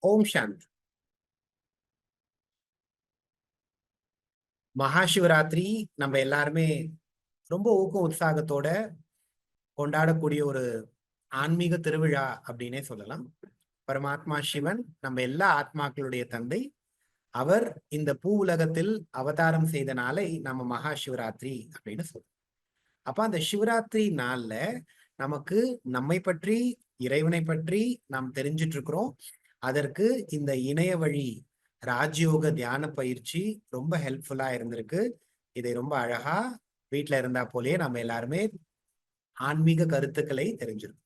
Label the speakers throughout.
Speaker 1: ஓம் சாந்தி. மகாசிவராத்திரி நம்ம எல்லாருமே ரொம்ப ஊக்கம் உற்சாகத்தோட கொண்டாடக்கூடிய ஒரு ஆன்மீக திருவிழா அப்படின்னே சொல்லலாம். பரமாத்மா சிவன் நம்ம எல்லா ஆத்மாக்களுடைய தந்தை. அவர் இந்த பூ உலகத்தில் அவதாரம் செய்த நாளை நம்ம மகா சிவராத்திரி அப்படின்னு சொல்றோம். அப்ப அந்த சிவராத்திரி நாள்ல நமக்கு நம்மை பற்றி, இறைவனை பற்றி நாம் தெரிஞ்சிட்டு இருக்கிறோம். அதற்கு இந்த இணைய வழி ராஜயோக தியான பயிற்சி ரொம்ப ஹெல்ப்ஃபுல்லா இருந்திருக்கு. இதை ரொம்ப அழகா வீட்டுல இருந்தா போலயே நம்ம எல்லாருமே ஆன்மீக கருத்துக்களை தெரிஞ்சிருக்கோம்.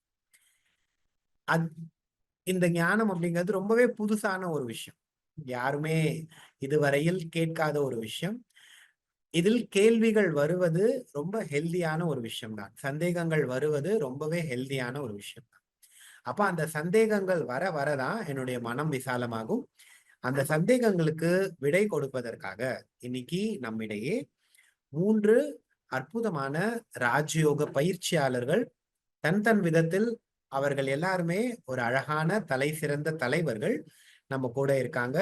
Speaker 1: இந்த ஞானம் அப்படிங்கிறது ரொம்பவே புதுசான ஒரு விஷயம். யாருமே இதுவரையில் கேட்காத ஒரு விஷயம். இதில் கேள்விகள் வருவது ரொம்ப ஹெல்தியான ஒரு விஷயம் தான். சந்தேகங்கள் வருவது ரொம்பவே ஹெல்தியான ஒரு விஷயம் தான். அப்ப அந்த சந்தேகங்கள் வர வரதான் என்னுடைய மனம் விசாலமாகும். அந்த சந்தேகங்களுக்கு விடை கொடுப்பதற்காக இன்னைக்கு நம்மிடையே 3 அற்புதமான ராஜயோக பயிற்சியாளர்கள் தன் விதத்தில் அவர்கள் எல்லாருமே ஒரு அழகான தலை சிறந்த தலைவர்கள் நம்ம கூட இருக்காங்க.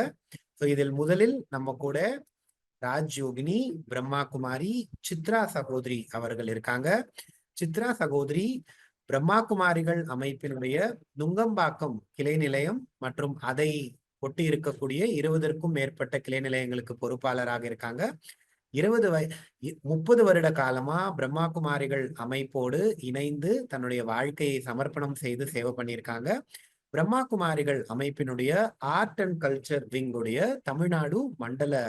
Speaker 1: இதில் முதலில் நம்ம கூட ராஜயோகினி பிரம்மா குமாரி சித்ரா சகோதரி அவர்கள் இருக்காங்க. சித்ரா சகோதரி பிரம்மா குமாரிகள் அமைப்பினுடைய நுங்கம்பாக்கம் கிளை நிலையம் மற்றும் அதை ஒட்டி இருக்கக்கூடிய 20க்கும் மேற்பட்ட கிளை நிலையங்களுக்கு பொறுப்பாளராக இருக்காங்க. 30 வருட காலமா பிரம்மா குமாரிகள் அமைப்போடு இணைந்து தன்னுடைய வாழ்க்கையை சமர்ப்பணம் செய்து சேவை பண்ணியிருக்காங்க. பிரம்மா குமாரிகள் அமைப்பினுடைய ஆர்ட் அண்ட் கல்ச்சர் விங்குடைய தமிழ்நாடு மண்டல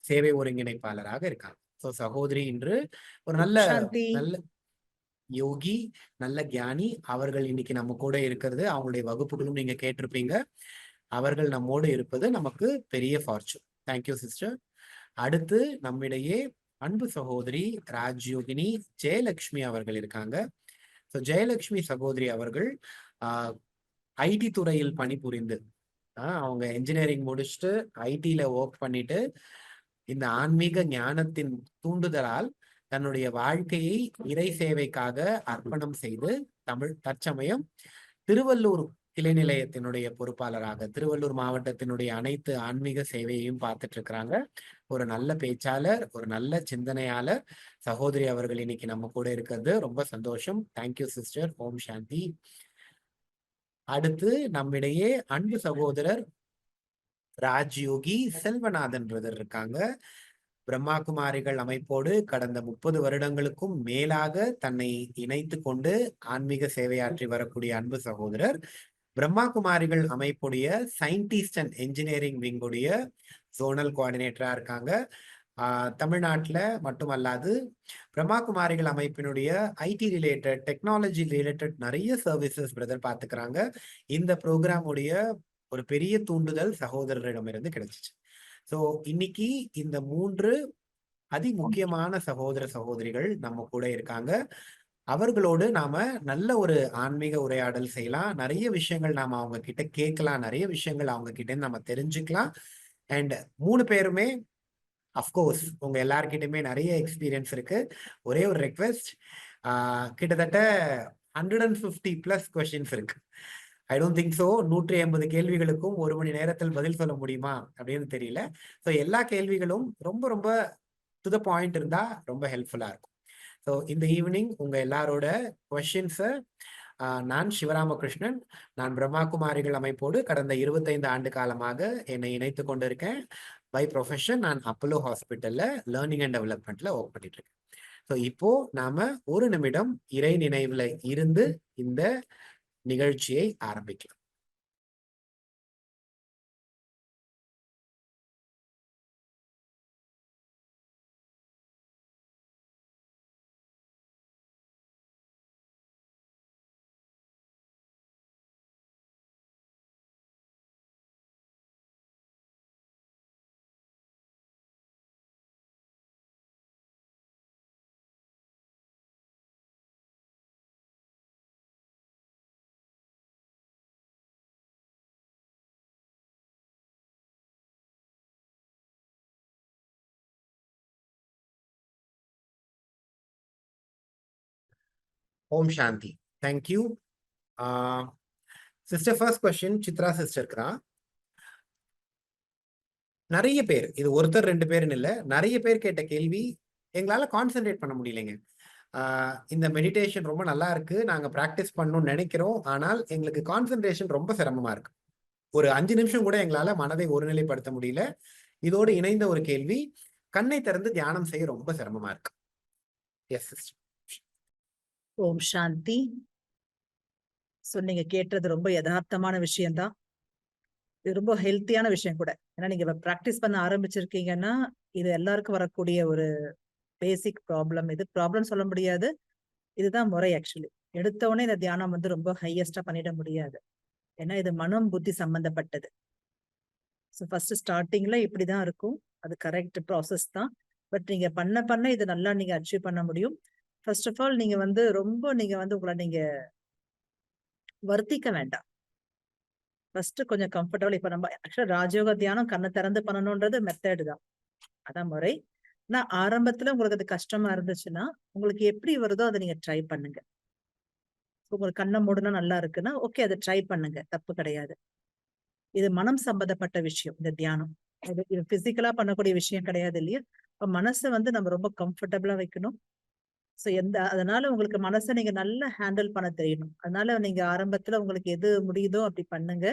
Speaker 1: சேவை ஒருங்கிணைப்பாளராக இருக்காங்க. சகோதரி இன்று ஒரு நல்ல நல்ல யோகி, நல்ல ஞானி. அவர்கள் இன்னைக்கு நம்ம கூட இருக்கிறது, அவங்களுடைய வகுப்புகளும் நீங்க கேட்டிருப்பீங்க. அவர்கள் நம்மோடு இருப்பது நமக்கு பெரிய ஃபார்ச்சூன். Thank you sister. அடுத்து நம்மிடையே அன்பு சகோதரி ராஜயோகினி ஜெயலட்சுமி அவர்கள் இருக்காங்க. ஜெயலட்சுமி சகோதரி அவர்கள் ஐடி துறையில் பணிபுரிந்து அவங்க என்ஜினியரிங் முடிச்சுட்டு ஐடில ஒர்க் பண்ணிட்டு இந்த ஆன்மீக ஞானத்தின் தூண்டுதலால் தன்னுடைய வாழ்க்கையை இறை சேவைக்காக அர்ப்பணம் செய்து தற்சமயம் திருவள்ளூர் கிளை நிலையத்தினுடைய பொறுப்பாளராக திருவள்ளூர் மாவட்டத்தினுடைய அனைத்து ஆன்மீக சேவையையும் பார்த்துட்டு இருக்கிறாங்க. ஒரு நல்ல பேச்சாளர், ஒரு நல்ல சிந்தனையாளர் சகோதரி அவர்கள் இன்னைக்கு நம்ம கூட இருக்கிறது ரொம்ப சந்தோஷம். Thank you sister. ஓம் சாந்தி. அடுத்து நம்மிடையே அன்பு சகோதரர் ராஜயோகி செல்வநாதன் பிரதர் இருக்காங்க. பிரம்மா குமாரிகள் அமைப்போடு கடந்த 30 வருடங்களுக்கும் மேலாக தன்னை இணைத்து கொண்டு ஆன்மீக சேவையாற்றி வரக்கூடிய அன்பு சகோதரர். பிரம்மா குமாரிகள் அமைப்புடைய சயின்டிஸ்ட் அண்ட் என்ஜினியரிங் விங்குடைய ஜோனல் கோஆர்டினேட்டரா இருக்காங்க. தமிழ்நாட்டில் மட்டுமல்லாது பிரம்மா குமாரிகள் அமைப்பினுடைய ஐடி ரிலேட்டட், டெக்னாலஜி ரிலேட்டட் நிறைய சர்வீசஸ் பிரதர் பார்த்துக்கிறாங்க. இந்த ப்ரோக்ராமுடைய ஒரு பெரிய தூண்டுதல் சகோதரரிடமிருந்து கிடைச்சிச்சு. இன்னைக்கு இந்த 3 அதி முக்கியமான சகோதர சகோதரிகள் நம்ம கூட இருக்காங்க. அவர்களோடு நாம நல்ல ஒரு ஆன்மீக உரையாடல் செய்யலாம். நிறைய விஷயங்கள் நாம அவங்க கிட்ட கேட்கலாம். நிறைய விஷயங்கள் அவங்க கிட்ட நம்ம தெரிஞ்சுக்கலாம். அண்ட் 3 பேருமே அஃப்கோர்ஸ் உங்க எல்லார்கிட்டயுமே நிறைய எக்ஸ்பீரியன்ஸ் இருக்கு. ஒரே ஒரு ரெக்வெஸ்ட், கிட்டத்தட்ட 150+ கொஸ்டின்ஸ் இருக்கு. ஐ டோன்ட் திங்க் சோ 180 கேள்விகளுக்கும் 1 மணி நேரத்தில் பதில் சொல்ல முடியுமா அப்படின்னு தெரியல. எல்லா கேள்விகளும் ரொம்ப ரொம்ப டு த பாயிண்ட் இருந்தா ரொம்ப ஹெல்ப்ஃபுல்லா இருக்கும். இந்த ஈவினிங் உங்க எல்லாரோட கொஸ்டின்ஸை நான் சிவராமகிருஷ்ணன், நான் பிரம்மா குமாரிகள் அமைப்போடு கடந்த 25 ஆண்டு காலமாக என்னை இணைத்து கொண்டிருக்கேன். பை ப்ரொஃபஷன் நான் அப்போலோ ஹாஸ்பிட்டல்ல லேர்னிங் அண்ட் டெவலப்மெண்ட்ல ஒர்க் பண்ணிட்டு இருக்கேன். இப்போ நாம 1 நிமிடம் இறை நினைவுல இருந்து இந்த நிகழ்ச்சியை ஆரம்பிக்கலாம். ஓம் சாந்தி. Thank you sister. First question Chitra சிஸ்டருக்கு தான். நிறைய பேர், இது ஒருத்தர் 2 பேருன்னு இல்ல. நிறைய பேர் கேட்ட கேள்வி, எங்களால கான்சன்ட்ரேட் பண்ண முடியலைங்க. இந்த மெடிடேஷன் ரொம்ப நல்லா இருக்கு. நாங்க பிராக்டிஸ் பண்ணணும்னு நினைக்கிறோம். ஆனால் எங்களுக்கு கான்சன்ட்ரேஷன் ரொம்ப சிரமமா இருக்கு. ஒரு 5 நிமிஷம் கூட எங்களால மனதை ஒருநிலைப்படுத்த முடியல. இதோடு இணைந்த ஒரு கேள்வி, கண்ணை திறந்து தியானம் செய்ய ரொம்ப சிரமமா இருக்கு. Yes sister.
Speaker 2: ஓம் சாந்தி. சோ நீங்க கேட்டது ரொம்ப யதார்த்தமான விஷயம்தான். இது ரொம்ப ஹெல்த்தியான விஷயம் கூட. ஏன்னா நீங்க பிராக்டிஸ் பண்ண ஆரம்பிச்சிருக்கீங்கன்னா, இது எல்லாருக்கும் வரக்கூடிய ஒரு பேசிக் ப்ராப்ளம். இது ப்ராப்ளம் சொல்ல முடியாது. இதுதான் முறை ஆக்சுவலி. எடுத்த உடனே இந்த தியானம் வந்து ரொம்ப ஹையஸ்டா பண்ணிட முடியாது. ஏன்னா இது மனம் புத்தி சம்பந்தப்பட்டது. ஸோ ஃபர்ஸ்ட் ஸ்டார்டிங்ல இப்படிதான் இருக்கும். அது கரெக்ட் ப்ராசஸ் தான். பட் நீங்க பண்ண பண்ண இது நல்லா நீங்க அச்சீவ் பண்ண முடியும். ஃபர்ஸ்ட் ஆஃப் ஆல் நீங்க வந்து ரொம்ப நீங்க வந்து உங்களை நீங்க வருத்திக்க வேண்டாம். ஃபர்ஸ்ட் கொஞ்சம் கம்ஃபர்டபுள். இப்ப நம்ம ஆக்சுவலா ராஜயோக தியானம் கண்ணை திறந்து பண்ணணும்ன்றது மெத்தட் தான். அதான் முறை. ஆனா ஆரம்பத்துல உங்களுக்கு அது கஷ்டமா இருந்துச்சுன்னா, உங்களுக்கு எப்படி வருதோ அதை நீங்க ட்ரை பண்ணுங்க. உங்களுக்கு கண்ணை மூடுனா நல்லா இருக்குன்னா, ஓகே அதை ட்ரை பண்ணுங்க. தப்பு கிடையாது. இது மனம் சம்பந்தப்பட்ட விஷயம் இந்த தியானம். இது பிசிக்கலா பண்ணக்கூடிய விஷயம் கிடையாது இல்லையா? இப்ப மனசை வந்து நம்ம ரொம்ப கம்ஃபர்டபுளா வைக்கணும். சோ அதனால உங்களுக்கு மனசை நீங்க நல்லா ஹேண்டில் பண்ண தெரியணும். அதனால நீங்க ஆரம்பத்துல உங்களுக்கு எது முடியுதோ அப்படி பண்ணுங்க.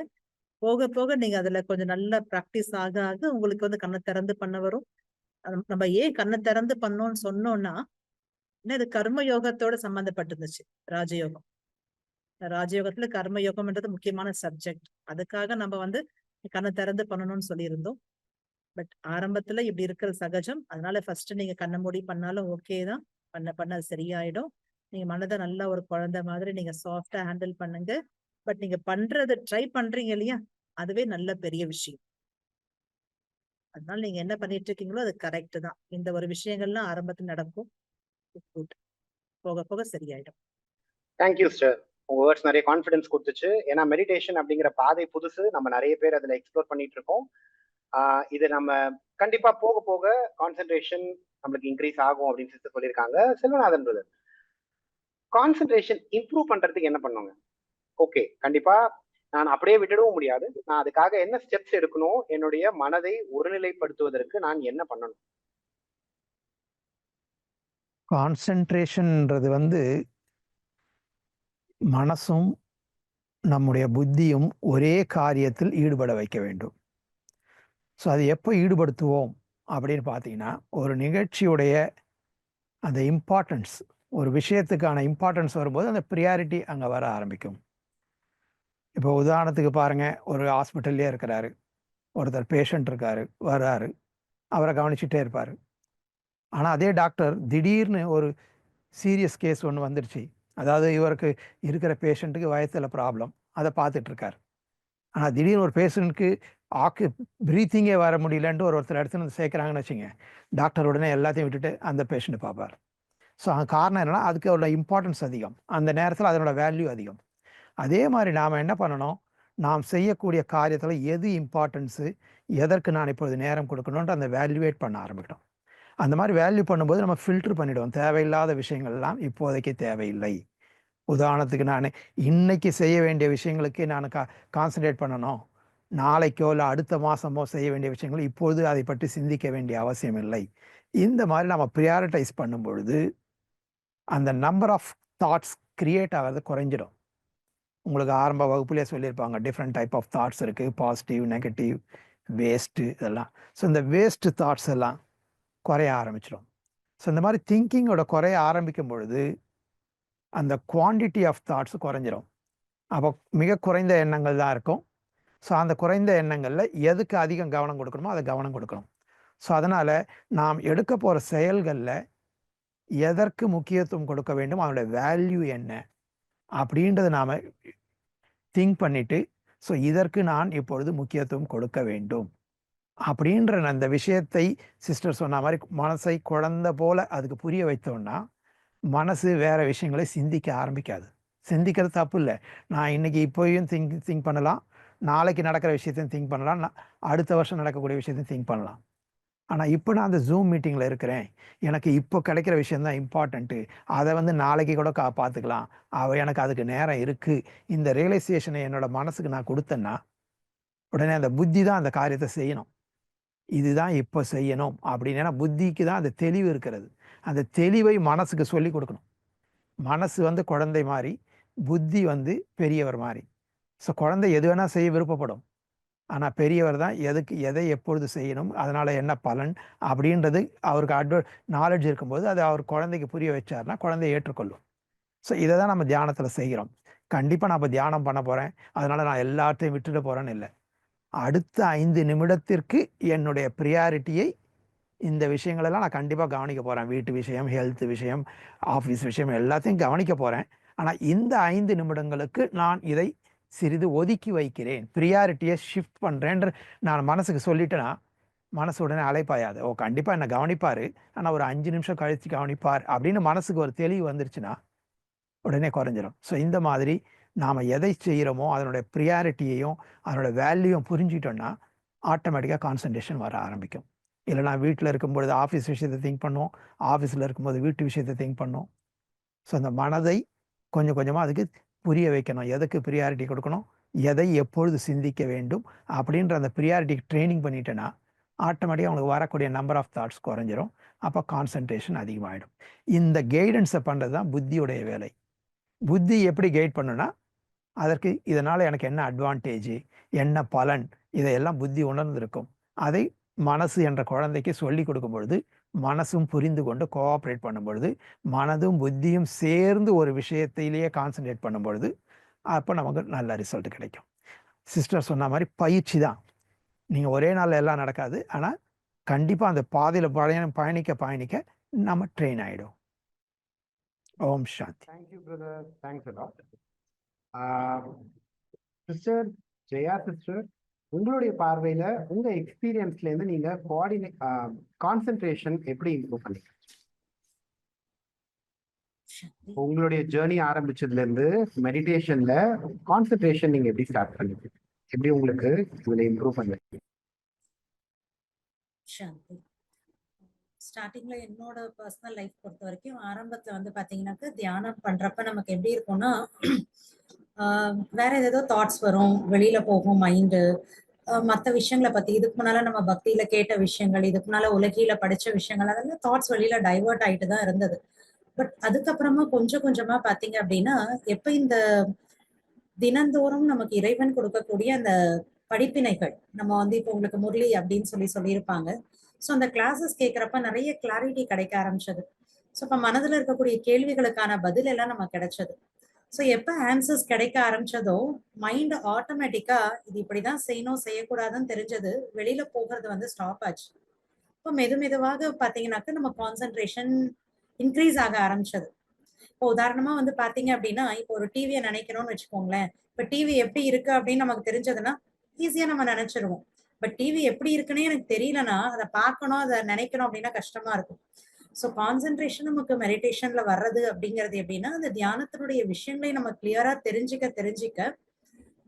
Speaker 2: போக போக நீங்க அதுல கொஞ்சம் நல்லா பிராக்டிஸ் ஆக ஆக உங்களுக்கு வந்து கண்ணை திறந்து பண்ண வரும். நம்ம ஏன் கண்ணை திறந்து பண்ணோம்னு சொன்னோம்னா, இது கர்ம யோகத்தோட சம்பந்தப்பட்டிருந்துச்சு. ராஜயோகம். ராஜயோகத்துல கர்ம யோகம்ன்றது முக்கியமான சப்ஜெக்ட். அதுக்காக நம்ம வந்து கண்ணை திறந்து பண்ணணும்னு சொல்லியிருந்தோம். பட் ஆரம்பத்துல இப்படி இருக்கிற சகஜம். அதனால ஃபர்ஸ்ட் நீங்க கண்ணை மூடி பண்ணாலும் ஓகே தான். பண்ண பண்ண அது சரியாயிடும். நீங்க மனதை நல்லா ஒரு குழந்தை மாதிரி நீங்க சாஃப்டா ஹேண்டில் பண்ணுங்க. பட் நீங்க பண்றது ட்ரை பண்றீங்க இல்லையா? அதுவே நல்ல பெரிய விஷயம். அதனால நீங்க என்ன பண்ணிட்டு இருக்கீங்களோ அது கரெக்ட் தான். இந்த ஒரு விஷயங்கள்லாம் ஆரம்பத்துல நடக்கும். போக போக சரியாயிடும்.
Speaker 3: Thank you sir. உங்க வேர்ட்ஸ் நிறைய கான்ஃபிடன்ஸ் கொடுத்துச்சு. ஏன்னா மெடிடேஷன் அப்படிங்கிற பாதை புதுசு. நம்ம நிறைய பேர் அதுல எக்ஸ்ப்ளோர் பண்ணிட்டு இருக்கோம். இது நம்ம கண்டிப்பா போக போக கான்சென்ட்ரேஷன் நம்மளுக்கு இன்க்ரீஸ் ஆகும் அப்படின்னு சொல்லியிருக்காங்க. செல்வநாதன் பிரதர், கான்சென்ட்ரேஷன் இம்ப்ரூவ் பண்றதுக்கு என்ன பண்ணுங்க? ஓகே, கண்டிப்பா நான் அப்படியே விட்டுடவும் முடியாது. நான் அதுக்காக என்ன ஸ்டெப்ஸ் எடுக்கணும்? என்னுடைய மனதை ஒருநிலைப்படுத்துவதற்கு நான் என்ன பண்ணணும்?
Speaker 4: கான்சென்ட்ரேஷன்ன்றது வந்து மனசும் நம்முடைய புத்தியும் ஒரே காரியத்தில் ஈடுபட வைக்க வேண்டும். ஸோ அது எப்போ ஈடுபடுத்துவோம் அப்படின்னு பார்த்தீங்கன்னா, ஒரு நிகழ்ச்சியுடைய அந்த இம்பார்ட்டன்ஸ், ஒரு விஷயத்துக்கான இம்பார்ட்டன்ஸ் வரும்போது அந்த ப்ரியாரிட்டி அங்கே வர ஆரம்பிக்கும். இப்போ உதாரணத்துக்கு பாருங்க, ஒரு ஹாஸ்பிட்டல்லே இருக்கிறாரு, ஒருத்தர் பேஷண்ட் இருக்காரு, வர்றாரு, அவரை கவனிச்சுட்டே இருப்பார். ஆனால் அதே டாக்டர் திடீர்னு ஒரு சீரியஸ் கேஸ் ஒன்று வந்துடுச்சு, அதாவது இவருக்கு இருக்கிற பேஷண்ட்டுக்கு வயத்தில் ப்ராப்ளம், அதை பார்த்துட்டு இருக்கார். ஆனால் திடீர்னு ஒரு பேஷண்ட்டுக்கு ப்ரீத்திங்கே வர முடியலன்ட்டு ஒருத்தர் இடத்துல வந்து சேர்க்குறாங்கன்னு வச்சுங்க, டாக்டர் உடனே எல்லாத்தையும் விட்டுட்டு அந்த பேஷண்ட்டை பார்ப்பார். ஸோ அங்கே காரணம் என்னென்னா, அதுக்கு உள்ள இம்பார்ட்டன்ஸ் அதிகம், அந்த நேரத்தில் அதனோட வேல்யூ அதிகம். அதே மாதிரி நாம் என்ன பண்ணணும், நாம் செய்யக்கூடிய காரியத்தில் எது இம்பார்ட்டன்ஸு, எதற்கு நான் இப்பொழுது நேரம் கொடுக்கணுன்ட்டு அந்த வேல்யூவேட் பண்ண ஆரம்பிக்கணும். அந்த மாதிரி வேல்யூ பண்ணும்போது நம்ம ஃபில்டர் பண்ணிவிடுவோம். தேவையில்லாத விஷயங்கள்லாம் இப்போதைக்கு தேவையில்லை. உதாரணத்துக்கு நான் இன்னைக்கு செய்ய வேண்டிய விஷயங்களுக்கு நான் கான்சன்ட்ரேட் பண்ணணும், நாளைக்கோ இல்லை அடுத்த மாதமோ செய்ய வேண்டிய விஷயங்கள் இப்பொழுது அதை பற்றி சிந்திக்க வேண்டிய அவசியம் இல்லை. இந்த மாதிரி நம்ம ப்ரியாரிட்டைஸ் பண்ணும் பொழுது அந்த நம்பர் ஆஃப் தாட்ஸ் கிரியேட் ஆகிறது குறைஞ்சிடும். உங்களுக்கு ஆரம்ப வகுப்புலேயே சொல்லியிருப்பாங்க, டிஃப்ரெண்ட் டைப் ஆஃப் தாட்ஸ் இருக்குது, பாசிட்டிவ், நெகட்டிவ், வேஸ்ட்டு, இதெல்லாம். ஸோ இந்த வேஸ்ட்டு தாட்ஸ் எல்லாம் குறைய ஆரம்பிச்சிடும். ஸோ இந்த மாதிரி திங்கிங்கோட குறைய ஆரம்பிக்கும் பொழுது அந்த குவான்டிட்டி ஆஃப் தாட்ஸ் குறைஞ்சிரும். அப்போ மிக குறைந்த எண்ணங்கள் தான் இருக்கும். ஸோ அந்த குறைந்த எண்ணங்களில் எதுக்கு அதிகம் கவனம் கொடுக்கணுமோ அதை கவனம் கொடுக்கணும். ஸோ அதனால் நாம் எடுக்க போகிற செயல்களில் எதற்கு முக்கியத்துவம் கொடுக்க வேண்டும், அதோட வேல்யூ என்ன அப்படின்றத நாம் திங்க் பண்ணிவிட்டு, ஸோ இதற்கு நான் இப்பொழுது முக்கியத்துவம் கொடுக்க வேண்டும் அப்படின்ற அந்த விஷயத்தை சிஸ்டர் சொன்ன மாதிரி மனசை குழந்தை போல அதுக்கு புரிய வைத்தோம்னா, மனசு வேறு விஷயங்களை சிந்திக்க ஆரம்பிக்காது. சிந்திக்கிறது தப்பு இல்லை. நான் இன்றைக்கி இப்போயும் திங்க் பண்ணலாம், நாளைக்கு நடக்கிற விஷயத்தையும் திங்க் பண்ணலாம், அடுத்த வருஷம் நடக்கக்கூடிய விஷயத்தையும் திங்க் பண்ணலாம். ஆனால் இப்போ நான் அந்த ஜூம் மீட்டிங்கில் இருக்கிறேன், எனக்கு இப்போ கிடைக்கிற விஷயந்தான் இம்பார்ட்டண்ட்டு, அதை வந்து நாளைக்கு கூட பார்த்துக்கலாம், எனக்கு அதுக்கு நேரம் இருக்குது, இந்த ரியலைசேஷனை என்னோடய மனசுக்கு நான் கொடுத்தேன்னா, உடனே அந்த புத்தி தான் அந்த காரியத்தை செய்யணும். இதுதான் இப்போ செய்யணும் அப்படின்னு. ஏன்னா புத்திக்கு தான் அந்த தெளிவு இருக்கிறது. அந்த தெளிவை மனசுக்கு சொல்லி கொடுக்கணும். மனசு வந்து குழந்தை மாதிரி, புத்தி வந்து பெரியவர் மாதிரி. ஸோ குழந்தை எது வேணால் செய்ய விருப்பப்படும். ஆனால் பெரியவர் தான் எதை எப்பொழுது செய்யணும், அதனால் என்ன பலன் அப்படின்றது அவருக்கு நாலேஜ் இருக்கும்போது அது அவர் குழந்தைக்கு புரிய வச்சார்னா குழந்தை ஏற்றுக்கொள்ளும். ஸோ இதை தான் நம்ம தியானத்தில் செய்கிறோம். கண்டிப்பாக நான் இப்போ தியானம் பண்ண போகிறேன், அதனால் நான் எல்லாத்தையும் விட்டுட்டு போகிறேன்னு இல்லை. அடுத்த 5 நிமிடத்திற்கு என்னுடைய ப்ரியாரிட்டியை இந்த விஷயங்களெல்லாம் நான் கண்டிப்பாக கவனிக்க போகிறேன். வீட்டு விஷயம், ஹெல்த் விஷயம், ஆஃபீஸ் விஷயம் எல்லாத்தையும் கவனிக்க போகிறேன். ஆனால் இந்த 5 நிமிடங்களுக்கு நான் இதை சிறிது ஒதுக்கி வைக்கிறேன், ப்ரியாரிட்டியை ஷிஃப்ட் பண்ணுறேன்ற நான் மனசுக்கு சொல்லிட்டேன்னா மனசு உடனே அலைப்பாயாது. ஓ கண்டிப்பாக என்னை கவனிப்பார், ஆனால் ஒரு 5 நிமிஷம் கழித்து கவனிப்பார் அப்படின்னு மனசுக்கு ஒரு தெளிவு வந்துருச்சுன்னா உடனே குறைஞ்சிடும். ஸோ இந்த மாதிரி நாம் எதை செய்கிறோமோ அதனுடைய ப்ரியாரிட்டியையும் அதனோட வேல்யூவும் புரிஞ்சிட்டோன்னா ஆட்டோமேட்டிக்காக கான்சன்ட்ரேஷன் வர ஆரம்பிக்கும். இல்லைனா வீட்டில் இருக்கும்பொழுது ஆஃபீஸ் விஷயத்தை திங்க் பண்ணுவோம், ஆஃபீஸில் இருக்கும்போது வீட்டு விஷயத்தை திங்க் பண்ணுவோம். ஸோ அந்த மனதை கொஞ்சம் கொஞ்சமாக அதுக்கு புரிய வைக்கணும், எதுக்கு ப்ரியாரிட்டி கொடுக்கணும், எதை எப்பொழுது சிந்திக்க வேண்டும் அப்படின்ற அந்த ப்ரியாரிட்டிக்கு ட்ரைனிங் பண்ணிட்டேன்னா ஆட்டோமேட்டிக்காக அவங்களுக்கு வரக்கூடிய நம்பர் ஆஃப் தாட்ஸ் குறைஞ்சிரும். அப்போ கான்சன்ட்ரேஷன் அதிகமாகிடும். இந்த கைடன்ஸை பண்ணுறது தான் புத்தியுடைய வேலை. புத்தி எப்படி கைட் பண்ணுன்னா அதற்கு இதனால் எனக்கு என்ன அட்வான்டேஜ், என்ன பலன், இதையெல்லாம் புத்தி உணர்ந்திருக்கும். அதை மனசு என்ற குழந்தைக்கு சொல்லி கொடுக்கும் பொழுது மனசும் புரிந்து கொண்டு கோஆப்ரேட் பண்ணும் பொழுது மனதும் புத்தியும் சேர்ந்து ஒரு விஷயத்திலேயே கான்சன்ட்ரேட் பண்ணும் பொழுது அப்போ நமக்கு நல்ல ரிசல்ட் கிடைக்கும். சிஸ்டர் சொன்ன மாதிரி பயிற்சி தான். நீங்கள் ஒரே நாளில் எல்லாம் நடக்காது. ஆனால் கண்டிப்பாக அந்த பாதையில் பயணிக்க நம்ம ட்ரெயின் ஆகிடும். ஓம் சாந்தி.
Speaker 1: Thank you brother, thanks a lot. Sister Jaya sister, உங்களுடைய பார்வையில உங்க எக்ஸ்பீரியன்ஸ்ல இருந்து நீங்க கான்சென்ட்ரேஷன் எப்படி இம்ப்ரூவ் பண்ணீங்க? உங்களுடைய ஜேர்னி ஆரம்பிச்சதுல இருந்து மெடிடேஷன்ல கான்சென்ட்ரேஷன் நீங்க எப்படி ஸ்டார்ட் பண்ணீங்க, எப்படி உங்களுக்கு இதுல இம்ப்ரூவ் பண்ணீங்க?
Speaker 5: சாந்தி. ஸ்டார்டிங்ல என்னோட பர்சனல் லைஃப் பொறுத்த வரைக்கும் ஆரம்பத்துல வந்து பாத்தீங்கன்னாக்க தியானம் பண்றப்ப நமக்கு எப்படி இருக்கும்னா வேற ஏதோ தாட்ஸ் வரும், வெளியில போகும் மைண்டு, மற்ற விஷயங்களை பத்தி இதுக்கு முன்னால நம்ம பக்தியில கேட்ட விஷயங்கள், இதுக்கு முன்னால உலகில படிச்ச விஷயங்கள், அதெல்லாம் தாட்ஸ் வெளியில டைவர்ட் ஆயிட்டு தான் இருந்தது. பட் அதுக்கப்புறமா கொஞ்சம் கொஞ்சமா பாத்தீங்க அப்படின்னா எப்ப இந்த தினந்தோறும் நமக்கு இறைவன் கொடுக்கக்கூடிய அந்த படிப்பினைகள், நம்ம வந்து இப்போ உங்களுக்கு முரளி அப்படின்னு சொல்லியிருப்பாங்க. ஸோ அந்த கிளாஸஸ் கேட்கறப்ப நிறைய கிளாரிட்டி கிடைக்க ஆரம்பிச்சது. ஸோ இப்போ மனதுல இருக்கக்கூடிய கேள்விகளுக்கான பதில் எல்லாம் நமக்கு கிடைச்சது. ஸோ எப்ப ஆன்சர்ஸ் கிடைக்க ஆரம்பிச்சதோ மைண்ட் ஆட்டோமேட்டிக்கா இது இப்படிதான் செய்யணும் செய்யக்கூடாதுன்னு தெரிஞ்சது, வெளியில போகிறது வந்து ஸ்டாப் ஆச்சு. இப்போ மெதுவாக பாத்தீங்கன்னாக்க நம்ம கான்சென்ட்ரேஷன் இன்க்ரீஸ் ஆக ஆரம்பிச்சது. இப்போ உதாரணமா வந்து பாத்தீங்க அப்படின்னா இப்போ ஒரு டிவியை நினைக்கணும்னு வச்சுக்கோங்களேன். இப்ப டிவி எப்படி இருக்கு அப்படின்னு நமக்கு தெரிஞ்சதுன்னா ஈஸியா நம்ம நினைச்சிருவோம். பட் டிவி எப்படி இருக்குன்னே எனக்கு தெரியலன்னா அதை பார்க்கணும், அதை நினைக்கணும் அப்படின்னா கஷ்டமா இருக்கும். ஸோ கான்சென்ட்ரேஷன் நமக்கு மெடிடேஷன்ல வர்றது அப்படிங்கிறது எப்படின்னா அந்த தியானத்தினுடைய விஷயங்களை நம்ம கிளியரா தெரிஞ்சுக்க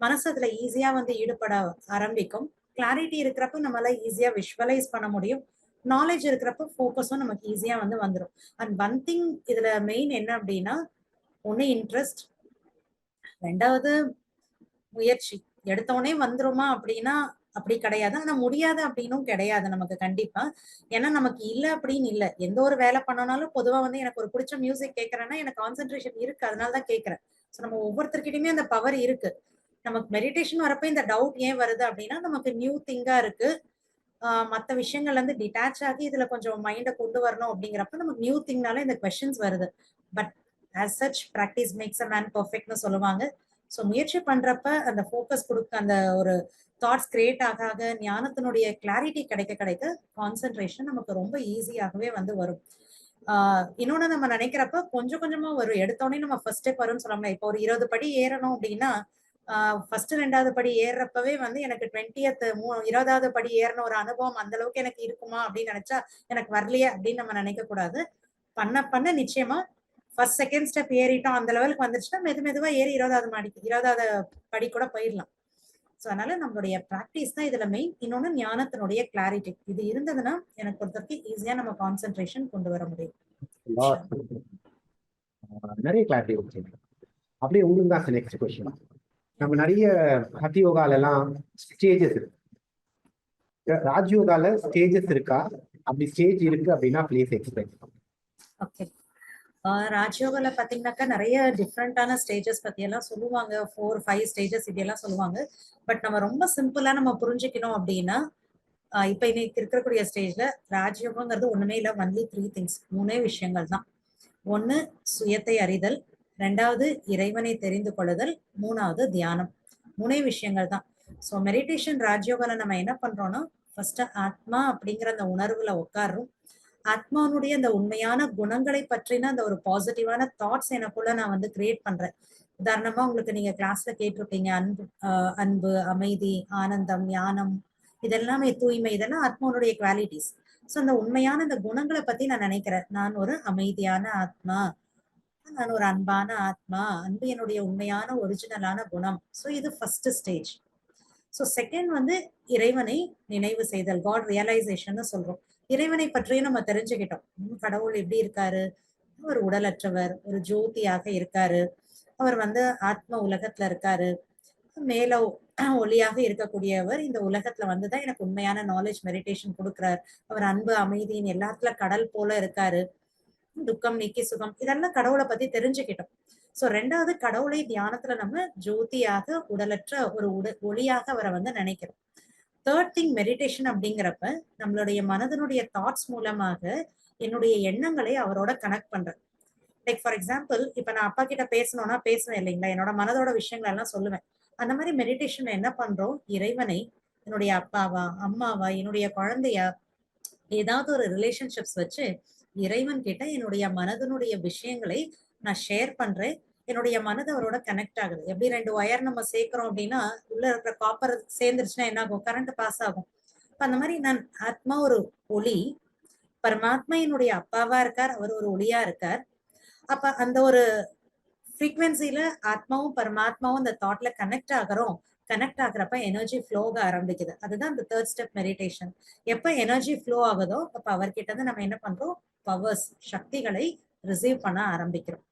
Speaker 5: மனசு அதுல ஈஸியா வந்து ஈடுபட ஆரம்பிக்கும். கிளாரிட்டி இருக்கிறப்ப நம்மளால ஈஸியா விஷுவலைஸ் பண்ண முடியும். நாலேஜ் இருக்கிறப்ப ஃபோக்கஸும் நமக்கு ஈஸியா வந்து வந்துடும். அண்ட் ஒன் திங் இதுல மெயின் என்ன அப்படின்னா ஒண்ணு இன்ட்ரெஸ்ட், ரெண்டாவது முயற்சி. எடுத்தோடனே வந்துருமா அப்படின்னா அப்படி கிடையாது, ஆனா முடியாது அப்படின்னும் கிடையாது நமக்கு கண்டிப்பா. ஏன்னா நமக்கு இல்ல அப்படின்னு இல்ல, எந்த ஒரு வேலை பண்ணனாலும் பொதுவா வந்து எனக்கு ஒரு பிடிச்ச மியூசிக் கேட்கறேன்னா எனக்கு கான்சென்ட்ரேஷன் இருக்கு, அதனாலதான் கேட்கறேன். ஸோ நம்ம ஒவ்வொருத்தர்கிட்டயுமே அந்த பவர் இருக்கு. நமக்கு மெடிடேஷன் வரப்ப இந்த டவுட் ஏன் வருது அப்படின்னா நமக்கு நியூ திங்கா இருக்கு. மற்ற விஷயங்கள்ல இருந்து டிட்டாச் ஆகி இதுல கொஞ்சம் மைண்டை கொண்டு வரணும் அப்படிங்கிறப்ப நமக்கு நியூ திங்னால இந்த கொஸ்டின்ஸ் வருது. But as such practice makes a man பெர்ஃபெக்ட்னு சொல்லுவாங்க. ஸோ முயற்சி பண்றப்ப அந்த ஃபோக்கஸ் கொடுக்க அந்த ஒரு தாட்ஸ் கிரியேட் ஆக ஞானத்தினுடைய கிளாரிட்டி கிடைக்க கான்சென்ட்ரேஷன் நமக்கு ரொம்ப ஈஸியாகவே வந்து வரும். இன்னொன்னு நம்ம நினைக்கிறப்ப கொஞ்சம் கொஞ்சமா வரும். எடுத்தோடனே நம்ம ஃபர்ஸ்ட் ஸ்டெப் வரும்னு சொல்லலாம். இப்போ ஒரு 20 படி ஏறணும் அப்படின்னா ஃபர்ஸ்ட் 2வது படி ஏறுறப்பவே வந்து எனக்கு 20வது படி ஏறின ஒரு அனுபவம் அந்த அளவுக்கு எனக்கு இருக்குமா அப்படின்னு நினைச்சா எனக்கு வரலையே அப்படின்னு நம்ம நினைக்க கூடாது. பண்ண நிச்சயமா ஃபர்ஸ்ட் செகண்ட் ஸ்டெப் ஏறிட்டோம், அந்த லெவலுக்கு வந்துருச்சுன்னா மெதுவா ஏறி 20வது படி கூட போயிடலாம். ஸோ அதனால நம்மளுடைய பிராக்டிஸ் தான் இதுல மெயின். இன்னொன்னு ஞானத்தினுடைய கிளாரிட்டி, இது இருந்ததுன்னா எனக்கு பொறுத்தவரைக்கும் ஈஸியா நம்ம கான்சென்ட்ரேஷன் கொண்டு வர முடியும்.
Speaker 1: நிறைய கிளாரிட்டி இருக்கு. அப்படியே உங்களுக்கு தான் நெக்ஸ்ட் கொஸ்டின். நம்ம நிறைய ஹத்தி யோகால எல்லாம் ஸ்டேஜஸ் இருக்கு. ராஜயோகால ஸ்டேஜஸ் இருக்கா? அப்படி ஸ்டேஜ் இருக்கு அப்படின்னா ப்ளீஸ் எக்ஸ்பிளைன்.
Speaker 5: ஓகே. ராஜயோகால பாத்தீங்கன்னாக்கா நிறைய டிஃப்ரெண்டான ஸ்டேஜஸ் பத்தி எல்லாம் சொல்லுவாங்க. 4-5 ஸ்டேஜஸ் இப்படி எல்லாம் சொல்லுவாங்க. பட் நம்ம ரொம்ப சிம்பிளா நம்ம புரிஞ்சுக்கணும் அப்படின்னா, இப்ப இன்னைக்கு இருக்கக்கூடிய ஸ்டேஜ்ல ராஜயோகங்கிறது ஒண்ணுமே இல்ல, ஒன்லி 3 திங்ஸ். 3 விஷயங்கள் தான். ஒண்ணு சுயத்தை அறிதல், 2வது இறைவனை தெரிந்து கொள்ளுதல், 3வது தியானம். 3 விஷயங்கள் தான். ஸோ மெடிடேஷன் ராஜயோகால நம்ம என்ன பண்றோம்னா, ஃபர்ஸ்ட் ஆத்மா அப்படிங்கிற அந்த உணர்வுல உட்கார்றோம். ஆத்மானுடைய அந்த உண்மையான குணங்களை பற்றின அந்த ஒரு பாசிட்டிவான தாட்ஸ் எனக்குள்ள நான் வந்து கிரியேட் பண்றேன். உதாரணமா உங்களுக்கு நீங்க கிளாஸ்ல கேட்டிருப்பீங்க, அன்பு, அமைதி, ஆனந்தம், ஞானம், இதெல்லாமே தூய்மை, இதெல்லாம் ஆத்மானுடைய குவாலிட்டிஸ். ஸோ அந்த உண்மையான அந்த குணங்களை பத்தி நான் நினைக்கிறேன். நான் ஒரு அமைதியான ஆத்மா, நான் ஒரு அன்பான ஆத்மா, அன்பு என்னுடைய உண்மையான ஒரிஜினலான குணம். ஸோ இது ஃபர்ஸ்ட் ஸ்டேஜ். ஸோ செகண்ட் வந்து இறைவனை நினைவு செய்தல், காட் ரியலைசேஷன் சொல்றோம். இறைவனை பற்றியும் நம்ம தெரிஞ்சுக்கிட்டோம். கடவுள் எப்படி இருக்காரு? ஒரு உடலற்றவர், ஒரு ஜோதியாக இருக்காரு. அவர் வந்து ஆத்ம உலகத்துல இருக்காரு. மேல ஒளியாக இருக்கக்கூடியவர் இந்த உலகத்துல வந்துதான் எனக்கு உண்மையான நாலேஜ் மெடிடேஷன் கொடுக்கிறார். அவர் அன்பு, அமைதியின் எல்லாத்துல கடல் போல இருக்காரு. துக்கம் நீக்கி சுகம், இதெல்லாம் கடவுளை பத்தி தெரிஞ்சுக்கிட்டோம். சோ 2வது கடவுளை தியானத்துல நம்ம ஜோதியாக, உடலற்ற ஒரு ஒளியாக அவரை வந்து நினைக்கிறோம். தேர்ட் திங் மெடிடேஷன் அப்படிங்கிறப்ப நம்மளுடைய மனதனுடைய தாட்ஸ் மூலமாக என்னுடைய எண்ணங்களை அவரோட கனெக்ட் பண்றேன். லைக் ஃபார் எக்ஸாம்பிள், இப்ப நான் அப்பா கிட்ட பேசணும்னா பேசுவேன் இல்லைங்களா, என்னோட மனதோட விஷயங்கள் எல்லாம் சொல்லுவேன். அந்த மாதிரி மெடிடேஷன்ல என்ன பண்றோம், இறைவனை என்னுடைய அப்பாவா, அம்மாவா, என்னுடைய குழந்தையா, ஏதாவது ஒரு ரிலேஷன்ஷிப்ஸ் வச்சு இறைவன் கிட்ட என்னுடைய மனதனுடைய விஷயங்களை நான் ஷேர் பண்றேன். என்னுடைய மனது அவரோட கனெக்ட் ஆகுது. எப்படி 2 ஒயர் நம்ம சேர்க்கிறோம் அப்படின்னா, உள்ள இருக்கிற காப்பர் சேர்ந்துருச்சுன்னா என்ன ஆகும், கரண்ட் பாஸ் ஆகும். அந்த மாதிரி நான் ஆத்மா ஒரு ஒளி, பரமாத்மா என்னுடைய அப்பாவா இருக்கார், அவர் ஒரு ஒளியா இருக்கார். அப்ப அந்த ஒரு ஃப்ரீக்வன்சில ஆத்மாவும் பரமாத்மாவும் அந்த தாட்ல கனெக்ட் ஆகுறோம். கனெக்ட் ஆகுறப்ப எனர்ஜி ஃப்ளோ ஆரம்பிக்குது. அதுதான் அந்த தேர்ட் ஸ்டெப் மெடிடேஷன். எப்ப எனர்ஜி ஃப்ளோ ஆகுதோ அப்ப அவர்கிட்ட இருந்து நம்ம என்ன பண்றோம், பவர்ஸ், சக்திகளை ரிசீவ் பண்ண ஆரம்பிக்கிறோம்.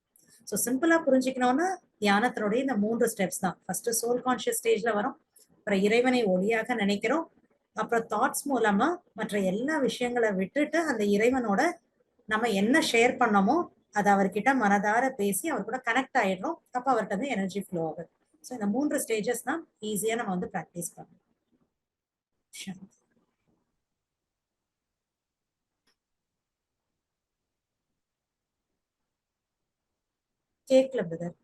Speaker 5: ஸோ சிம்பிளா புரிஞ்சுக்கணும்னா தியானத்தினுடைய இந்த 3 ஸ்டெப்ஸ் தான். ஃபர்ஸ்ட் சோல் கான்சியஸ் ஸ்டேஜ்ல வரும், அப்புறம் இறைவனை ஒளியாக நினைக்கிறோம், அப்புறம் தாட்ஸ் மூலமா மற்ற எல்லா விஷயங்களை விட்டுட்டு அந்த இறைவனோட நம்ம என்ன ஷேர் பண்ணோமோ அதை அவர்கிட்ட மனதார பேசி அவர் கூட கனெக்ட் ஆயிடுறோம். அப்ப அவர்கிட்ட வந்து எனர்ஜி ஃப்ளோ ஆகுது. ஸோ இந்த 3 ஸ்டேஜஸ் தான் ஈஸியா நம்ம வந்து ப்ராக்டிஸ் பண்ணணும். கேட்கல பிரதர்.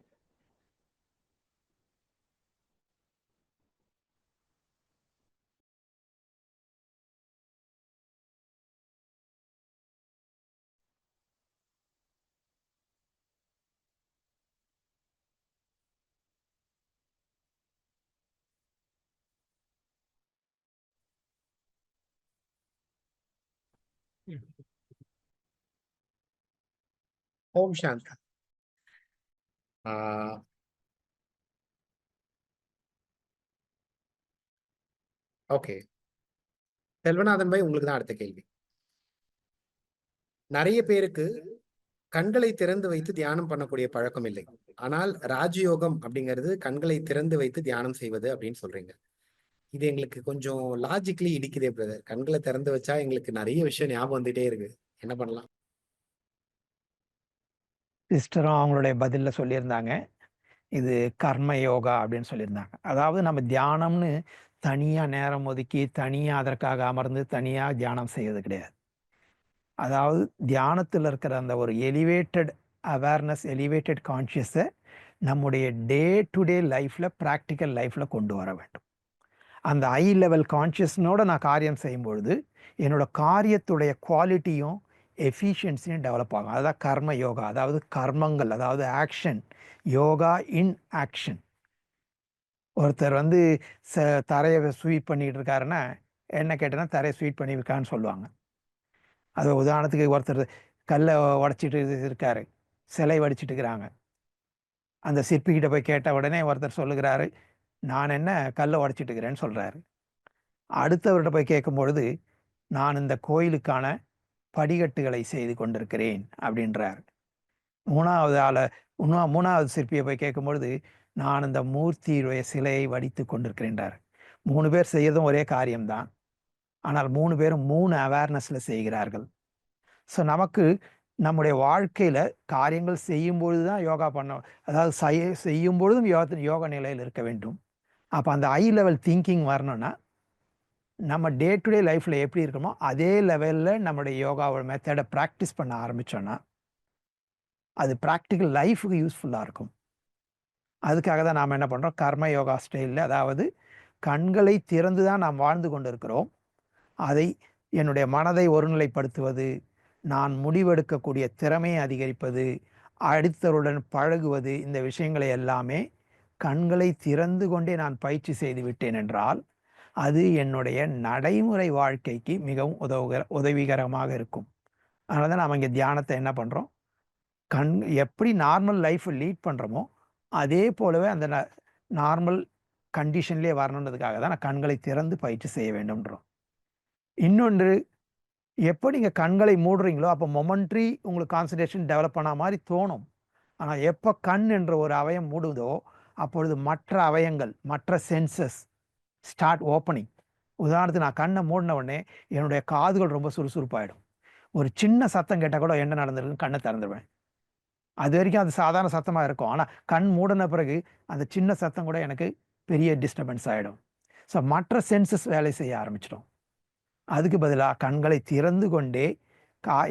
Speaker 1: ஓம் சாந்தி. ஓகே, செல்வநாதன் பாய், உங்களுக்கு தான் அடுத்த கேள்வி. நிறைய பேருக்கு கண்களை திறந்து வைத்து தியானம் பண்ணக்கூடிய பழக்கம் இல்லை. ஆனால் ராஜயோகம் அப்படிங்கிறது கண்களை திறந்து வைத்து தியானம் செய்வது அப்படின்னு சொல்றீங்க. இது எங்களுக்கு கொஞ்சம் லாஜிக்கலி இடிக்குதே பிரதர். கண்களை திறந்து வச்சா எங்களுக்கு நிறைய விஷயம் ஞாபகம் வந்துட்டே இருக்கு, என்ன பண்ணலாம்?
Speaker 4: சிஸ்டரும் அவங்களுடைய பதில்ல சொல்லியிருந்தாங்க, இது கர்ம யோகா அப்படின்னு சொல்லியிருந்தாங்க. அதாவது நம்ம தியானம்னு தனியா நேரம் ஒதுக்கி தனியா அதற்காக அமர்ந்து தனியா தியானம் செய்வது கிடையாது. அதாவது தியானத்தில் இருக்கிற அந்த ஒரு எலிவேட்டட் அவேர்னஸ், எலிவேட்டட் கான்ஷியஸை நம்முடைய டே டு டே லைஃப்ல, ப்ராக்டிக்கல் லைஃப்ல கொண்டு வர வேண்டும். அந்த ஹை லெவல் கான்ஷியஸ்னோட நான் காரியம் செய்யும் பொழுது என்னோட காரியத்துடைய குவாலிட்டியும் எஃபிஷியன்சியும் டெவலப் ஆகும். அதுதான் கர்ம யோகா. அதாவது கர்மங்கள், அதாவது ஆக்ஷன், யோகா இன் ஆக்ஷன். ஒருத்தர் வந்து தரையை ஸ்வீட் பண்ணிட்டு இருக்காருன்னா என்ன கேட்டேன்னா தரையை ஸ்வீட் பண்ணியிருக்கான்னு சொல்லுவாங்க. அது உதாரணத்துக்கு ஒருத்தர் கல்லை உடைச்சிட்டு இருக்காரு, சிலை வடிச்சிட்டு இருக்கிறாங்க. அந்த சிற்பிக்கிட்ட போய் கேட்ட உடனே ஒருத்தர் சொல்லுகிறாரு, நான் என்ன கல்லை உடைச்சிட்டு இருக்கிறேன்னு சொல்றாரு. அடுத்தவர்கிட்ட போய் கேட்கும் பொழுது, நான் இந்த கோயிலுக்கான படிக்கட்டுகளை செய்து கொண்டிருக்கிறேன் அப்படின்றார். மூணாவது சிற்பியை போய் கேட்கும் பொழுது, நான் இந்த மூர்த்தியுடைய சிலையை வடித்து கொண்டிருக்கிறேன்றார். 3 பேர் செய்யறதும் ஒரே காரியம்தான். ஆனால் 3 பேரும் 3 அவேர்னஸ்ல செய்கிறார்கள். ஸோ நமக்கு நம்முடைய வாழ்க்கையில காரியங்கள் செய்யும் பொழுது தான் யோகா பண்ண, அதாவது செய்யும் பொழுதும் யோக நிலையில் இருக்க வேண்டும். அப்போ அந்த ஹை லெவல் திங்கிங் வரணும்னா நம்ம டே டு டே லைஃப்ல எப்படி இருக்கணுமோ அதே லெவலில் நம்மளுடைய யோகாவோட மெத்தடை ப்ராக்டிஸ் பண்ண ஆரம்பிச்சோன்னா அது ப்ராக்டிக்கல் லைஃபுக்கு யூஸ்ஃபுல்லாக இருக்கும். அதுக்காக தான் நாம் என்ன பண்ணுறோம், கர்ம யோகா ஸ்டைலில், அதாவது கண்களை திறந்து தான் நாம் வாழ்ந்து கொண்டு இருக்கிறோம். அதை என்னுடைய மனதை ஒருநிலைப்படுத்துவது, நான் முடிவெடுக்கக்கூடிய திறமையை அதிகரிப்பது, அடுத்தவருடன் பழகுவது, இந்த விஷயங்களை எல்லாமே கண்களை திறந்து கொண்டே நான் பயிற்சி செய்து விட்டேன் என்றால் அது என்னுடைய நடைமுறை வாழ்க்கைக்கு மிகவும் உதவிகரமாக இருக்கும். அதனால தான் நாம் இங்கே தியானத்தை என்ன பண்ணுறோம், எப்படி நார்மல் லைஃப் லீட் பண்ணுறோமோ அதே போலவே அந்த நார்மல் கண்டிஷன்லேயே வரணுன்றதுக்காக தான் நான் கண்களை திறந்து பயிற்சி செய்ய வேண்டும்ன்றோம். இன்னொன்று, எப்போ நீங்கள் கண்களை மூடுறீங்களோ அப்போ மொமெண்ட்ரி உங்களுக்கு கான்சன்ட்ரேஷன் டெவலப் பண்ண மாதிரி தோணும். ஆனால் எப்போ கண் என்ற ஒரு அவயம் மூடுதோ அப்பொழுது மற்ற அவயங்கள், மற்ற சென்சஸ் ஸ்டார்ட் ஓப்பனிங். உதாரணத்துக்கு நான் கண்ணை மூடின உடனே என்னுடைய காதுகள் ரொம்ப சுறுசுறுப்பாயிடும். ஒரு சின்ன சத்தம் கேட்டால் கூட என்ன நடந்திருக்குன்னு கண்ணை திறந்துடுவேன். அது வரைக்கும் அது சாதாரண சத்தமாக இருக்கும். ஆனால் கண் மூடின பிறகு அந்த சின்ன சத்தம் கூட எனக்கு பெரிய டிஸ்டர்பன்ஸ் ஆகிடும். ஸோ மற்ற சென்சஸ் வேலை செய்ய ஆரம்பிச்சிடும். அதுக்கு பதிலாக கண்களை திறந்து கொண்டே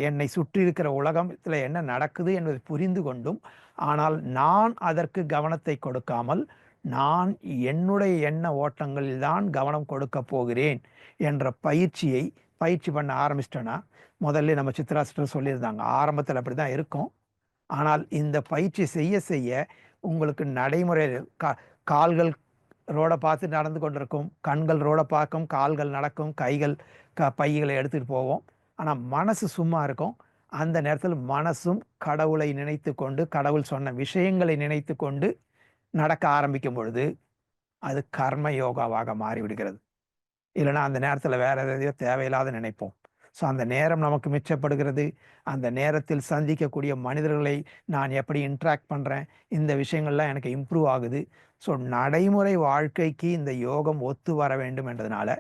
Speaker 4: என்னை சுற்றி இருக்கிற உலகத்தில் என்ன நடக்குது என்பதை புரிந்து கொண்டும், ஆனால் நான் அதற்கு கவனத்தை கொடுக்காமல் நான் என்னுடைய எண்ண ஓட்டங்களில் தான் கவனம் கொடுக்க போகிறேன் என்ற பயிற்சி பண்ண ஆரம்பிச்சிட்டோன்னா, முதல்ல நம்ம சித்ரா சிஸ்டர் சொல்லியிருந்தாங்க, ஆரம்பத்தில் அப்படி தான் இருக்கும். ஆனால் இந்த பயிற்சி செய்ய செய்ய உங்களுக்கு நடைமுறை கால்கள் ரோடை பார்த்து நடந்து கொண்டிருக்கும், கண்கள் ரோடை பார்க்கும், கால்கள் நடக்கும், கைகள் பைகளை எடுத்துகிட்டு போவோம். ஆனால் மனசு சும்மா இருக்கும். அந்த நேரத்தில் மனசும் கடவுளை நினைத்து கொண்டு, கடவுள் சொன்ன விஷயங்களை நினைத்து கொண்டு நடக்க ஆரம்பிக்கும் பொழுது அது கர்ம யோகாவாக மாறிவிடுகிறது. இல்லைன்னா அந்த நேரத்தில் வேற எதையோ தேவையில்லாத நினைப்போம். ஸோ அந்த நேரம் நமக்கு மிச்சப்படுகிறது. அந்த நேரத்தில் சந்திக்கக்கூடிய மனிதர்களை நான் எப்படி இன்ட்ராக்ட் பண்ணுறேன், இந்த விஷயங்கள்லாம் எனக்கு இம்ப்ரூவ் ஆகுது. ஸோ நடைமுறை வாழ்க்கைக்கு இந்த யோகம் ஒத்து வர வேண்டும் என்றதுனால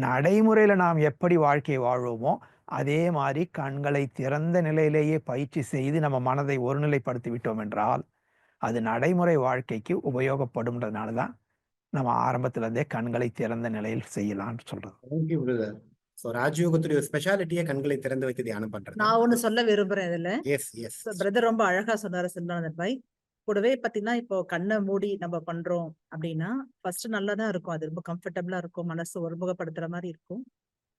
Speaker 4: நடைமுறையில் நாம் எப்படி வாழ்க்கையை வாழ்வோமோ அதே மாதிரி கண்களை திறந்த நிலையிலேயே பயிற்சி செய்து நம்ம மனதை ஒருநிலைப்படுத்தி விட்டோம் என்றால் அது நடைமுறை வாழ்க்கைக்கு உபயோகப்படும்ன்றதுனால தான் நம்ம ஆரம்பத்துல இருந்தே கண்களை திறந்த நிலையில் செய்யலாம்னு சொல்றது.
Speaker 1: ராஜயோகத்துடைய ஸ்பெஷாலிட்டியே கண்களை திறந்து வைத்து தியானம் பண்றது.
Speaker 2: நான் ஒண்ணு சொல்ல விரும்புறேன் இதுல.
Speaker 1: எஸ்
Speaker 2: பிரதர் ரொம்ப அழகா சொன்னாரு சிந்தானந்தர் பாய். கூடவே பாத்தீங்கன்னா இப்போ கண்ணை மூடி நம்ம பண்றோம் அப்படின்னா ஃபர்ஸ்ட் நல்லாதான் இருக்கும், அது ரொம்ப கம்ஃபர்டபுளா இருக்கும், மனசு ஒருமுகப்படுத்துற மாதிரி இருக்கும்.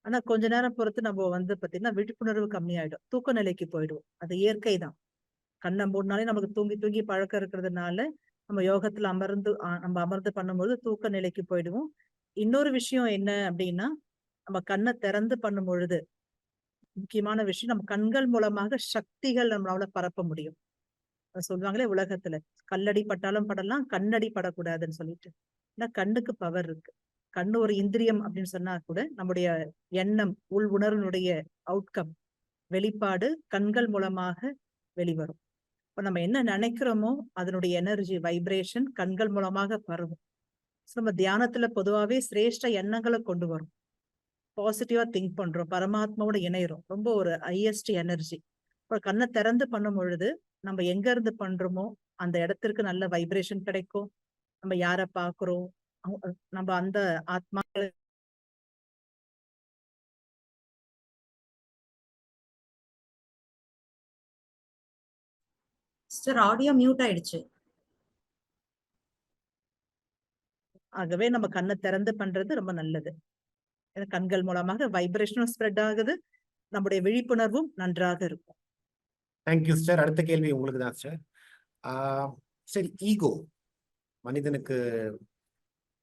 Speaker 2: ஆனா கொஞ்ச நேரம் பொறுத்து நம்ம பாத்தீங்கன்னா விழிப்புணர்வு கம்மியாயிடும், தூக்க நிலைக்கு போயிடுவோம். அது இயற்கை தான். கண்ணை மூடினாலே நமக்கு தூங்கி தூங்கி பழக்கம் இருக்கிறதுனால நம்ம யோகத்துல நம்ம அமர்ந்து பண்ணும்போது தூக்க நிலைக்கு போயிடுவோம். இன்னொரு விஷயம் என்ன அப்படின்னா, நம்ம கண்ணை திறந்து பண்ணும் பொழுது முக்கியமான விஷயம், நம்ம கண்கள் மூலமாக சக்திகள் நம்மளால பரப்ப முடியும். சொல்லுவாங்களே உலகத்துல, கல்லடி பட்டாலும் படலாம், கண்ணடி படக்கூடாதுன்னு சொல்லிட்டு. ஏன்னா கண்ணுக்கு பவர் இருக்கு. கண்ணு ஒரு இந்திரியம் அப்படின்னு சொன்னா கூட நம்முடைய எண்ணம், உள் உணர்வினுடைய அவுட்கம், வெளிப்பாடு கண்கள் மூலமாக வெளிவரும். இப்ப நம்ம என்ன நினைக்கிறோமோ அதனுடைய எனர்ஜி வைப்ரேஷன் கண்கள் மூலமாக பரவும். நம்ம தியானத்துல பொதுவாவே சிரேஷ்ட எண்ணங்களை கொண்டு வரும், பாசிட்டிவா திங்க் பண்றோம், பரமாத்மாவோட இணைகிறோம், ரொம்ப ஒரு ஹையஸ்ட் எனர்ஜி. இப்போ கண்ணை திறந்து பண்ணும் பொழுது நம்ம எங்க இருந்து பண்றோமோ அந்த இடத்திற்கு நல்ல வைப்ரேஷன் கிடைக்கும். நம்ம யார பாக்குறோம், நம்ம அந்த ஆத்மா
Speaker 5: ஆடியோ மியூட் ஆயிடுச்சு.
Speaker 2: ஆகவே நம்ம கண்ணை திறந்து பண்றது ரொம்ப நல்லது. கண்கள் மூலமாக வைப்ரேஷனும் ஸ்ப்ரெட் ஆகுது, நம்முடைய விழிப்புணர்வும் நன்றாக இருக்கும்.
Speaker 1: Thank you sister. அடுத்த கேள்வி உங்களுக்கு தான் சிஸ்டர். சரி, ஈகோ மனிதனுக்கு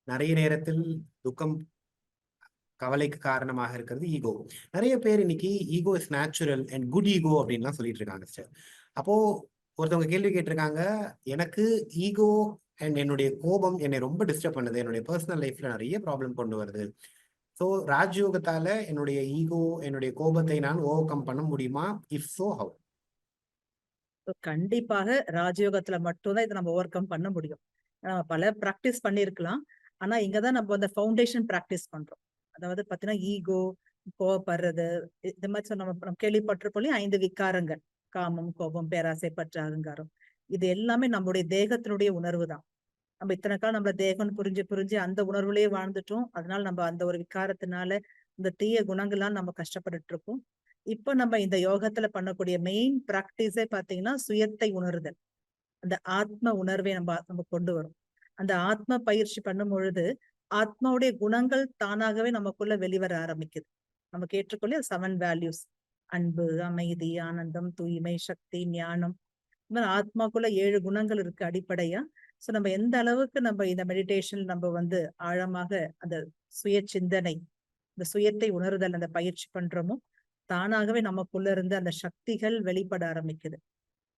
Speaker 1: நிறைய நேரத்தில் துக்கம், கவலைக்கு காரணமாக இருக்கிறது ஈகோ. நிறைய பேர் இன்னைக்கு ego is natural and good ego அப்படின்லாம் சொல்லிட்டு இருக்காங்க சிஸ்டர். அப்போ ஒருத்தவங்க கேள்வி கேட்டிருக்காங்க, எனக்கு ஈகோ அண்ட் என்னுடைய கோபம் என்னை ரொம்ப டிஸ்டர்ப் பண்ணுது, என்னுடைய பர்சனல் லைஃப்ல நிறைய ப்ராப்ளம் கொண்டு வருது. ஸோ ராஜயோகத்தால என்னுடைய ஈகோ, என்னுடைய கோபத்தை நான் ஓவர் கம் பண்ண முடியுமா? If so have?
Speaker 2: கண்டிப்பாக ராஜயோகத்துல மட்டும்தான் இதை நம்ம ஓவர் கம் பண்ண முடியும். பல பிராக்டிஸ் பண்ணிருக்கலாம், ஆனா இங்கதான் நம்ம அந்த ஃபவுண்டேஷன் பிராக்டிஸ் பண்றோம். அதாவது பாத்தீங்கன்னா ஈகோ, கோவப்படுறது, இந்த மாதிரி நம்ம கேள்விப்பட்டிருப்போம் 5 விகாரங்கள், காமம், கோபம், பேராசை, பற்று, அகங்காரம். இது எல்லாமே நம்முடைய தேகத்தினுடைய உணர்வு தான். நம்ம இத்தனை காலம் நம்மள தேகம்னு புரிஞ்சு புரிஞ்சு அந்த உணர்வுலயே வாழ்ந்துட்டோம். அதனால நம்ம அந்த ஒரு விகாரத்தினால இந்த தீய குணங்கள்லாம் நம்ம கஷ்டப்பட்டுட்டு இருக்கோம். இப்ப நம்ம இந்த யோகத்துல பண்ணக்கூடிய மெயின் பிராக்டிஸே பாத்தீங்கன்னா சுயத்தை உணருதல். அந்த ஆத்ம உணர்வை நம்ம கொண்டு வரும். அந்த ஆத்ம பயிற்சி பண்ணும் பொழுது ஆத்மாவுடைய குணங்கள் தானாகவே நமக்குள்ள வெளிவர ஆரம்பிக்குது. நம்ம கேட்டிருக்கோம் 7 வேல்யூஸ்: அன்பு, அமைதி, ஆனந்தம், தூய்மை, சக்தி, ஞானம். இந்த மாதிரி ஆத்மாக்குள்ள 7 குணங்கள் இருக்கு அடிப்படையா. சோ நம்ம எந்த அளவுக்கு நம்ம இந்த மெடிடேஷன் நம்ம ஆழமாக அந்த சுய சிந்தனை, இந்த சுயத்தை உணருதல் அந்த பயிற்சி பண்றோமோ தானாகவே நமக்குள்ள இருந்து அந்த சக்திகள் வெளிப்பட ஆரம்பிக்குது.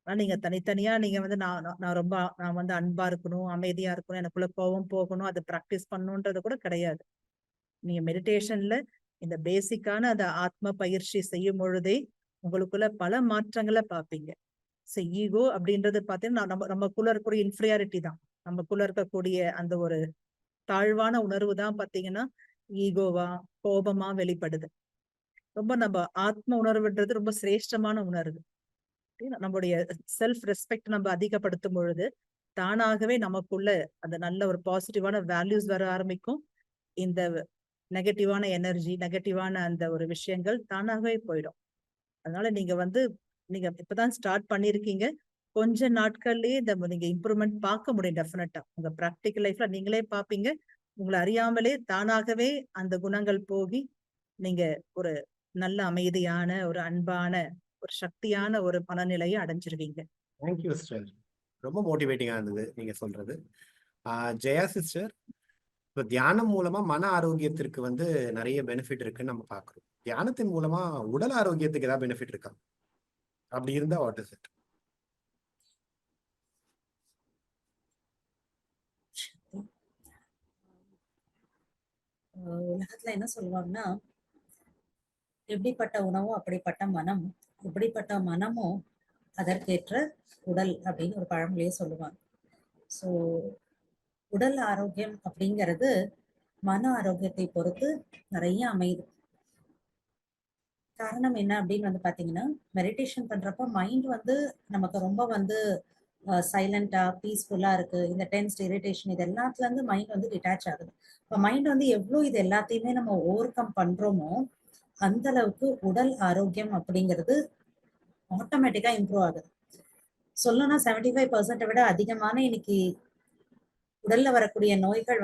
Speaker 2: ஆனா நீங்க தனித்தனியா நீங்க நான் அன்பா இருக்கணும், அமைதியா இருக்கணும், எனக்குள்ள கோபம் போகணும், அதை பிராக்டிஸ் பண்ணணும்ன்றது கூட கிடையாது. நீங்க மெடிடேஷன்ல இந்த பேசிக்கான அந்த ஆத்ம பயிற்சி செய்யும் பொழுதே உங்களுக்குள்ள பல மாற்றங்களை பார்ப்பீங்க. ஈகோ அப்படின்றது பாத்தீங்கன்னா நமக்குள்ள இருக்கக்கூடிய இன்ஃபீரியாரிட்டி தான். நமக்குள்ள இருக்கக்கூடிய அந்த ஒரு தாழ்வான உணர்வு தான் பாத்தீங்கன்னா ஈகோவா, கோபமா வெளிப்படுது. நம்ம ஆத்ம உணர்வுன்றது ரொம்ப சிரேஷ்டமான உணர்வு. நம்முடைய செல்ஃப் ரெஸ்பெக்ட் நம்ம அதிகப்படுத்தும் பொழுது தானாகவே நமக்குள்ள அந்த நல்ல ஒரு பாசிட்டிவான வேல்யூஸ் வர ஆரம்பிக்கும். இந்த நெகட்டிவான எனர்ஜி, நெகட்டிவான அந்த ஒரு விஷயங்கள் தானாகவே போயிடும். அதனால நீங்க இப்பதான் ஸ்டார்ட் பண்ணிருக்கீங்க. கொஞ்ச நாட்கள்லயே நீங்க இம்ப்ரூவ்மெண்ட் பார்க்க முடியும். டெஃபினட்டா உங்க பிராக்டிகல் லைஃப்ல நீங்களே பார்ப்பீங்க. உங்களை அறியாமலே தானாகவே அந்த குணங்கள் போகி நீங்க ஒரு நல்ல அமைதியான, ஒரு அன்பான, ஒரு சக்தியான ஒரு மனநிலையை அடைஞ்சிருவீங்க.
Speaker 1: Thank you sister. ரொம்ப மோட்டிவேட்டிங்கா இருந்தது நீங்க சொல்றது. ஜெயா சிஸ்டர், இப்போ தியானம் மூலமா மன ஆரோக்கியத்திற்கு நிறைய பெனிஃபிட் இருக்குன்னு நம்ம பாக்குறோம். தியானத்தின் மூலமா உடல் ஆரோக்கியத்துக்கு ஏதாவது பெனிஃபிட் இருக்கா? அப்படி இருந்தா வாட் இஸ் இட்?
Speaker 5: உலகத்துல என்ன சொல்லுவாங்கன்னா, எப்படிப்பட்ட உணவோ அப்படிப்பட்ட மனம், எப்படிப்பட்ட மனமோ அதற்கேற்ற உடல் அப்படின்னு ஒரு பழமொழியே சொல்லுவாங்க. ஸோ உடல் ஆரோக்கியம் அப்படிங்கிறது மன ஆரோக்கியத்தை பொறுத்து நிறைய அமையுது. காரணம் என்ன அப்படின்னு பாத்தீங்கன்னா, மெடிடேஷன் பண்றப்ப மைண்ட் நமக்கு ரொம்ப சைலண்டா, பீஸ்ஃபுல்லா இருக்கு. இந்த டென்ஸ், இரிட்டேஷன் இது எல்லாத்துல இருந்து மைண்ட் டிட்டாச் ஆகுது. இப்போ மைண்ட் எவ்வளவு இது எல்லாத்தையுமே நம்ம ஓவர் கம் பண்றோமோ அந்த அளவுக்கு உடல் ஆரோக்கியம் அப்படிங்கிறது ஆட்டோமேட்டிக்கா இம்ப்ரூவ் ஆகுது. சொல்லணும்னா 75% விட அதிகமான இன்னைக்கு உடல்ல வரக்கூடிய நோய்கள்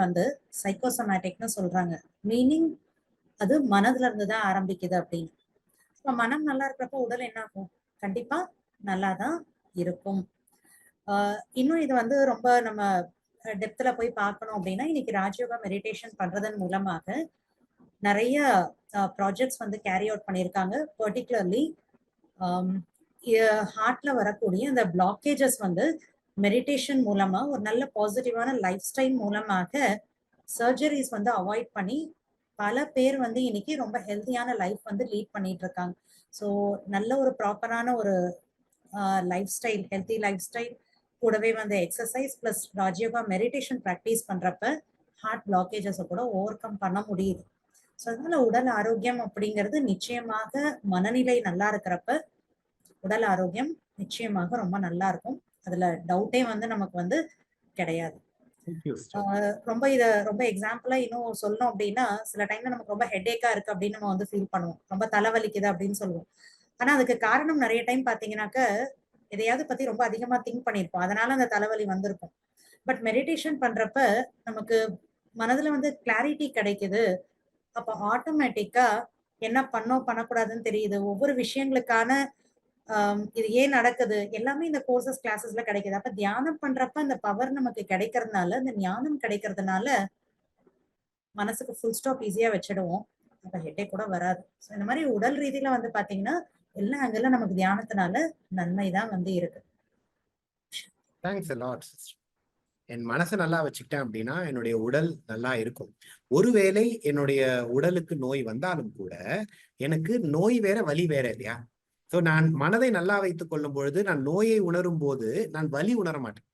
Speaker 5: சைக்கோசோமேட்டிக்னு சொல்றாங்க. மீனிங் அது மனதுல இருந்துதான் ஆரம்பிக்குது அப்படின்னு. இப்ப மனம் நல்லா இருக்கிறப்ப உடல் என்ன ஆகும்? கண்டிப்பா நல்லாதான் இருக்கும். இன்னும் இது ரொம்ப நம்ம டெப்த்ல போய் பார்க்கணும் அப்படின்னா, இன்னைக்கு ராஜயோகா மெடிடேஷன் பண்றதன் மூலமாக நிறைய ப்ராஜெக்ட்ஸ் கேரி அவுட் பண்ணியிருக்காங்க. பர்டிகுலர்லி ஹார்ட்ல வரக்கூடிய அந்த பிளாக்கேஜஸ் மெடிடேஷன் மூலமா ஒரு நல்ல பாசிட்டிவான லைஃப் ஸ்டைல் மூலமாக சர்ஜரிஸ் அவாய்ட் பண்ணி பல பேர் இன்னைக்கு ரொம்ப ஹெல்த்தியான லைஃப் லீட் பண்ணிட்டு இருக்காங்க. ஸோ நல்ல ஒரு ப்ராப்பரான ஒரு lifestyle, healthy lifestyle கூடவே exercise plus Rajayoga meditation practice பண்றப்ப ஹார்ட் பிளாக்கேஜஸை கூட ஓவர் கம் பண்ண முடியுது. ஸோ அதனால உடல் ஆரோக்கியம் அப்படிங்கிறது நிச்சயமாக மனநிலை நல்லா இருக்கிறப்ப உடல் ஆரோக்கியம் நிச்சயமாக ரொம்ப நல்லா இருக்கும். அதுல டவுட்டே நமக்கு கிடையாது. ரொம்ப எக்ஸாம்பிளா இன்னும் சொல்லணும் அப்படின்னா, சில டைம்ல நமக்கு ரொம்ப ஹெட்டேக்கா இருக்கு அப்படின்னு நம்ம ஃபீல் பண்ணுவோம். ரொம்ப தலைவலிக்குது அப்படின்னு சொல்லுவோம். ஆனா அதுக்கு காரணம் நிறைய டைம் பாத்தீங்கன்னாக்க எதையாவது பத்தி ரொம்ப அதிகமா திங்க் பண்ணிருப்போம். அதனால அந்த தலைவலி வந்திருக்கும். பட் மெடிடேஷன் பண்றப்ப நமக்கு மனதுல கிளாரிட்டி கிடைக்குது. அப்ப ஆட்டோமேட்டிக்கா என்ன பண்ணக்கூடாதுன்னு தெரியுது. ஒவ்வொரு விஷயங்களுக்கான இது ஏன் நடக்குது எல்லாமே இந்த கோர்சஸ் கிளாஸஸ்ல கிடைக்குது. அப்ப தியானம் பண்றப்ப அந்த பவர் நமக்கு கிடைக்கிறதுனால, அந்த ஞானம் கிடைக்கிறதுனால மனசுக்கு ஃபுல் ஸ்டாப் ஈஸியா வச்சிடுவோம். அப்ப ஹெட்டேக் கூட வராது. இந்த மாதிரி உடல் ரீதியில பாத்தீங்கன்னா எல்லா ஆங்கிள் நமக்கு தியானத்தினால நன்மைதான் இருக்கு.
Speaker 1: Thanks a lot sister. என் மனசை நல்லா வச்சுக்கிட்டேன் அப்படின்னா என்னுடைய உடல் நல்லா இருக்கும். ஒருவேளை என்னுடைய உடலுக்கு நோய் வந்தாலும் கூட எனக்கு நோய் வேற வலி வேற இல்லையா? ஸோ நான் மனதை நல்லா வைத்துக் கொள்ளும் பொழுது நான் நோயை உணரும் போது நான் வலி உணர மாட்டேன்.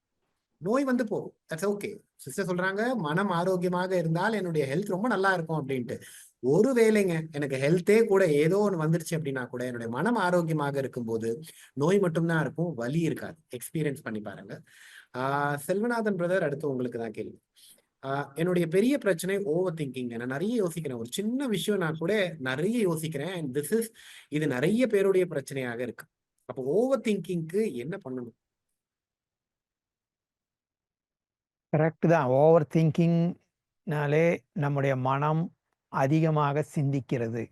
Speaker 1: நோய் போகும். That's okay. சிஸ்டர் சொல்றாங்க மனம் ஆரோக்கியமாக இருந்தால் என்னுடைய ஹெல்த் ரொம்ப நல்லா இருக்கும் அப்படின்ட்டு. ஒரு வேளைங்க எனக்கு ஹெல்த்தே கூட ஏதோ ஒன்று வந்துருச்சு அப்படின்னா கூட என்னுடைய மனம் ஆரோக்கியமாக இருக்கும்போது நோய் மட்டும்தான் இருக்கும், வலி இருக்காது. எக்ஸ்பீரியன்ஸ் பண்ணி பாருங்க. செல்வநாதன் பிரதர், அடுத்து உங்களுக்கு தான் கேள்வி. என்னுடைய பெரிய பிரச்சனை ஓவர் திங்கிங். நான் நிறைய யோசிக்கிறேன். ஒரு சின்ன விஷயம் நான் கூட நிறைய யோசிக்கிறேன். அண்ட் இது நிறைய பேருடைய பிரச்சனையாக இருக்கு. அப்போ ஓவர் திங்கிங்க்கு என்ன பண்ணணும்?
Speaker 4: கரெக்ட் தான். ஓவர் திங்கிங்னாலே நம்முடைய மனம் அதிகமாக சிந்திக்கிறது.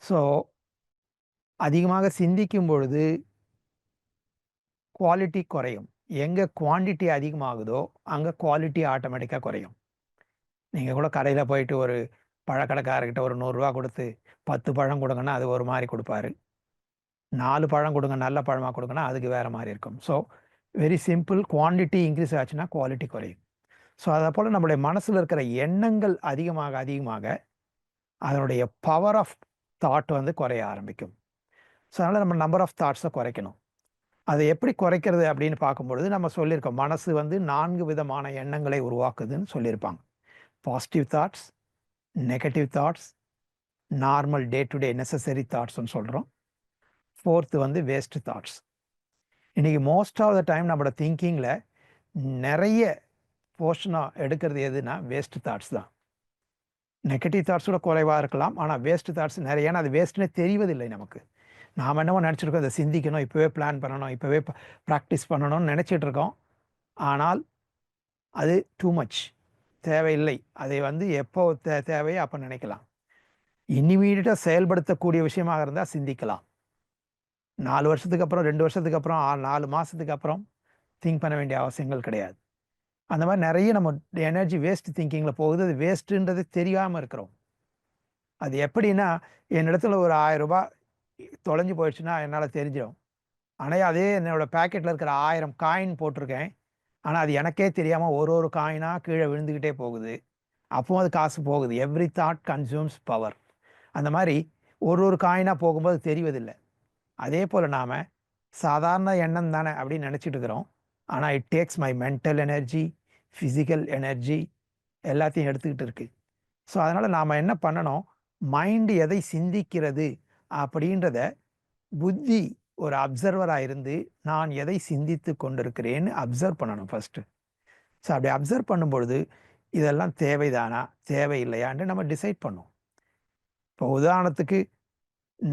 Speaker 4: ஸோ அதிகமாக சிந்திக்கும் பொழுது குவாலிட்டி குறையும். எங்கே குவான்டிட்டி அதிகமாகுதோ அங்கே குவாலிட்டி ஆட்டோமேட்டிக்காக குறையும். நீங்கள் கூட கடையில் போயிட்டு ஒரு பழக்கடைக்காரர்கிட்ட ஒரு 100 ரூபா கொடுத்து 10 பழம் கொடுங்கன்னா அது ஒரு மாதிரி கொடுப்பாரு. 4 பழம் கொடுங்க, நல்ல பழமாக கொடுங்கன்னா அதுக்கு வேறு மாதிரி இருக்கும். So very simple, quantity increase ஆச்சுன்னா குவாலிட்டி குறையும். ஸோ அதை போல் நம்மளுடைய மனசில் இருக்கிற எண்ணங்கள் அதிகமாக அதிகமாக அதனுடைய பவர் ஆஃப் தாட் வந்து குறைய ஆரம்பிக்கும். ஸோ அதனால் நம்ம நம்பர் ஆஃப் தாட்ஸை குறைக்கணும். அதை எப்படி குறைக்கிறது அப்படின்னு பார்க்கும்பொழுது நம்ம சொல்லியிருக்கோம், மனசு வந்து 4 விதமான எண்ணங்களை உருவாக்குதுன்னு சொல்லியிருப்பாங்க. Positive thoughts, negative thoughts, normal day to day necessary தாட்ஸ்ன்னு சொல்கிறோம். 4th வந்து வேஸ்ட் தாட்ஸ். இன்றைக்கி மோஸ்ட் ஆஃப் த டைம் நம்மளோட திங்கிங்கில் நிறைய போர்ஷனாக எடுக்கிறது எதுனா வேஸ்ட் தாட்ஸ் தான். நெகட்டிவ் தாட்ஸோட குறைவாக இருக்கலாம், ஆனால் வேஸ்ட் தாட்ஸ் நிறைய. ஏன்னா அது வேஸ்ட்னே தெரிவதில்லை நமக்கு. நாம் என்னவோ நினச்சிருக்கோம், இதை சிந்திக்கணும், இப்போவே பிளான் பண்ணணும், இப்போவே ப்ராக்டிஸ் பண்ணணும்னு நினச்சிட்டு இருக்கோம். ஆனால் அது டூ மச், தேவையில்லை. அதை வந்து எப்போ தேவையோ அப்போ நினைக்கலாம். இனிமீடியட்டாக செயல்படுத்தக்கூடிய விஷயமாக இருந்தால் சிந்திக்கலாம். 4 வருஷத்துக்கு அப்புறம், 2 வருஷத்துக்கு அப்புறம், 4 மாதத்துக்கு அப்புறம் திங்க் பண்ண வேண்டிய அவசியங்கள் கிடையாது. அந்த மாதிரி நிறைய நம்ம எனர்ஜி வேஸ்ட் திங்கிங்கில் போகுது. அது வேஸ்ட்டுன்றது தெரியாமல் இருக்கிறோம். அது எப்படின்னா, என்னிடத்துல ஒரு 1000 ரூபாய் தொலைஞ்சு போயிடுச்சுன்னா என்னால் தெரிஞ்சிடும். ஆனால் அதே என்னோட பேக்கெட்டில் இருக்கிற 1000 காயின் போட்டிருக்கேன், ஆனால் அது எனக்கே தெரியாமல் ஒரு காயினாக கீழே விழுந்துக்கிட்டே போகுது. அப்போ அது காசு போகுது. Every thought consumes power. அந்த மாதிரி ஒரு காயினாக போகும்போது தெரிவதில்லை. அதே போல் நாம் சாதாரண எண்ணம் தானே அப்படின்னு நினச்சிட்டு இருக்கிறோம். ஆனால் it takes my mental energy, physical energy எல்லாத்தையும் எடுத்துக்கிட்டு இருக்கு. ஸோ அதனால் நாம் என்ன பண்ணணும், மைண்டு எதை சிந்திக்கிறது அப்படின்றத புத்தி ஒரு அப்சர்வராக இருந்து நான் எதை சிந்தித்து கொண்டிருக்கிறேன்னு அப்சர்வ் பண்ணணும் ஃபஸ்ட்டு. ஸோ அப்படி அப்சர்வ் பண்ணும்பொழுது இதெல்லாம் தேவைதானா தேவையில்லையான்னு நம்ம டிசைட் பண்ணோம். இப்போ உதாரணத்துக்கு,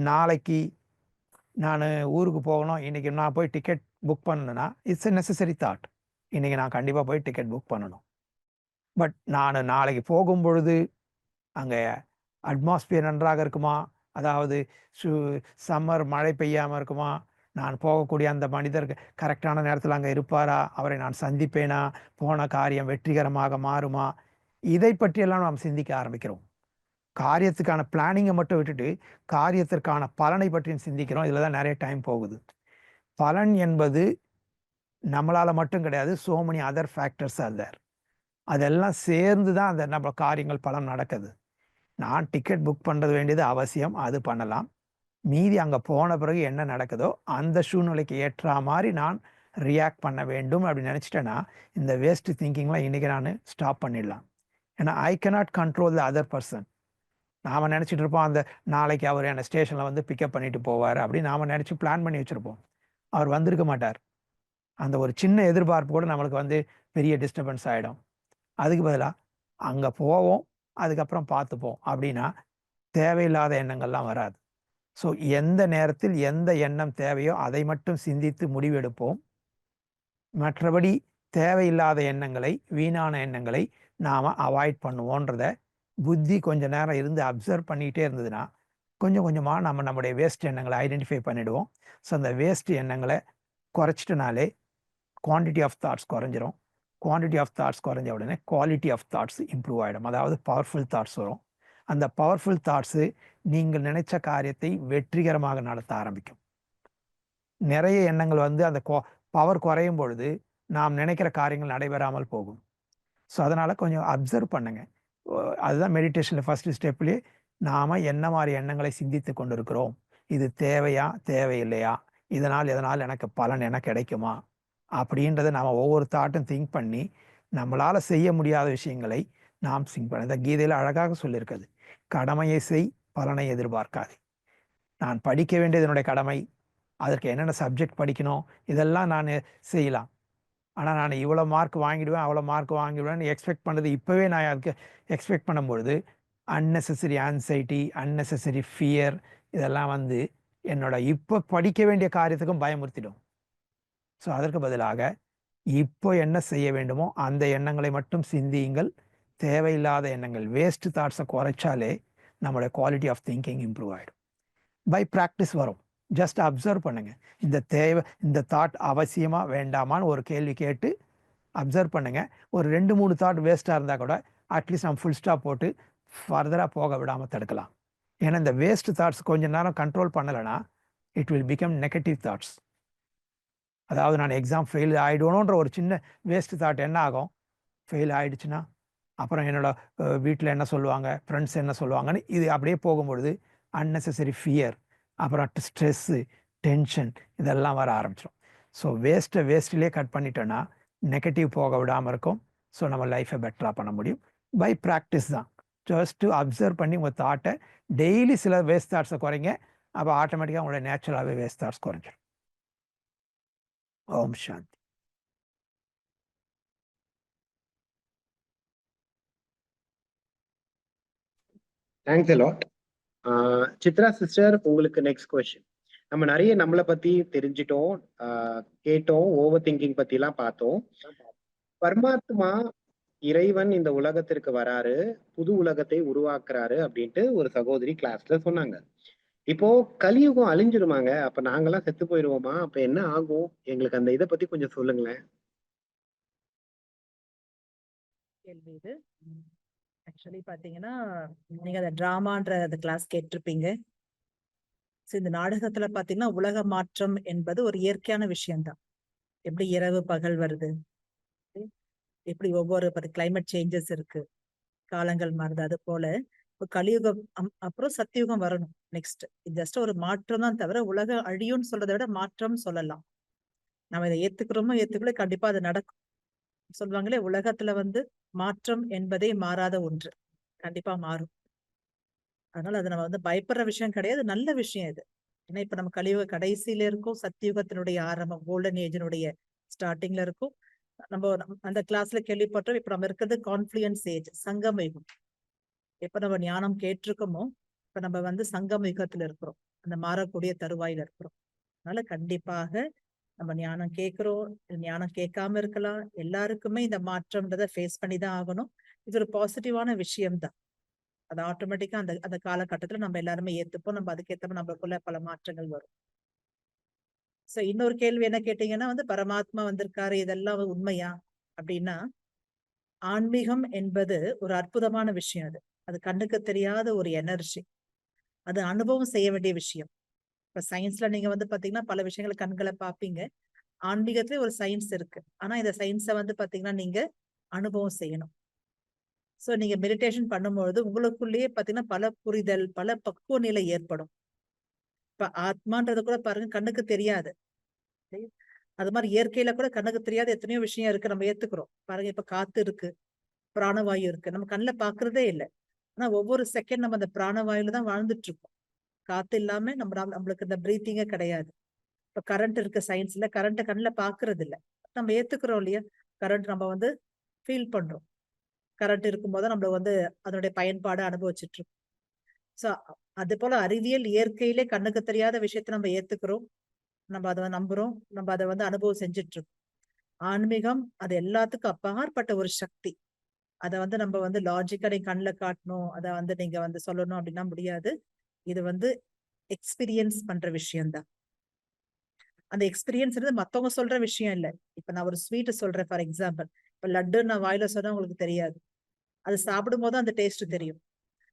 Speaker 4: நாளைக்கு நான் ஊருக்கு போகணும், இன்றைக்கி நான் போய் டிக்கெட் புக் பண்ணணுன்னா இட்ஸ் எ நெசசரி தாட். இன்றைக்கி நான் கண்டிப்பாக போய் டிக்கெட் புக் பண்ணணும். பட் நான் நாளைக்கு போகும்பொழுது அங்கே அட்மாஸ்பியர் நன்றாக இருக்குமா, அதாவது சம்மர் மழை பெய்யாமல் இருக்குமா, நான் போகக்கூடிய அந்த மனிதர் கரெக்டான நேரத்தில் அங்கே இருப்பாரா, அவரை நான் சந்திப்பேனா, போன காரியம் வெற்றிகரமாக மாறுமா, இதை பற்றியெல்லாம் நாம் சிந்திக்க ஆரம்பிக்கிறோம். காரியத்துக்கான பிளானிங்கை மட்டும் விட்டுட்டு காரியத்திற்கான பலனை பற்றியும் சிந்திக்கிறோம். இதில் தான் நிறைய டைம் போகுது. பலன் என்பது நம்மளால் மட்டும் கிடையாது, so many other factors are there. அதெல்லாம் சேர்ந்து தான் அந்த நம்ம காரியங்கள் பலன் நடக்குது. நான் டிக்கெட் புக் பண்ணுறது வேண்டியது அவசியம், அது பண்ணலாம். மீதி அங்கே போன பிறகு என்ன நடக்குதோ அந்த சூழ்நிலைக்கு ஏற்ற மாதிரி நான் ரியாக்ட் பண்ண வேண்டும் அப்படின்னு நினச்சிட்டேன்னா இந்த வேஸ்ட் திங்கிங்லாம் இன்றைக்கி நான் ஸ்டாப் பண்ணிடலாம். ஏன்னா I cannot control the other person. நாம் நினச்சிட்டு இருப்போம், அந்த நாளைக்கு அவர் என்னை ஸ்டேஷனில் வந்து பிக்கப் பண்ணிட்டு போவார் அப்படின்னு நாம் நினச்சி பிளான் பண்ணி வச்சுருப்போம். அவர் வந்திருக்க மாட்டார். அந்த ஒரு சின்ன எதிர்பார்ப்பு கூட நம்மளுக்கு வந்து பெரிய டிஸ்டர்பன்ஸ் ஆகிடும். அதுக்கு பதிலாக அங்கே போவோம், அதுக்கப்புறம் பார்த்துப்போம் அப்படின்னா தேவையில்லாத எண்ணங்கள்லாம் வராது. ஸோ எந்த நேரத்தில் எந்த எண்ணம் தேவையோ அதை மட்டும் சிந்தித்து முடிவெடுப்போம். மற்றபடி தேவையில்லாத எண்ணங்களை, வீணான எண்ணங்களை நாம் அவாய்ட் பண்ணுவோன்றத புத்தி கொஞ்ச நேரம் இருந்து அப்சர்வ் பண்ணிகிட்டே இருந்ததுன்னா கொஞ்சம் கொஞ்சமாக நம்முடைய வேஸ்ட் எண்ணங்களை ஐடென்டிஃபை பண்ணிவிடுவோம். ஸோ அந்த வேஸ்ட் எண்ணங்களை குறைச்சிட்டனாலே குவான்டிட்டி ஆஃப் தாட்ஸ் குறைஞ்சிரும். குவான்டிட்டி ஆஃப் தாட்ஸ் குறைஞ்ச உடனே குவாலிட்டி ஆஃப் தாட்ஸ் இம்ப்ரூவ் ஆகிடும். அதாவது பவர்ஃபுல் தாட்ஸ் வரும். அந்த பவர்ஃபுல் தாட்ஸு நீங்கள் நினைச்ச காரியத்தை வெற்றிகரமாக நடத்த ஆரம்பிக்கும். நிறைய எண்ணங்கள் வந்து அந்த பவர் குறையும் பொழுது நாம் நினைக்கிற காரியங்கள் நடைபெறாமல் போகும். ஸோ அதனால் கொஞ்சம் அப்சர்வ் பண்ணுங்கள். அதுதான் மெடிடேஷனில் ஃபஸ்ட்டு ஸ்டெப்லேயே நாம் என்ன மாதிரி எண்ணங்களை சிந்தித்து கொண்டு இருக்கிறோம், இது தேவையா தேவையில்லையா, இதனால் எனக்கு பலன் எனக்கு கிடைக்குமா அப்படின்றத நாம் ஒவ்வொரு தாட்டும் திங்க் பண்ணி நம்மளால் செய்ய முடியாத விஷயங்களை நாம் திங்க் பண்ண. இந்த கீதையில் அழகாக சொல்லியிருக்குது, கடமையை செய், பலனை எதிர்பார்க்காதே. நான் படிக்க வேண்டியது என்னுடைய கடமை, அதற்கு என்னென்ன சப்ஜெக்ட் படிக்கணும் இதெல்லாம் நான் செய்யலாம். ஆனால் நான் இவ்வளோ மார்க் வாங்கிடுவேன், அவ்வளோ மார்க் வாங்கிடுவேன்னு எக்ஸ்பெக்ட் பண்ணது இப்போவே நான் அதுக்கு எக்ஸ்பெக்ட் பண்ணும்பொழுது அன்னெசரி ஆன்சைட்டி, அன்னெசரி ஃபியர் இதெல்லாம் வந்து என்னோட இப்போ படிக்க வேண்டிய காரியத்துக்கும் பயமுறுத்திடும். ஸோ அதற்கு பதிலாக இப்போ என்ன செய்ய வேண்டுமோ அந்த எண்ணங்களை மட்டும் சிந்தியுங்கள். தேவையில்லாத எண்ணங்கள், வேஸ்ட் தாட்ஸை குறைச்சாலே நம்மளுடைய குவாலிட்டி ஆஃப் திங்கிங் இம்ப்ரூவ் ஆகிடும். பை ப்ராக்டிஸ் வரும். ஜஸ்ட் அப்சர்வ் பண்ணுங்க. இந்த தாட் அவசியமா வேண்டாமான்னு ஒரு கேள்வி கேட்டு அப்சர்வ் பண்ணுங்க. ஒரு 2-3 தாட் வேஸ்ட்டாக இருந்தால் கூட அட்லீஸ்ட் நம்ம ஃபுல் ஸ்டாப் போட்டு ஃபர்தராக போக விடாமல் தடுக்கலாம். ஏன்னா இந்த வேஸ்ட் தாட்ஸ் கொஞ்ச நேரம் கண்ட்ரோல் பண்ணலைன்னா it will become negative thoughts. அதாவது நான் எக்ஸாம் ஃபெயில் ஆகிடணுன்ற ஒரு சின்ன வேஸ்ட் தாட் என்ன ஆகும், ஃபெயில் ஆகிடுச்சுன்னா அப்புறம் என்னோட வீட்டில் என்ன சொல்லுவாங்க, ஃப்ரெண்ட்ஸ் என்ன சொல்லுவாங்கன்னு இது அப்படியே போகும்பொழுது அன்னெசரி ஃபியர், அப்புறம் ஸ்ட்ரெஸ்ஸு, டென்ஷன் இதெல்லாம் வர ஆரம்பிச்சிடும். ஸோ வேஸ்ட்லேயே கட் பண்ணிட்டோன்னா நெகட்டிவ் போக விடாமல் இருக்கும். ஸோ நம்ம லைஃப்பை பெட்டராக பண்ண முடியும். பை ப்ராக்டிஸ் தான். ஜஸ்ட் அப்சர்வ் பண்ணி உங்கள் தாட்டை டெய்லி சில வேஸ்ட் தாட்ஸை குறைங்க. அப்போ ஆட்டோமேட்டிக்காக உங்களோட நேச்சுரலாகவே வேஸ்ட் தாட்ஸ் குறைஞ்சிடும். ஓம் சாந்தி.
Speaker 3: Thanks a lot. சித்ரா சிஸ்டர், உங்களுக்கு நெக்ஸ்ட் கொஸ்டின். நம்ம நிறைய நம்மளை பத்தி தெரிஞ்சிட்டோம், கேட்டோம், ஓவர் திங்கிங் பத்தி எல்லாம் பார்த்தோம். பரமாத்மா இறைவன் இந்த உலகத்திற்கு வராரு, புது உலகத்தை உருவாக்குறாரு அப்படின்ட்டு ஒரு சகோதரி கிளாஸ்ல சொன்னாங்க. இப்போ கலியுகம் அழிஞ்சிருமாங்க? அப்ப நாங்கெல்லாம் செத்து போயிடுவோமா? அப்ப என்ன ஆகும்? எங்களுக்கு அந்த இதை பத்தி கொஞ்சம் சொல்லுங்களேன்.
Speaker 2: கேள்வி இது. ஆக்சுவலி பாத்தீங்கன்னா நீங்க அந்த டிராமான்ற அந்த கிளாஸ் கேட்டிருப்பீங்க. இந்த நாடகத்துல பாத்தீங்கன்னா உலக மாற்றம் என்பது ஒரு இயற்கையான விஷயம்தான். எப்படி இரவு பகல் வருது, எப்படி ஒவ்வொரு கிளைமேட் சேஞ்சஸ் இருக்கு, காலங்கள் மாறுது, அது போல இப்போ கலியுகம் அப்புறம் சத்தியுகம் வரணும் நெக்ஸ்ட். இது ஜஸ்ட் ஒரு மாற்றம் தான் தவிர உலக அழியும்னு சொல்றதை விட மாற்றம் சொல்லலாம். நம்ம இதை ஏத்துக்கிறோமோ ஏத்துக்கல, கண்டிப்பா அது நடக்கும். சொல்லுவாங்களே உலகத்துல மாற்றம் என்பதே மாறாத ஒன்று, கண்டிப்பா மாறும். அதனால அது நம்ம பயப்படுற விஷயம் கிடையாது, நல்ல விஷயம் இது. ஏன்னா இப்ப நம்ம கலியுக கடைசியில இருக்கும், சத்தியுகத்தினுடைய ஆரம்பம், கோல்டன் ஏஜினுடைய ஸ்டார்டிங்ல இருக்கும். நம்ம அந்த கிளாஸ்ல கேள்விப்பட்டோம். இப்ப நம்ம இருக்கிறது கான்ஃப்ளூயன்ஸ் ஏஜ், சங்கம் யுகம். எப்ப நம்ம ஞானம் கேட்டிருக்கோமோ இப்ப நம்ம சங்கம் யுகத்துல இருக்கிறோம், அந்த மாறக்கூடிய தருவாயில இருக்கிறோம். அதனால கண்டிப்பாக நம்ம ஞானம் கேட்கிறோம், ஞானம் கேட்காம இருக்கலாம், எல்லாருக்குமே இந்த மாற்றம்ன்றதை ஃபேஸ் பண்ணி தான் ஆகணும். இது ஒரு பாசிட்டிவான விஷயம்தான். அது ஆட்டோமேட்டிக்கா அந்த அந்த காலகட்டத்துல நம்ம எல்லாருமே ஏத்துப்போம். நம்ம அதுக்கேற்ற நம்மளுக்குள்ள பல மாற்றங்கள் வரும். சோ இன்னொரு கேள்வி என்ன கேட்டீங்கன்னா பரமாத்மா வந்திருக்காரு, இதெல்லாம் உண்மையா அப்படின்னா, ஆன்மீகம் என்பது ஒரு அற்புதமான விஷயம். அது கண்ணுக்கு தெரியாத ஒரு எனர்ஜி, அது அனுபவம் செய்ய வேண்டிய விஷயம். இப்ப சயின்ஸ்ல நீங்க பாத்தீங்கன்னா பல விஷயங்களை கண்களை பாப்பீங்க. ஆன்மீகத்திலே ஒரு சயின்ஸ் இருக்கு. ஆனா இந்த சயின்ஸை பாத்தீங்கன்னா நீங்க அனுபவம் செய்யணும். சோ நீங்க மெடிடேஷன் பண்ணும்பொழுது உங்களுக்குள்ளேயே பாத்தீங்கன்னா பல புரிதல், பல பக்குவ நிலை ஏற்படும். இப்ப ஆத்மான்றது கூட பாருங்க கண்ணுக்கு தெரியாது. அது மாதிரி இயற்கையில கூட கண்ணுக்கு தெரியாத எத்தனையோ விஷயம் இருக்கு, நம்ம ஏத்துக்கிறோம். பாருங்க இப்ப காத்து இருக்கு, பிராணவாயு இருக்கு, நம்ம கண்ணுல பாக்குறதே இல்லை. ஆனா ஒவ்வொரு செகண்ட் நம்ம அந்த பிராணவாயுல தான் வாழ்ந்துட்டு இருக்கோம். காத்து இல்லாம நம்மளுக்கு இந்த பிரீத்திங்கே கிடையாது. இப்ப கரண்ட் இருக்கு, சயின்ஸ்ல கரண்ட் கண்ணுல பாக்குறது இல்ல, நம்ம ஏத்துக்கிறோம் இல்லையா? கரண்ட் நம்ம ஃபீல் பண்றோம். கரண்ட் இருக்கும்போது நம்ம அதனுடைய பயன்பாடு அனுபவிச்சுட்டு இருக்கோம். சோ அது போல அறிவியல் இயற்கையிலே கண்ணுக்கு தெரியாத விஷயத்த நம்ம ஏத்துக்கிறோம், நம்ம அதை நம்புறோம், நம்ம அதை அனுபவம் செஞ்சுட்டு இருக்கோம். ஆன்மீகம் அது எல்லாத்துக்கும் அப்பாற்பட்ட ஒரு சக்தி. அதை நம்ம லாஜிக்கா நீங்க கண்ணுல காட்டணும், அதை நீங்க சொல்லணும் அப்படின்னா முடியாது. இது எக்ஸ்பீரியன்ஸ் பண்ற விஷயம்தான். அந்த எக்ஸ்பீரியன்ஸ் மத்தவங்க சொல்ற விஷயம் இல்ல. இப்ப நான் ஒரு ஸ்வீட் சொல்றேன் ஃபார் எக்ஸாம்பிள். இப்ப லட்டு நான் வாயில சொன்னா உங்களுக்கு தெரியாது, அது சாப்பிடும் போது அந்த டேஸ்ட் தெரியும்.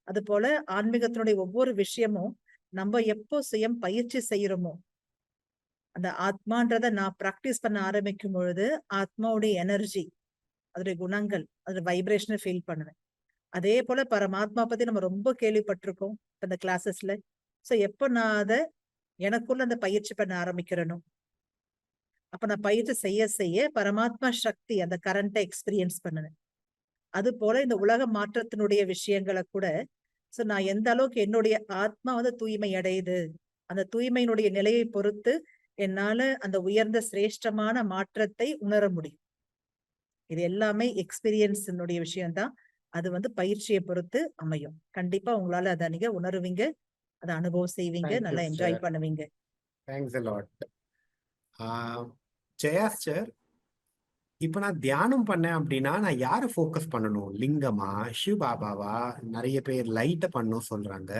Speaker 2: அது போல ஆன்மீகத்தினுடைய ஒவ்வொரு விஷயமும் நம்ம எப்போ சுயம் பயிற்சி செய்யறோமோ, அந்த ஆத்மான்றத நான் பிராக்டிஸ் பண்ண ஆரம்பிக்கும் பொழுது ஆத்மாவுடைய எனர்ஜி, அதோடைய குணங்கள், அதோட வைப்ரேஷனை ஃபீல் பண்ணுவேன். அதே போல பரமாத்மா பத்தி நம்ம ரொம்ப கேள்விப்பட்டிருக்கோம் இந்த கிளாஸஸ்ல. சோ எப்ப நான் அதை எனக்குள்ள அந்த பயிற்சி பண்ண ஆரம்பிக்கிறேனோ, அப்ப நான் பயிற்சி செய்ய செய்ய பரமாத்மா சக்தி அந்த கரண்ட்டை எக்ஸ்பீரியன்ஸ் பண்ணுவேன். அது போல இந்த உலக மாற்றத்தினுடைய விஷயங்களை கூட சோ நான் எந்த அளவுக்கு என்னுடைய ஆத்மா வந்து தூய்மை அடையுது, அந்த தூய்மையினுடைய நிலையை பொறுத்து என்னால அந்த உயர்ந்த சிரேஷ்டமான மாற்றத்தை உணர முடியும். இது எல்லாமே எக்ஸ்பீரியன்ஸினுடைய விஷயம்தான். அது வந்து பயிற்சியை பொறுத்து அமையும். கண்டிப்பா உங்களால அதை நீங்க உணருவீங்க, அதை அனுபவம் செய்வீங்க,
Speaker 1: Thank you,
Speaker 2: நல்லா என்ஜாய்
Speaker 1: sister.
Speaker 2: பண்ணுவீங்க.
Speaker 1: Thanks a lot. Jaya sister, இப்ப நான் தியானம் பண்ணேன் அப்படின்னா நான் யாரை ஃபோக்கஸ் பண்ணணும்? லிங்கமா, சிவ பாபாவா? நிறைய பேர் லைட்டை பண்ணணும் சொல்றாங்க.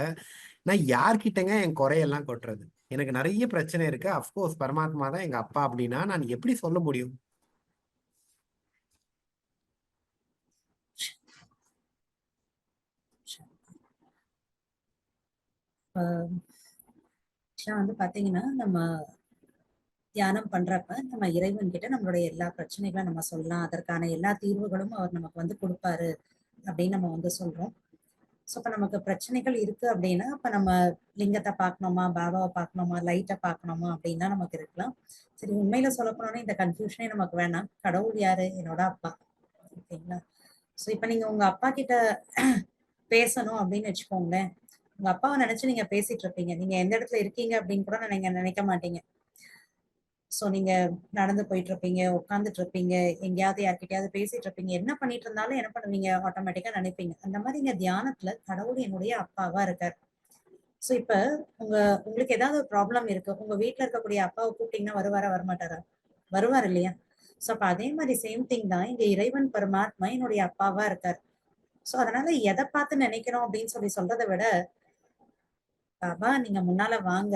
Speaker 1: நான் யார்கிட்டங்க என் குறையெல்லாம் கொட்டுறது? எனக்கு நிறைய பிரச்சனை இருக்கு. அஃப்கோர்ஸ் பரமாத்மா தான் எங்க அப்பா அப்படின்னா நான் எப்படி சொல்ல முடியும்?
Speaker 5: வந்து பாத்தீங்கன்னா நம்ம தியானம் பண்றப்ப நம்ம இறைவன் கிட்ட நம்மளுடைய எல்லா பிரச்சனைகளும் நம்ம சொல்லலாம். அதற்கான எல்லா தீர்வுகளும் அவர் நமக்கு வந்து கொடுப்பாரு அப்படின்னு நம்ம வந்து சொல்றோம். ஸோ இப்ப நமக்கு பிரச்சனைகள் இருக்கு அப்படின்னா, அப்ப நம்ம லிங்கத்தை பார்க்கணுமா, பாபாவை பார்க்கணுமா, லைட்டை பார்க்கணுமா அப்படின்னு தான் நமக்கு இருக்கலாம். சரி, உண்மையில சொல்ல போனோம்னா இந்த கன்ஃபியூஷனே நமக்கு வேணாம். கடவுள் யாரு? என்னோட அப்பா. ஓகேங்களா? ஸோ இப்ப நீங்க உங்க அப்பா கிட்ட பேசணும் அப்படின்னு வச்சுக்கோங்களேன். உங்க அப்பாவை நினைச்சு நீங்க பேசிட்டு இருப்பீங்க. நீங்க எந்த இடத்துல இருக்கீங்க அப்படின்னு கூட நீங்க நினைக்க மாட்டீங்க. சோ நீங்க நடந்து போயிட்டு இருப்பீங்க, உட்கார்ந்துட்டு இருப்பீங்க, எங்கேயாவது யார்கிட்டயாவது பேசிட்டு இருப்பீங்க. என்ன பண்ணிட்டு இருந்தாலும் என்ன பண்ணுவீங்க? ஆட்டோமேட்டிக்கா நினைப்பீங்க. அந்த மாதிரி இங்க தியானத்துல கடவுள் என்னுடைய அப்பாவா இருக்காரு. சோ இப்ப உங்களுக்கு ஏதாவது ஒரு ப்ராப்ளம் இருக்கு. உங்க வீட்ல இருக்கக்கூடிய அப்பாவை கூப்பிட்டீங்கன்னா வருவாரா? வரமாட்டாரா? வருவார் இல்லையா? சோ அப்ப அதே மாதிரி சேம் திங் தான் இங்க இறைவன் பரமாத்மா என்னுடைய அப்பாவா இருக்காரு. சோ அதனால எதை பார்த்து நினைக்கிறோம் அப்படின்னு சொல்றதை விட, பாபா நீங்க முன்னால வாங்க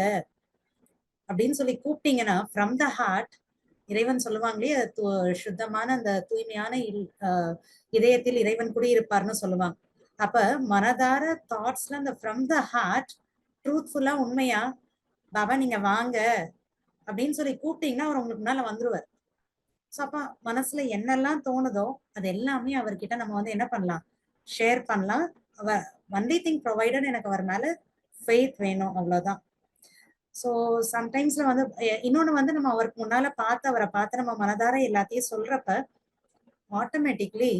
Speaker 5: அப்படின்னு சொல்லி கூப்பிட்டீங்கன்னா ஃப்ரம் த ஹார்ட், இறைவன் சொல்லுவாங்களே சுத்தமான அந்த தூய்மையான இதயத்தில் இறைவன் குடியிருப்பார்னு சொல்லுவாங்க. அப்ப மனதார தாட்ஸ்ல அந்த ஃப்ரம் த ஹார்ட் ட்ரூத்ஃபுல்லா உண்மையா பாபா நீங்க வாங்க அப்படின்னு சொல்லி கூப்பிட்டீங்கன்னா அவர் உங்களுக்கு முன்னால வந்துருவார். சோ அப்ப மனசுல என்னெல்லாம் தோணுதோ அது எல்லாமே அவர்கிட்ட நம்ம வந்து என்ன பண்ணலாம்? ஷேர் பண்ணலாம். ஒன்லி திங் ப்ரொவைடட் எனக்கு அவர் மேல ஃபெய்த் வேணும், அவ்வளவுதான். சோ சம்டைம்ஸ்ல வந்து இன்னொன்னு வந்து நம்ம அவருக்கு முன்னால அவரை பார்த்து நம்ம மனதார எல்லாத்தையும் சொல்றப்ப ஆட்டோமேட்டிக்லி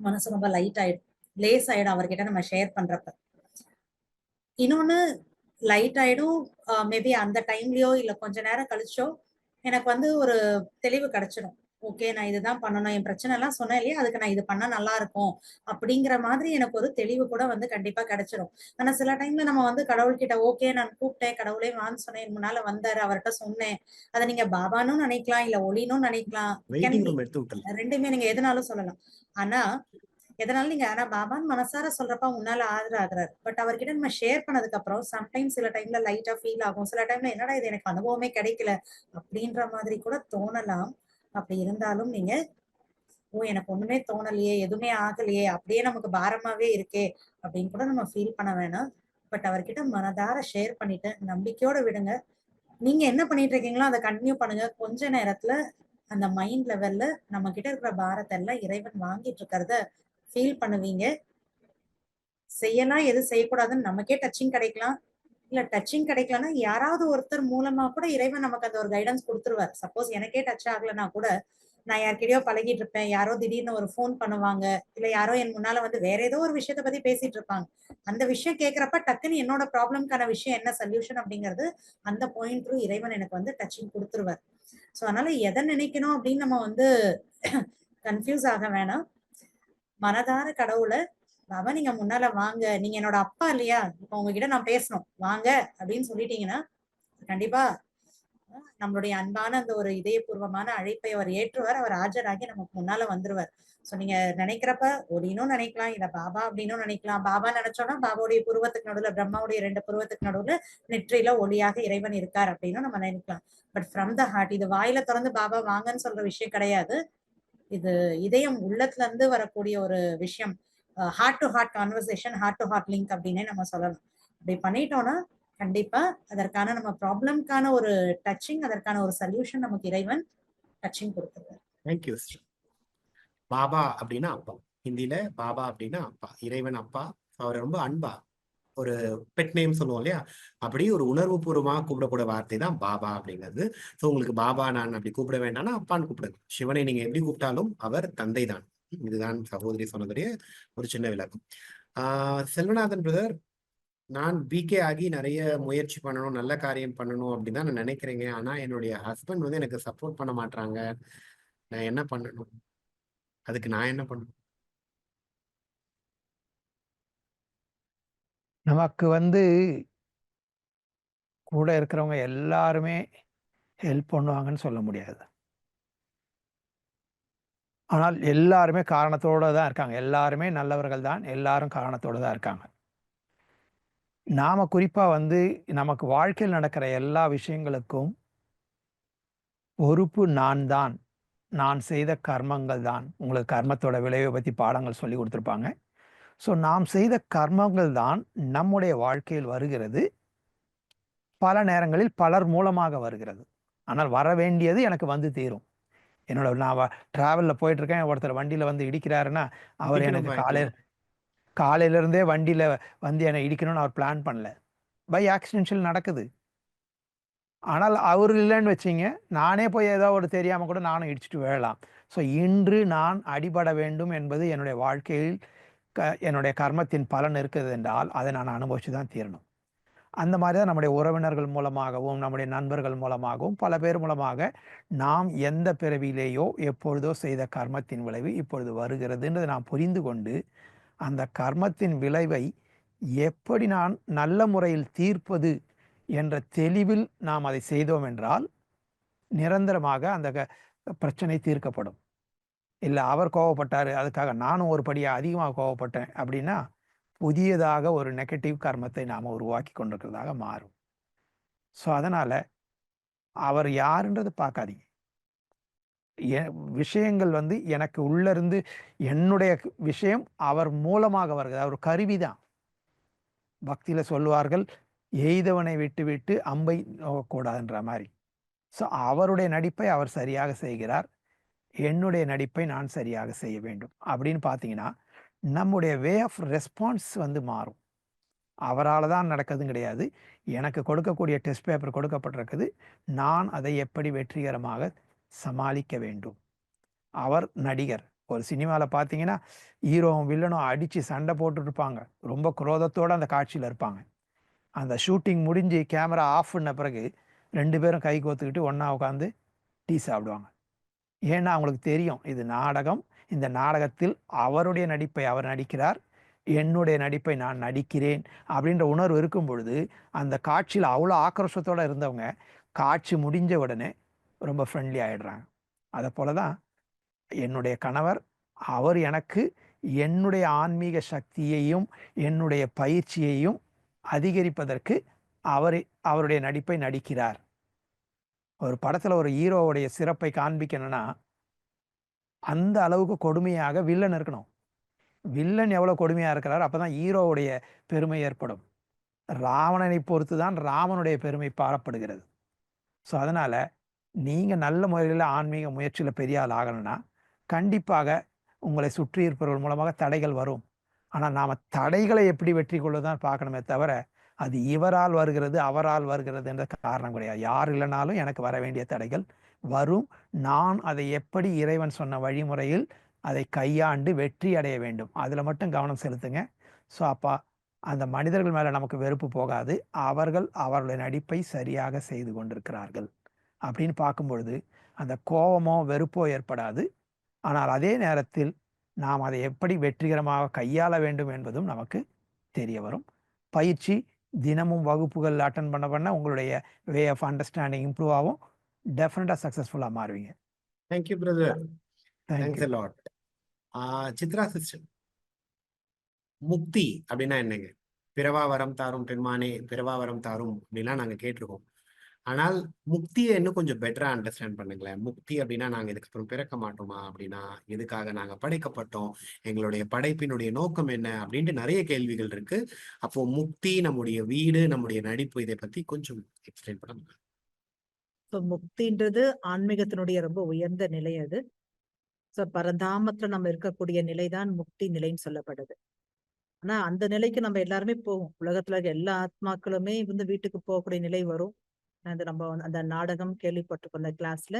Speaker 5: மனசு ரொம்ப லைட் ஆயிடும், லேஸ் ஆயிடும் அவர்கிட்ட நம்ம ஷேர் பண்றப்ப. இன்னொன்னு லைட் ஆயிடும். மேபி அந்த டைம்லயோ இல்ல கொஞ்ச நேரம் கழிச்சோ எனக்கு வந்து ஒரு தெளிவு கிடைச்சிடும். ஓகே, நான் இதுதான் பண்ணணும், என் பிரச்சனை எல்லாம் சொன்னேன் இல்லையா, அதுக்கு நான் இது பண்ணா நல்லா இருக்கும் அப்படிங்கிற மாதிரி எனக்கு ஒரு தெளிவு கூட வந்து கண்டிப்பா கிடைச்சிடும். ஆனா சில டைம்ல நம்ம வந்து கடவுள்கிட்ட ஓகே நான் கூப்பிட்டேன், கடவுளே வான்னு சொன்னேன், முன்னால வந்தாரு, அவர்கிட்ட சொன்னேன். அதை நீங்க பாபானும் நினைக்கலாம், இல்ல ஒளினும் நினைக்கலாம்.
Speaker 1: வெயிட்டிங் ரூம் எடுத்து விட்டுல.
Speaker 5: ரெண்டுமே நீங்க எதுனாலும் சொல்லலாம். ஆனா ஆனா பாபான்னு மனசார சொல்றப்ப முன்னால ஆகுறாரு. பட் அவர்கிட்ட நம்ம ஷேர் பண்ணதுக்கு அப்புறம் சம்டைம்ஸ் சில டைம்ல லைட்டா ஃபீல் ஆகும். சில டைம்ல என்னடா இது எனக்கு அனுபவமே கிடைக்கல அப்படின்ற மாதிரி கூட தோணலாம். அப்படி இருந்தாலும் நீங்க எனக்கு ஒண்ணுமே தோணலையே, எதுவுமே ஆகலையே, அப்படியே நமக்கு பாரமாவே இருக்கே அப்படின்னு கூட நம்ம ஃபீல் பண்ண வேணாம். பட் அவர்கிட்ட மனதார ஷேர் பண்ணிட்டு நம்பிக்கையோட விடுங்க. நீங்க என்ன பண்ணிட்டு இருக்கீங்களோ அதை கண்டினியூ பண்ணுங்க. கொஞ்ச நேரத்துல அந்த மைண்ட் லெவல்ல நம்ம கிட்ட இருக்கிற பாரத்தை எல்லாம் இறைவன் வாங்கிட்டு இருக்கிறத ஃபீல் பண்ணுவீங்க. செய்யலாம், எது செய்யக்கூடாதுன்னு நமக்கே டச்சிங் கிடைக்கலாம். இல்ல டச்சிங் கிடைக்கலன்னா யாராவது ஒருத்தர் மூலமா கூட இறைவன் நமக்கு அந்த ஒரு கைடன்ஸ் கொடுத்துருவார். சப்போஸ் எனக்கே டச் ஆகலைன்னா கூட நான் யார்கிட்டயோ பழகிட்டு இருப்பேன், யாரோ திடீர்னு ஒரு ஃபோன் பண்ணுவாங்க, இல்ல யாரோ என் முன்னால வந்து வேற ஏதோ ஒரு விஷயத்த பத்தி பேசிட்டு இருப்பாங்க. அந்த விஷயம் கேட்கிறப்ப டக்குன்னு என்னோட ப்ராப்ளம்க்கான விஷயம் என்ன சொல்யூஷன் அப்படிங்கிறது அந்த பாயிண்ட் த்ரூ இறைவன் எனக்கு வந்து டச்சிங் கொடுத்துருவார். சோ அதனால எதை நினைக்கணும் அப்படின்னு நம்ம வந்து கன்ஃபியூஸ் ஆக வேணாம். மனதார கடவுளை பாபா நீங்க முன்னால வாங்க, நீங்க என்னோட அப்பா இல்லையா, இப்ப உங்ககிட்ட நான் பேசணும் வாங்க அப்படின்னு சொல்லிட்டீங்கன்னா கண்டிப்பா நம்மளுடைய அன்பான அந்த ஒரு இதயபூர்வமான அழைப்பை அவர் ஏற்றுவார். அவர் ஆஜராகி நமக்கு முன்னால வந்துருவார். சோ நீங்க நினைக்கிறப்ப ஒடினும் நினைக்கலாம், இல்ல பாபா அப்படின்னும் நினைக்கலாம். பாபா நினைச்சோம்னா பாபாவுடைய புருவத்துக்கு நடுவுல, பிரம்மாவுடைய 2 புருவத்துக்கு நடுவுல நெற்றியில ஒளியாக இறைவன் இருக்கார் அப்படின்னு நம்ம நினைக்கலாம். பட் ஃப்ரம் த ஹார்ட், இது வாயில திறந்து பாபா வாங்கன்னு சொல்ற விஷயம் கிடையாது. இது இதயம் உள்ளத்துல இருந்து வரக்கூடிய ஒரு விஷயம். Heart to heart conversation, heart to heart link அப்படின்னே நம்ம சொல்லலாம். இப்படி பண்ணிட்டோம்னா கண்டிப்பா அதற்கான நம்ம ப்ராப்ளம்க்கான ஒரு டச்சிங், அதற்கான ஒரு சொல்யூஷன் நமக்கு இறைவன் டச்சிங் கொடுத்துருவார்.
Speaker 1: தேங்க்யூ. பாபா அப்படின்னா அப்பா. ஹிந்தியில பாபா அப்படின்னா அப்பா, இறைவன் அப்பா. அவர் ரொம்ப அன்பா ஒரு பெட் நேம் சொல்லுவோம் இல்லையா, அப்படி ஒரு உணர்வு பூர்வமா கூப்பிடக்கூடிய வார்த்தை தான் பாபா அப்படிங்கிறது. ஸோ உங்களுக்கு பாபா நான் அப்படி கூப்பிட வேண்டாம்னா அப்பான்னு கூப்பிடுங்க. சிவனை நீங்க எப்படி கூப்பிட்டாலும் அவர் தந்தை தான். இதுதான் சகோதரி சொன்னதுடைய ஒரு சின்ன விளக்கம். செல்வநாதன் பிரதர், நான் பிகே ஆகி நிறைய முயற்சி பண்ணணும், நல்ல காரியம் பண்ணணும் அப்படின்னு தான் நான் நினைக்கிறேங்க. ஆனா என்னுடைய ஹஸ்பண்ட் வந்து எனக்கு சப்போர்ட் பண்ண மாட்டாங்க. நான் என்ன பண்ணணும்? அதுக்கு நான் என்ன பண்ணணும்?
Speaker 4: நமக்கு வந்து கூட இருக்கிறவங்க எல்லாருமே ஹெல்ப் பண்ணுவாங்கன்னு சொல்ல முடியாது. ஆனால் எல்லாருமே காரணத்தோட தான் இருக்காங்க. எல்லாருமே நல்லவர்கள் தான். எல்லாரும் காரணத்தோட தான் இருக்காங்க. நாம குறிப்பா வந்து நமக்கு வாழ்க்கையில் நடக்கிற எல்லா விஷயங்களுக்கும் பொறுப்பு நான் தான். நான் செய்த கர்மங்கள் தான். உங்களுக்கு கர்மத்தோட விளைவை பத்தி பாடங்கள் சொல்லி கொடுத்துருப்பாங்க. ஸோ நாம் செய்த கர்மங்கள் தான் நம்முடைய வாழ்க்கையில் வருகிறது. பல நேரங்களில் பலர் மூலமாக வருகிறது. ஆனால் வர வேண்டியது எனக்கு வந்து தீரும். நான் டிராவல்ல போயிட்டு இருக்கேன். ஒருத்தர் வண்டியில வந்து இடிக்கிறாருன்னா, அவர்
Speaker 1: இடிக்கணும்
Speaker 4: எனக்கு
Speaker 1: பாய்க்கலாம்.
Speaker 4: காலையில இருந்தே வண்டியில வந்து என்னை இடிக்கணும்னு அவர் பிளான் பண்ணல. பை ஆக்சிடென்ஷியல் நடக்குது. ஆனால் அவர் இல்லைன்னு வச்சுங்க, நானே போய் ஏதோ ஒரு தெரியாம கூட நானும் இடிச்சுட்டு விழலாம். ஸோ இன்று நான் அடிபட வேண்டும் என்பது என்னுடைய வாழ்க்கையில் என்னுடைய கர்மத்தின் பலன் இருக்குது என்றால், அதை நான் அனுபவிச்சு தான் தீரணும். அந்த மாதிரி தான் நம்முடைய உறவினர்கள் மூலமாகவும், நம்முடைய நண்பர்கள் மூலமாகவும், பல பேர் மூலமாக நாம் எந்த பிறவியிலேயோ எப்பொழுதோ செய்த கர்மத்தின் விளைவு இப்பொழுது வருகிறதுன்றதை நாம் புரிந்து கொண்டு, அந்த கர்மத்தின் விளைவை எப்படி நான் நல்ல முறையில் தீர்ப்பது என்ற தெளிவில் நாம் அதை செய்தோம் என்றால், நிரந்தரமாக அந்த பிரச்சனை தீர்க்கப்படும். இல்லை அவர் கோவப்பட்டாரு, அதுக்காக நானும் ஒரு படியாக அதிகமாக கோவப்பட்டேன் அப்படின்னா, புதியதாக ஒரு நெகட்டிவ் கர்மத்தை நாம் உருவாக்கி கொண்டிருக்கிறதாக மாறும். ஸோ அதனால அவர் யாருன்றது பார்க்காதீங்க. விஷயங்கள் வந்து எனக்கு உள்ள இருந்து என்னுடைய விஷயம் அவர் மூலமாக வருகிறது. அவர் கருவி தான். பக்தியில சொல்லுவார்கள், எய்தவனை விட்டு விட்டு அம்பை நோக்கக்கூடாதுன்ற மாதிரி. ஸோ அவருடைய நடிப்பை அவர் சரியாக செய்கிறார். என்னுடைய நடிப்பை நான் சரியாக செய்ய வேண்டும் அப்படின்னு பார்த்தீங்கன்னா, நம்முடைய வே ஆஃப் ரெஸ்பான்ஸ் வந்து மாறும். அவரால் தான் நடக்குதுன்னு கிடையாது. எனக்கு கொடுக்கக்கூடிய டெஸ்ட் பேப்பர் கொடுக்கப்பட்டிருக்குது. நான் அதை எப்படி வெற்றிகரமாக சமாளிக்க வேண்டும். அவர் நடிகர். ஒரு சினிமாவில் பார்த்தீங்கன்னா, ஹீரோவும் வில்லனும் அடித்து சண்டை போட்டுட்டு இருப்பாங்க. ரொம்ப குரோதத்தோடு அந்த காட்சியில் இருப்பாங்க. அந்த ஷூட்டிங் முடிஞ்சு கேமரா ஆஃப் பண்ண பிறகு 2 பேரும் கை கோத்துக்கிட்டு ஒன்றா உட்காந்து டீ சாப்பிடுவாங்க. ஏன்னா அவங்களுக்கு தெரியும், இது நாடகம். இந்த நாடகத்தில் அவருடைய நடிப்பை அவர் நடிக்கிறார், என்னுடைய நடிப்பை நான் நடிக்கிறேன் அப்படின்ற உணர்வு இருக்கும் பொழுது, அந்த காட்சியில் அவ்வளோ ஆக்ரோஷத்தோடு இருந்தவங்க காட்சி முடிஞ்ச உடனே ரொம்ப ஃப்ரெண்ட்லி ஆகிடுறாங்க. அதை போல தான் என்னுடைய கணவர், அவர் எனக்கு என்னுடைய ஆன்மீக சக்தியையும் என்னுடைய பயிற்சியையும் அதிகரிப்பதற்கு அவருடைய நடிப்பை நடிக்கிறார். ஒரு படத்தில் ஒரு ஹீரோவுடைய சிறப்பை காண்பிக்கணும்னா அந்த அளவுக்கு கொடுமையாக வில்லன் இருக்கணும். வில்லன் எவ்வளோ கொடுமையாக இருக்கிறார், அப்போ தான் ஹீரோவுடைய பெருமை ஏற்படும். ராவணனை பொறுத்து தான் ராமனுடைய பெருமை பாரப்படுகிறது. ஸோ அதனால் நீங்கள் நல்ல முறையில் ஆன்மீக முயற்சியில் பெரிய ஆள் ஆகணும்னா, கண்டிப்பாக உங்களை சுற்றி இருப்பவர்கள் மூலமாக தடைகள் வரும். ஆனால் நாம் தடைகளை எப்படி வெற்றி கொள்வதுதான் பார்க்கணுமே தவிர, அது இவரால் வருகிறது அவரால் வருகிறது என்ற காரணம் கிடையாது. யார் இல்லைனாலும் எனக்கு வர வேண்டிய தடைகள் வரும். நான் அதை எப்படி இறைவன் சொன்ன வழிமுறையில் அதை கையாண்டு வெற்றி அடைய வேண்டும், அதில் மட்டும் கவனம் செலுத்துங்க. ஸோ அப்போ அந்த மனிதர்கள் மேலே நமக்கு வெறுப்பு போகாது. அவர்கள் அவர்களுடைய நடிப்பை சரியாக செய்து கொண்டிருக்கிறார்கள் அப்படின்னு பார்க்கும்பொழுது அந்த கோபமோ வெறுப்போ ஏற்படாது. ஆனால் அதே நேரத்தில் நாம் அதை எப்படி வெற்றிகரமாக கையாள வேண்டும் என்பதும் நமக்கு தெரிய வரும். பயிற்சி தினமும் வகுப்புகள் அட்டன் பண்ண உங்களுடைய வே ஆஃப் அண்டர்ஸ்டாண்டிங் இம்ப்ரூவ் ஆகும். டெஃபினட்டாக சக்ஸஸ்ஃபுல்லாக மாறுவீங்க.
Speaker 1: Thank you brother. Thanks
Speaker 4: thank you.
Speaker 1: a lot. Chitra sister, முக்தி அப்படின்னா என்னங்க? பிறவா வரம் தாரும் பெருமானே, பிறவா வரம் தாரும் அப்படின்லாம் நாங்க கேட்டிருக்கோம். ஆனால் முக்தியை இன்னும் கொஞ்சம் பெட்டரா அண்டர்ஸ்டாண்ட் பண்ணுங்களேன். முக்தி அப்படின்னா நாங்க இதுக்கப்புறம் பிறக்க மாட்டோமா? அப்படின்னா எதுக்காக நாங்க படைக்கப்பட்டோம்? எங்களுடைய படைப்பினுடைய நோக்கம் என்ன? அப்படின்ட்டு நிறைய கேள்விகள் இருக்கு. அப்போ முக்தி, நம்முடைய வீடு, நம்முடைய நடிப்பு, இதை பத்தி கொஞ்சம் எக்ஸ்பிளைன் பண்ணுங்க.
Speaker 2: ஸோ முக்தின்றது ஆன்மீகத்தினுடைய ரொம்ப உயர்ந்த நிலை அது. ஸோ பரந்தாமத்துல நம்ம இருக்கக்கூடிய நிலைதான் முக்தி நிலைன்னு சொல்லப்படுது. ஆனா அந்த நிலைக்கு நம்ம எல்லாருமே போவோம். உலகத்துல இருக்க எல்லா ஆத்மாக்களுமே வந்து வீட்டுக்கு போகக்கூடிய நிலை வரும். நம்ம அந்த நாடகம் கேள்விப்பட்டிருக்கோம் அந்த கிளாஸ்ல.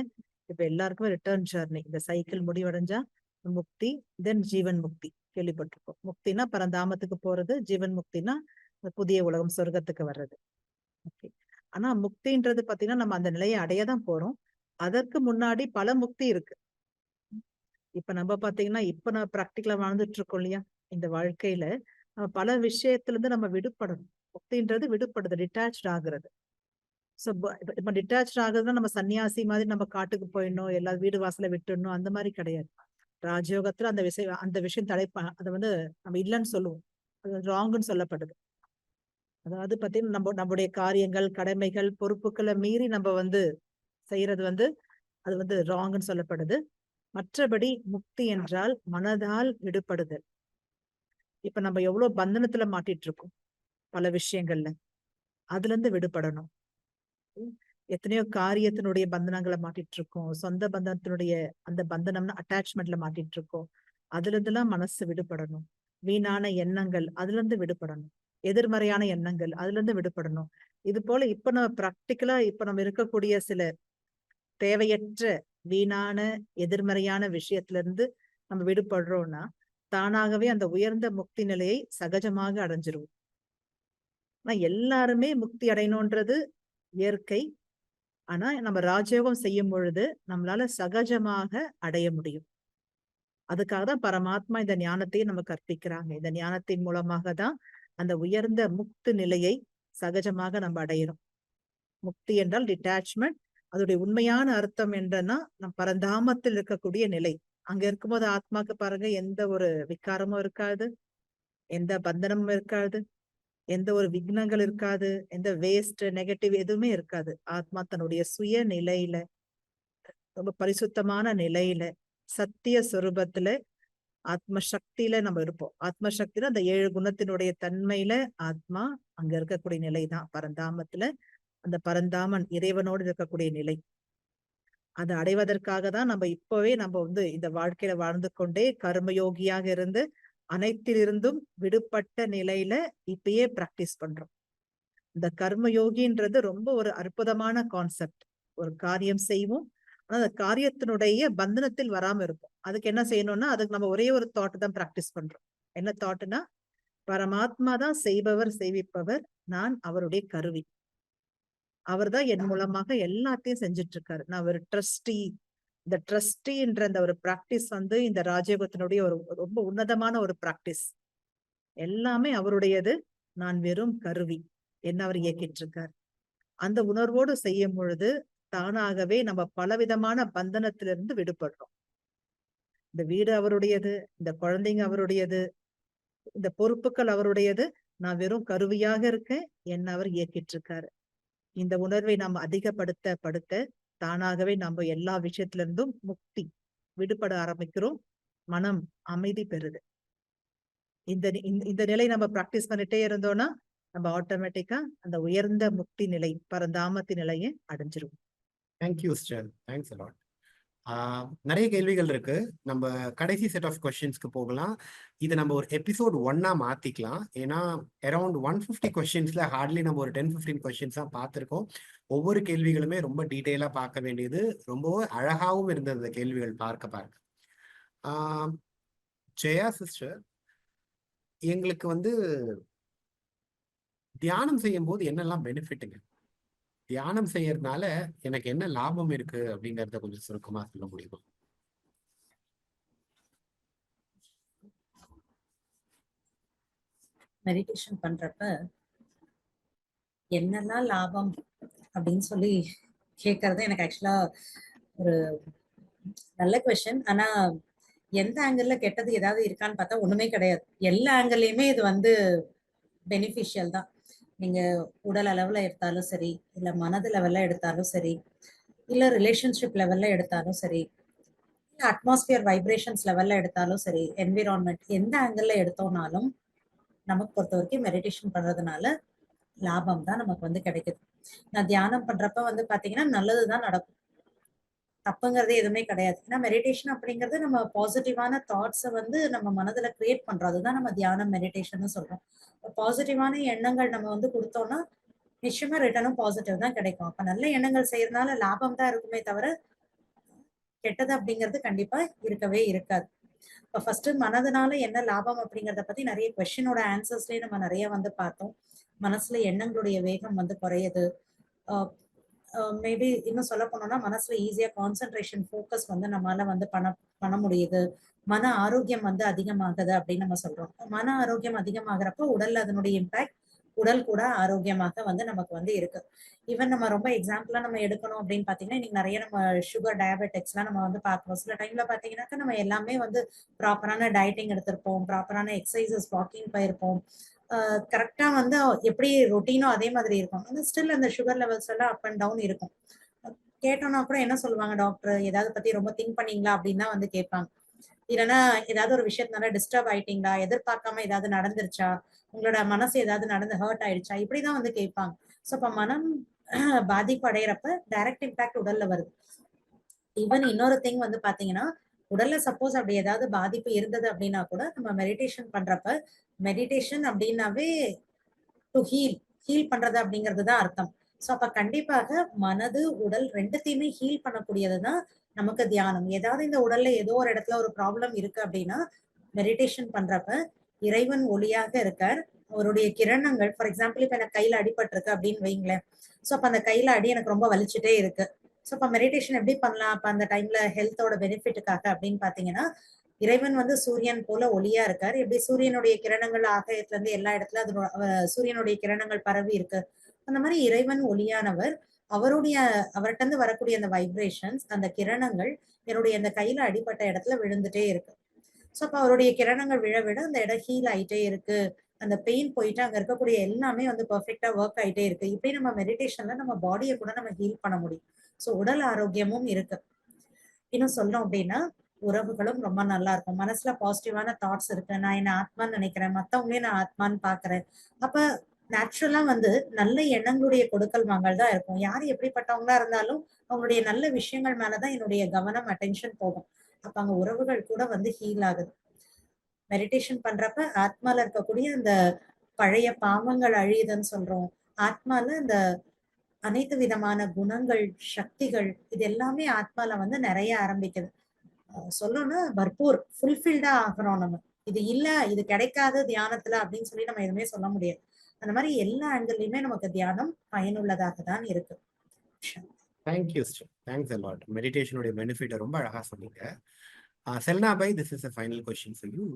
Speaker 2: இப்ப எல்லாருக்குமே ரிட்டர்ன் ஜர்னி, இந்த சைக்கிள் முடிவடைஞ்சா முக்தி, தென் ஜீவன் முக்தி. கேள்விப்பட்டிருக்கோம். முக்தினா பரந்தாமத்துக்கு போறது, ஜீவன் முக்தினா இந்த புதிய உலகம் சொர்க்கத்துக்கு வர்றது. ஓகே. ஆனா முக்தின்றது பாத்தீங்கன்னா நம்ம அந்த நிலையை அடையதான் போறோம். அதற்கு முன்னாடி பல முக்தி இருக்கு. இப்ப நம்ம பாத்தீங்கன்னா இப்ப நான் பிராக்டிகலா வாழ்ந்துட்டு இருக்கோம் இல்லையா, இந்த வாழ்க்கையில நம்ம பல விஷயத்துல இருந்து நம்ம விடுபடணும். முக்தின்றது விடுபடுது, டிட்டாச் ஆகுறது. சோ இப்ப டிட்டாச் ஆகுறதுன்னா நம்ம சன்னியாசி மாதிரி நம்ம காட்டுக்கு போயிடணும், எல்லா வீடு வாசல விட்டுடணும், அந்த மாதிரி கிடையாது. ராஜயோகத்துல அந்த விஷயம் அதை வந்து நம்ம இல்லைன்னு சொல்லுவோம். அது ராங்குன்னு சொல்லப்படுது. அதாவது பாத்தீங்கன்னா நம்முடைய காரியங்கள், கடமைகள், பொறுப்புகளை மீறி நம்ம வந்து செய்யறது வந்து அது வந்து ராங்குன்னு சொல்லப்படுது. மற்றபடி முக்தி என்றால் மனதால் விடுபடுதல். இப்ப நம்ம எவ்வளவு பந்தனத்துல மாட்டிட்டு இருக்கோம் பல விஷயங்கள்ல, அதுல இருந்து விடுபடணும். எத்தனையோ காரியத்தினுடைய பந்தனங்களை மாட்டிட்டு இருக்கோம், சொந்த பந்தனத்தினுடைய அந்த பந்தனம்னா அட்டாச்மெண்ட்ல மாட்டிட்டு இருக்கோம். அதுல இருந்தெல்லாம் மனசு விடுபடணும். வீணான எண்ணங்கள் அதுல இருந்து விடுபடணும். எதிர்மறையான எண்ணங்கள் அதுல இருந்து விடுபடணும். இது போல இப்ப நம்ம பிராக்டிக்கலா இப்ப நம்ம இருக்கக்கூடிய சில தேவையற்ற வீணான எதிர்மறையான விஷயத்துல இருந்து நம்ம விடுபடுறோம்னா தானாகவே அந்த உயர்ந்த முக்தி நிலையை சகஜமாக அடைஞ்சிருவோம். ஆனா எல்லாருமே முக்தி அடையணும்ன்றது இயற்கை. ஆனா நம்ம ராஜயோகம் செய்யும் பொழுது நம்மளால சகஜமாக அடைய முடியும். அதுக்காக தான் பரமாத்மா இந்த ஞானத்தையும் நம்ம கற்பிக்கிறாங்க. இந்த ஞானத்தின் மூலமாக தான் அந்த உயர்ந்த முக்தி நிலையை சகஜமாக நம்ம அடையிறோம். முக்தி என்றால் டிட்டாச்மெண்ட். அதோடைய உண்மையான அர்த்தம் என்னன்னா நம் பரந்தாமத்தில் இருக்கக்கூடிய நிலை. அங்க இருக்கும்போது ஆத்மாக்கு பாருங்க எந்த ஒரு விகாரமும் இருக்காது, எந்த பந்தனமும் இருக்காது, எந்த ஒரு விக்னங்கள் இருக்காது, எந்த வேஸ்ட் நெகட்டிவ் எதுவுமே இருக்காது. ஆத்மா தன்னுடைய சுய நிலையில, ரொம்ப பரிசுத்தமான நிலையில, சத்திய சொரூபத்துல, ஆத்ம சக்தியில நம்ம இருப்போம். ஆத்ம சக்தியில அந்த 7 குணத்தினுடைய தன்மையில ஆத்மா அங்க இருக்கக்கூடிய நிலைதான் பரந்தாமத்துல. அந்த பரந்தாமன் இறைவனோடு இருக்கக்கூடிய நிலை. அதை அடைவதற்காக தான் நம்ம இப்பவே நம்ம வந்து இந்த வாழ்க்கையில வாழ்ந்து கொண்டே கர்மயோகியாக இருந்து அனைத்திலிருந்தும் விடுபட்ட நிலையில இப்பயே பிராக்டிஸ் பண்றோம். இந்த கர்மயோகின்றது ரொம்ப ஒரு அற்புதமான கான்செப்ட். ஒரு காரியம் செய்வோம், ஆனா அந்த காரியத்தினுடைய பந்தனத்தில் வராம இருக்கும். அதுக்கு என்ன செய்யணும்னா அதுக்கு நம்ம ஒரே ஒரு தாட் தான் பிராக்டிஸ் பண்றோம். என்ன தாட்னா, பரமாத்மா தான் செய்பவர் செய்விப்பவர், நான் அவருடைய கருவி. அவர்தான் என் மூலமாக எல்லாத்தையும் செஞ்சுட்டு இருக்காரு. நான் ஒரு ட்ரஸ்டி. இந்த ட்ரஸ்டின்ற அந்த ஒரு பிராக்டிஸ் வந்து இந்த ராஜயோகத்தினுடைய ஒரு ரொம்ப உன்னதமான ஒரு பிராக்டிஸ். எல்லாமே அவருடையது, நான் வெறும் கருவி. என்ன அவர் இயக்கிட்டு இருக்கார். அந்த உணர்வோடு செய்யும் பொழுது தானாகவே நம்ம பலவிதமான பந்தனத்திலிருந்து விடுபடுறோம். இந்த வீடு அவருடையது, இந்த குழந்தைங்க அவருடையது, இந்த பொறுப்புகள் அவருடையது, நான் வெறும் கருவியாக இருக்கேன், என்ன அவர் இயக்கிட்டு இருக்காரு. இந்த உணர்வை நாம் அதிகப்படுத்த தானாகவே நம்ம எல்லா விஷயத்துல இருந்தும் முக்தி விடுபட ஆரம்பிக்கிறோம். மனம் அமைதி பெறுது. இந்த நிலை நம்ம பிராக்டிஸ் பண்ணிட்டே இருந்தோம்னா நம்ம ஆட்டோமேட்டிக்கா அந்த உயர்ந்த முக்தி நிலை, பரந்தாமத்தி நிலையை அடைஞ்சிருவோம்.
Speaker 1: Thank you sister, thanks a lot. நிறைய கேள்விகள் இருக்கு. நம்ம கடைசி செட் ஆஃப் கொஸ்டின்ஸ்க்கு போகலாம். இது நம்ம ஒரு எபிசோட் 1 மாத்திக்கலாம். ஏன்னா அரௌண்ட் 150 கொஸ்டின்ஸ்ல ஹார்ட்லி நம்ம ஒரு 10-15 கொஸ்டின்ஸ் தான் பார்த்துருக்கோம். ஒவ்வொரு கேள்விகளுமே ரொம்ப டீட்டெயிலா பார்க்க வேண்டியது, ரொம்பவே அழகாகவும் இருந்தது அந்த கேள்விகள் பார்க்க. ஜெயா சிஸ்டர், எங்களுக்கு வந்து தியானம் செய்யும் போது என்னெல்லாம் பெனிஃபிட்டுங்க? தியானம் செய்யறதுனால எனக்கு என்ன லாபம் இருக்கு அப்படிங்கறத கொஞ்சம் சுருக்கமா சொல்ல முடியுமா?
Speaker 5: மெடிடேஷன் பண்றப்ப என்னெல்லாம் லாபம் அப்படின்னு சொல்லி கேட்கறது எனக்கு ஆக்சுவலா ஒரு நல்ல கொஸ்டின். ஆனா எந்த ஆங்கிள் கெட்டது ஏதாவது இருக்கான்னு பார்த்தா ஒண்ணுமே கிடையாது. எல்லா ஆங்கிள்லயுமே இது வந்து பெனிஃபிஷியல் தான். நீங்க உடல் அளவுல எடுத்தாலும் சரி, இல்ல மனது லெவல்ல எடுத்தாலும் சரி, இல்ல ரிலேஷன்ஷிப் லெவல்ல எடுத்தாலும் சரி, இல்ல அட்மாஸ்பியர் வைப்ரேஷன்ஸ் லெவல்ல எடுத்தாலும் சரி, என்விரான்மெண்ட் எந்த ஆங்கிள் எடுத்தோம்னாலும் நமக்கு பொறுத்த வரைக்கும் மெடிடேஷன் பண்றதுனால லாபம் தான் நமக்கு வந்து கிடைக்குது. நான் தியானம் பண்றப்ப வந்து பாத்தீங்கன்னா நல்லதுதான் நடக்கும், தப்புங்கிறது எதுவுமே கிடையாது. ஏன்னா மெடிடேஷன் அப்படிங்கிறது நம்ம பாசிட்டிவான தாட்ஸை வந்து நம்ம மனதுல கிரியேட் பண்றோம். அதுதான் நம்ம தியானம் மெடிடேஷன் சொல்றோம். பாசிட்டிவான எண்ணங்கள் நம்ம வந்து கொடுத்தோம்னா நிச்சயமா ரிட்டர்னும் பாசிட்டிவ் தான் கிடைக்கும். அப்ப நல்ல எண்ணங்கள் செய்யறதுனால லாபம் தான் இருக்குமே தவிர கெட்டது அப்படிங்கிறது கண்டிப்பா இருக்கவே இருக்காது. இப்ப ஃபர்ஸ்ட் மனதுனால என்ன லாபம் அப்படிங்கறத பத்தி நிறைய கொஸ்டினோட ஆன்சர்ஸ்லயே நம்ம நிறைய வந்து பார்த்தோம். மனசுல எண்ணங்களுடைய வேகம் வந்து குறையுது. மேபி இன்னும் சொல்ல போனோம்னா மனசுல ஈஸியா கான்சென்ட்ரேஷன் ஃபோக்கஸ் வந்து நம்மளால வந்து பண்ண முடியுது. மன ஆரோக்கியம் வந்து அதிகமாகுது அப்படின்னு நம்ம சொல்றோம். மன ஆரோக்கியம் அதிகமாகறப்ப உடல்ல அதனுடைய இம்பாக்ட் உடல் கூட ஆரோக்கியமாக வந்து நமக்கு வந்து இருக்கு. ஈவன் நம்ம ரொம்ப எக்ஸாம்பிளா நம்ம எடுக்கணும் அப்படின்னு பாத்தீங்கன்னா இன்னைக்கு நிறைய நம்ம சுகர் டயபெட்டிக்ஸ் எல்லாம் நம்ம வந்து பார்க்கிறோம். சில டைம்ல பாத்தீங்கன்னாக்கா நம்ம எல்லாமே வந்து ப்ராப்பரான டயட்டிங் எடுத்திருப்போம், ப்ராப்பரான எக்ஸசைசஸ் வாக்கிங் போயிருப்போம், கரெக்டா வந்து எப்படி ரொட்டீனோ அதே மாதிரி இருக்கும். ஆனா ஸ்டில் அந்த சுகர் லெவல்ஸ் எல்லாம் அப் அண்ட் டவுன் இருக்கும். கேட்டோம்னா கூட என்ன சொல்லுவாங்க டாக்டர், ஏதாவது பத்தி ரொம்ப திங்க் பண்ணீங்களா அப்படின்னு தான் வந்து கேட்பாங்க. இல்லைன்னா ஏதாவது ஒரு விஷயத்தினால டிஸ்டர்ப் ஆயிட்டீங்களா, எதிர்பார்க்காம ஏதாவது நடந்துருச்சா, உங்களோட மனசு ஏதாவது நடந்து ஹர்ட் ஆயிடுச்சா, இப்படிதான் வந்து கேட்பாங்க. சோ அப்ப மனம் பாதிப்பு அடையறப்ப டைரக்ட் இம்பாக்ட் உடல்ல வருது. ஈவன் இன்னொரு திங் வந்து பாத்தீங்கன்னா உடல்ல சப்போஸ் அப்படி ஏதாவது பாதிப்பு இருந்தது அப்படின்னா கூட நம்ம மெடிடேஷன் பண்றப்ப, மெடிடேஷன் அப்படின்னாவே டு ஹீல் பண்றது அப்படிங்கிறது தான் அர்த்தம். சோ அப்ப கண்டிப்பாக மனது உடல் ரெண்டுத்தையுமே ஹீல் பண்ணக்கூடியதுதான் நமக்கு தியானம். ஏதாவது இந்த உடல்ல ஏதோ ஒரு இடத்துல ஒரு ப்ராப்ளம் இருக்கு அப்படின்னா மெடிடேஷன் பண்றப்ப இறைவன் ஒளியாக இருக்கார். அவருடைய கிரணங்கள் ஃபார் எக்ஸாம்பிள் இப்ப எனக்கு கையில அடிபட்டு இருக்கு அப்படின்னு வைங்களேன். சோ அப்ப அந்த கையில அடி எனக்கு ரொம்ப வலிச்சுட்டே இருக்கு. சோ அப்ப மெடிடேஷன் எப்படி பண்ணலாம் அப்ப அந்த டைம்ல ஹெல்த்தோட பெனிஃபிட்டுக்காக அப்படின்னு பாத்தீங்கன்னா இறைவன் வந்து சூரியன் போல ஒளியா இருக்காரு. எப்படி சூரியனுடைய கிரணங்கள் ஆகாயத்துல இருந்து எல்லா இடத்துல சூரியனுடைய கிரணங்கள் பரவி இருக்கு. அந்த மாதிரி இறைவன் ஒளியானவர். அவருடைய அவர்கிட்ட இருந்து வரக்கூடிய அந்த வைப்ரேஷன்ஸ் அந்த கிரணங்கள் என்னுடைய அந்த கையில அடிப்பட்ட இடத்துல விழுந்துட்டே இருக்கு. சோ அப்ப அவருடைய கிரணங்கள் விழ விட அந்த இடம் ஹீல் ஆயிட்டே இருக்கு. அந்த பெயின் போயிட்டு அங்க இருக்கக்கூடிய எல்லாமே வந்து பெர்ஃபெக்ட்டா ஒர்க் ஆயிட்டே இருக்கு. இப்படி நம்ம மெடிடேஷன்ல நம்ம பாடியை கூட நம்ம ஹீல் பண்ண முடியும். சோ உடல் ஆரோக்கியமும் இருக்கு. இன்னும் சொல்லணும் அப்படின்னா உறவுகளும் ரொம்ப நல்லா இருக்கும். மனசுல பாசிட்டிவான தாட்ஸ் இருக்கு. நான் என்ன ஆத்மான்னு நினைக்கிறேன், மத்தவங்களையும் நான் ஆத்மான்னு பாக்குறேன். அப்ப நேச்சுரலா வந்து நல்ல எண்ணங்களுடைய கொடுக்கல் வாங்கல் தான் இருக்கும். யாரு எப்படிப்பட்டவங்களா இருந்தாலும் அவங்களுடைய நல்ல விஷயங்கள் மேலதான் என்னுடைய கவனம் அட்டென்ஷன் போகும். அப்ப அங்க உறவுகள் கூட வந்து ஹீல் ஆகுது. மெடிடேஷன் பண்றப்ப ஆத்மால இருக்கக்கூடிய அந்த பழைய பாவங்கள் அழியுதுன்னு சொல்றோம். ஆத்மால இந்த அனைத்து விதமான குணங்கள், சக்திகள் இது எல்லாமே ஆத்மால வந்து நிறைய ஆரம்பிக்குது. சொல்லணும்னா பர்பூர் ஃபுல்ஃபில்டா ஆகுறோம் நம்ம. இது இல்ல, இது கிடைக்காது தியானத்துல அப்படின்னு சொல்லி நம்ம எதுவுமே சொல்ல முடியாது. அந்த மாதிரி எல்லா ஆங்கிள்லயுமே நமக்கு தியானம் பயனுள்ளதாக தான் இருக்கு.
Speaker 1: Thank you sister. Thanks a lot. மெடிடேஷனுடைய பெனிஃபிட்டை ரொம்ப அழகா சொன்னீங்க. செல்னா பை, this is a final question for you.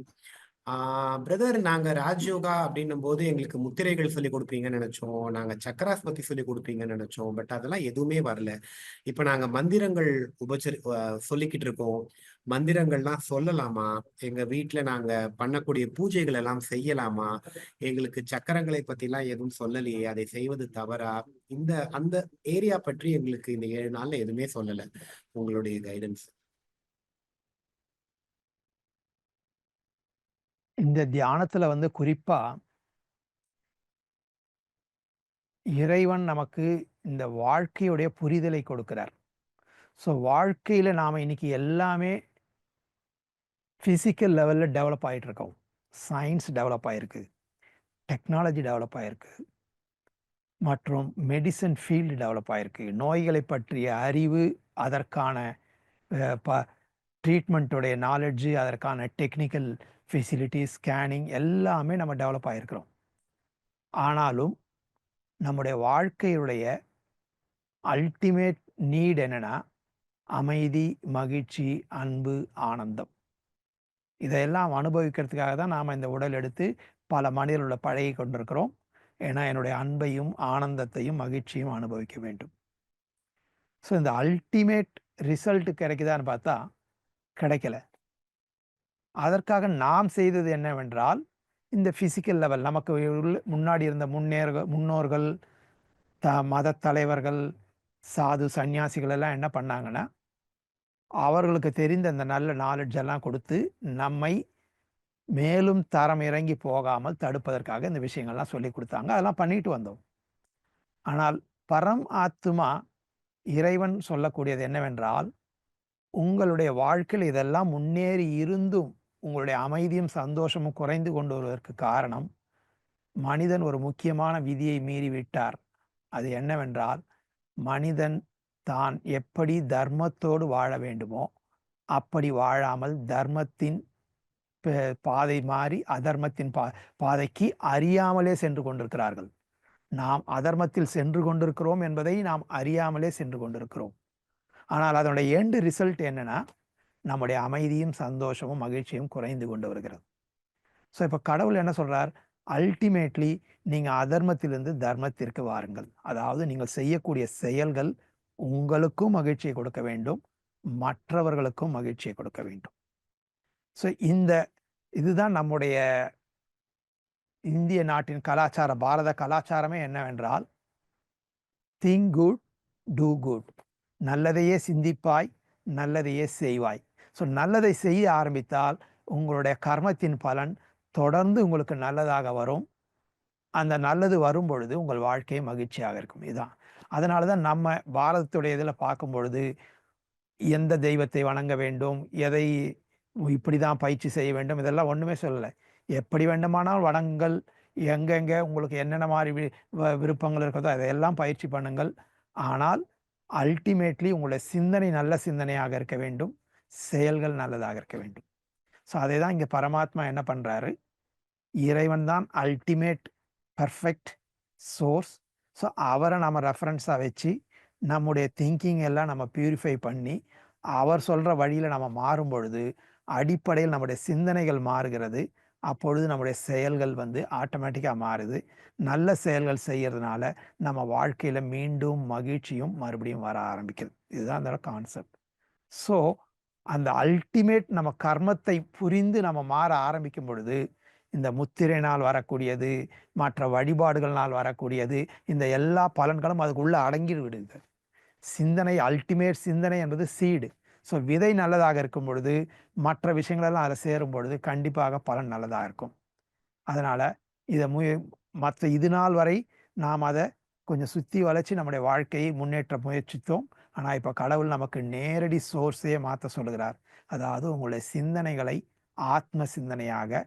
Speaker 1: Brother, நாங்க ராஜ்யோகா அப்படின்னும் போது எங்களுக்கு முத்திரைகள் சொல்லி கொடுப்பீங்கன்னு நினைச்சோம், நாங்க சக்கராஸ் பத்தி சொல்லி கொடுப்பீங்கன்னு நினைச்சோம். பட் அதெல்லாம் எதுவுமே வரல. இப்ப நாங்க மந்திரங்கள் சொல்லிக்கிட்டு இருக்கோம். மந்திரங்கள்லாம் சொல்லலாமா? எங்க வீட்டுல நாங்க பண்ணக்கூடிய பூஜைகள் எல்லாம் செய்யலாமா? எங்களுக்கு சக்கரங்களை பத்தி எல்லாம் எதுவும் சொல்லலையே, அதை செய்வது தவறா? இந்த அந்த ஏரியா பற்றி எங்களுக்கு இந்த 7 நாள்ல எதுவுமே சொல்லல. உங்களுடைய கைடன்ஸ்.
Speaker 4: இந்த தியானத்துல வந்து குறிப்பா இறைவன் நமக்கு இந்த வாழ்க்கையுடைய புரிதலை கொடுக்கிறார். ஸோ வாழ்க்கையில நாம இன்னைக்கு எல்லாமே பிசிக்கல் லெவல்ல டெவலப் ஆயிட்டு இருக்கோம். சயின்ஸ் டெவலப் ஆயிருக்கு, டெக்னாலஜி டெவலப் ஆயிருக்கு, மற்றும் மெடிசன் ஃபீல்டு டெவலப் ஆயிருக்கு. நோய்களை பற்றிய அறிவு, அதற்கான ட்ரீட்மெண்ட்டோடைய நாலெட்ஜு, அதற்கான டெக்னிக்கல் ஃபெசிலிட்டிஸ், ஸ்கேனிங் எல்லாமே நம்ம டெவலப் ஆகிருக்கிறோம். ஆனாலும் நம்முடைய வாழ்க்கையுடைய அல்டிமேட் நீட் என்னன்னா அமைதி, மகிழ்ச்சி, அன்பு, ஆனந்தம். இதையெல்லாம் அனுபவிக்கிறதுக்காக தான் நாம் இந்த உடல் எடுத்து பல மனிதர்களோட பழகி கொண்டிருக்கிறோம். ஏன்னா என்னுடைய அன்பையும் ஆனந்தத்தையும் மகிழ்ச்சியும் அனுபவிக்க வேண்டும். ஸோ இந்த அல்டிமேட் ரிசல்ட் கிடைக்குதான்னு பார்த்தா கிடைக்கல. அதற்காக நாம் செய்தது என்னவென்றால் இந்த பிசிக்கல் லெவல் நமக்கு முன்னாடி இருந்த முன்னோர்கள், மத தலைவர்கள், சாது சன்னியாசிகள் எல்லாம் என்ன பண்ணாங்கன்னா அவர்களுக்கு தெரிந்த அந்த நல்ல நாலெட்ஜ் எல்லாம் கொடுத்து நம்மை மேலும் தரம் இறங்கி போகாமல் தடுப்பதற்காக இந்த விஷயங்கள்லாம் சொல்லி கொடுத்தாங்க. அதெல்லாம் பண்ணிட்டு வந்தோம். ஆனால் பரம் ஆத்மா இறைவன் சொல்லக்கூடியது என்னவென்றால் உங்களுடைய வாழ்க்கையில் இதெல்லாம் முன்னேறி இருந்தும் உங்களுடைய அமைதியும் சந்தோஷமும் குறைந்து கொண்டு வருவதற்கு காரணம் மனிதன் ஒரு முக்கியமான விதியை மீறிவிட்டார். அது என்னவென்றால் மனிதன் தான் எப்படி தர்மத்தோடு வாழ வேண்டுமோ அப்படி வாழாமல் தர்மத்தின் பாதை மாறி அதர்மத்தின் பாதைக்கு அறியாமலே சென்று கொண்டிருக்கிறார்கள். நாம் அதர்மத்தில் சென்று கொண்டிருக்கிறோம் என்பதை நாம் அறியாமலே சென்று கொண்டிருக்கிறோம். ஆனால் அதனுடைய எண்டு ரிசல்ட் என்னன்னா, நம்முடைய அமைதியும் சந்தோஷமும் மகிழ்ச்சியும் குறைந்து கொண்டு வருகிறது. ஸோ இப்போ கடவுள் என்ன சொல்றார்? அல்டிமேட்லி நீங்கள் அதர்மத்திலிருந்து தர்மத்திற்கு வாருங்கள். அதாவது நீங்கள் செய்யக்கூடிய செயல்கள் உங்களுக்கும் மகிழ்ச்சியை கொடுக்க வேண்டும், மற்றவர்களுக்கும் மகிழ்ச்சியை கொடுக்க வேண்டும். ஸோ இதுதான் நம்முடைய இந்திய நாட்டின் கலாச்சாரம். பாரத கலாச்சாரமே என்னவென்றால், திங்க் குட், டூ குட். நல்லதையே சிந்திப்பாய், நல்லதையே செய்வாய். ஸோ நல்லதை செய்ய ஆரம்பித்தால் உங்களுடைய கர்மத்தின் பலன் தொடர்ந்து உங்களுக்கு நல்லதாக வரும். அந்த நல்லது வரும் பொழுது உங்கள் வாழ்க்கை மகிழ்ச்சியாக இருக்கும். இதுதான். அதனால தான் நம்ம பாரதத்துடைய இதில் பார்க்கும் பொழுது எந்த தெய்வத்தை வணங்க வேண்டும், எதை இப்படி தான் பயிற்சி செய்ய வேண்டும், இதெல்லாம் ஒன்றுமே சொல்லலை. எப்படி வேண்டுமானால் வணங்குங்கள், எங்கெங்கே உங்களுக்கு என்னென்ன மாதிரி விருப்பங்கள் இருக்கிறதோ அதையெல்லாம் பயிற்சி பண்ணுங்கள். ஆனால் அல்டிமேட்லி உங்களுடைய சிந்தனை நல்ல சிந்தனையாக இருக்க வேண்டும், செயல்கள் நல்லதாக இருக்க வேண்டும். ஸோ அதை தான் இங்கே பரமாத்மா என்ன பண்ணுறாரு? இறைவன் தான் அல்டிமேட் பர்ஃபெக்ட் சோர்ஸ். ஸோ அவரை நம்ம ரெஃபரன்ஸாக வச்சு நம்முடைய திங்கிங் எல்லாம் நம்ம பியூரிஃபை பண்ணி அவர் சொல்கிற வழியில் நம்ம மாறும் பொழுது அடிப்படையில் நம்முடைய சிந்தனைகள் மாறுகிறது. அப்பொழுது நம்முடைய செயல்கள் ஆட்டோமேட்டிக்காக மாறுது. நல்ல செயல்கள் செய்கிறதுனால நம்ம வாழ்க்கையில் மீண்டும் மகிழ்ச்சியும் மறுபடியும் வர ஆரம்பிக்குது. இதுதான் அதோட கான்செப்ட். ஸோ அந்த அல்டிமேட் நம்ம கர்மத்தை புரிந்து நம்ம மாற ஆரம்பிக்கும் பொழுது இந்த முத்திரையினால் வரக்கூடியது, மற்ற வழிபாடுகள்னால் வரக்கூடியது, இந்த எல்லா பலன்களும் அதுக்குள்ளே அடங்கி விடுது. சிந்தனை, அல்டிமேட் சிந்தனை என்பது சீடு. ஸோ விதை நல்லதாக இருக்கும் பொழுது மற்ற விஷயங்களெல்லாம் அதில் சேரும் பொழுது கண்டிப்பாக பலன் நல்லதாக இருக்கும். அதனால் இதை மற்ற இது நாள் வரை நாம் அதை கொஞ்சம் சுற்றி வளைச்சி நம்முடைய வாழ்க்கையை முன்னேற்ற முயற்சித்தோம். ஆனால் இப்போ கடவுள் நமக்கு நேரடி சோர்ஸையே மாற்ற சொல்கிறார். அதாவது உங்களுடைய சிந்தனைகளை ஆத்ம சிந்தனையாக,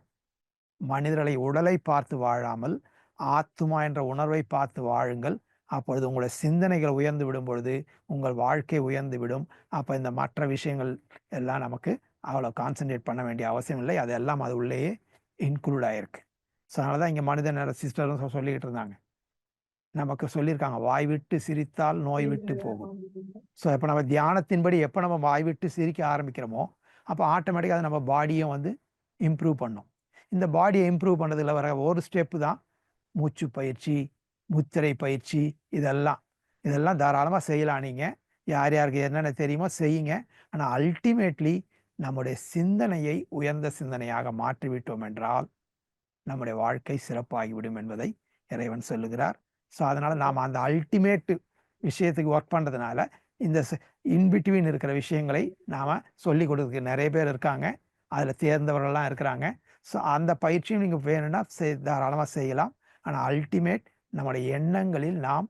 Speaker 4: மனிதர்களை உடலை பார்த்து வாழாமல் ஆத்மா என்ற உணர்வை பார்த்து வாழுங்கள். அப்பொழுது உங்களுடைய சிந்தனைகள் உயர்ந்து விடும் பொழுது உங்கள் வாழ்க்கை உயர்ந்து விடும். அப்போ இந்த மற்ற விஷயங்கள் எல்லாம் நமக்கு அவ்வளோ கான்சென்ட்ரேட் பண்ண வேண்டிய அவசியம் இல்லை. அதெல்லாம் அது உள்ளேயே இன்க்ளூட் ஆகிருக்கு. ஸோ அதனால தான் இங்கே மனித சிஸ்டரும் சொல்லிக்கிட்டு இருந்தாங்க, நமக்கு சொல்லியிருக்காங்க, வாய் விட்டு சிரித்தால் நோய் விட்டு போகும். ஸோ இப்போ நம்ம தியானத்தின்படி எப்போ நம்ம வாய் விட்டு சிரிக்க ஆரம்பிக்கிறோமோ அப்போ ஆட்டோமேட்டிக்காக அது நம்ம பாடியை இம்ப்ரூவ் பண்ணும். இந்த பாடியை இம்ப்ரூவ் பண்ணுறதுல வர ஒரு ஸ்டெப்பு தான் மூச்சு பயிற்சி, முத்திரை பயிற்சி. இதெல்லாம் தாராளமாக செய்யலாம். நீங்கள் யார் யாருக்கு என்னென்ன தெரியுமோ செய்யுங்க. ஆனால் அல்டிமேட்லி நம்முடைய சிந்தனையை உயர்ந்த சிந்தனையாக மாற்றிவிட்டோம் என்றால் நம்முடைய வாழ்க்கை சிறப்பாகிவிடும் என்பதை இறைவன் சொல்லுகிறார். ஸோ அதனால் நாம் அந்த அல்டிமேட்டு விஷயத்துக்கு ஒர்க் பண்ணுறதுனால இந்த இன்பிட்வீன் இருக்கிற விஷயங்களை நாம் சொல்லி கொடுக்க நிறைய பேர் இருக்காங்க, அதில் தேர்ந்தவர்கள்லாம் இருக்கிறாங்க. ஸோ அந்த பயிற்சியும் நீங்கள் வேணும்னா தாராளமாக செய்யலாம். ஆனால் அல்டிமேட் நம்முடைய எண்ணங்களில் நாம்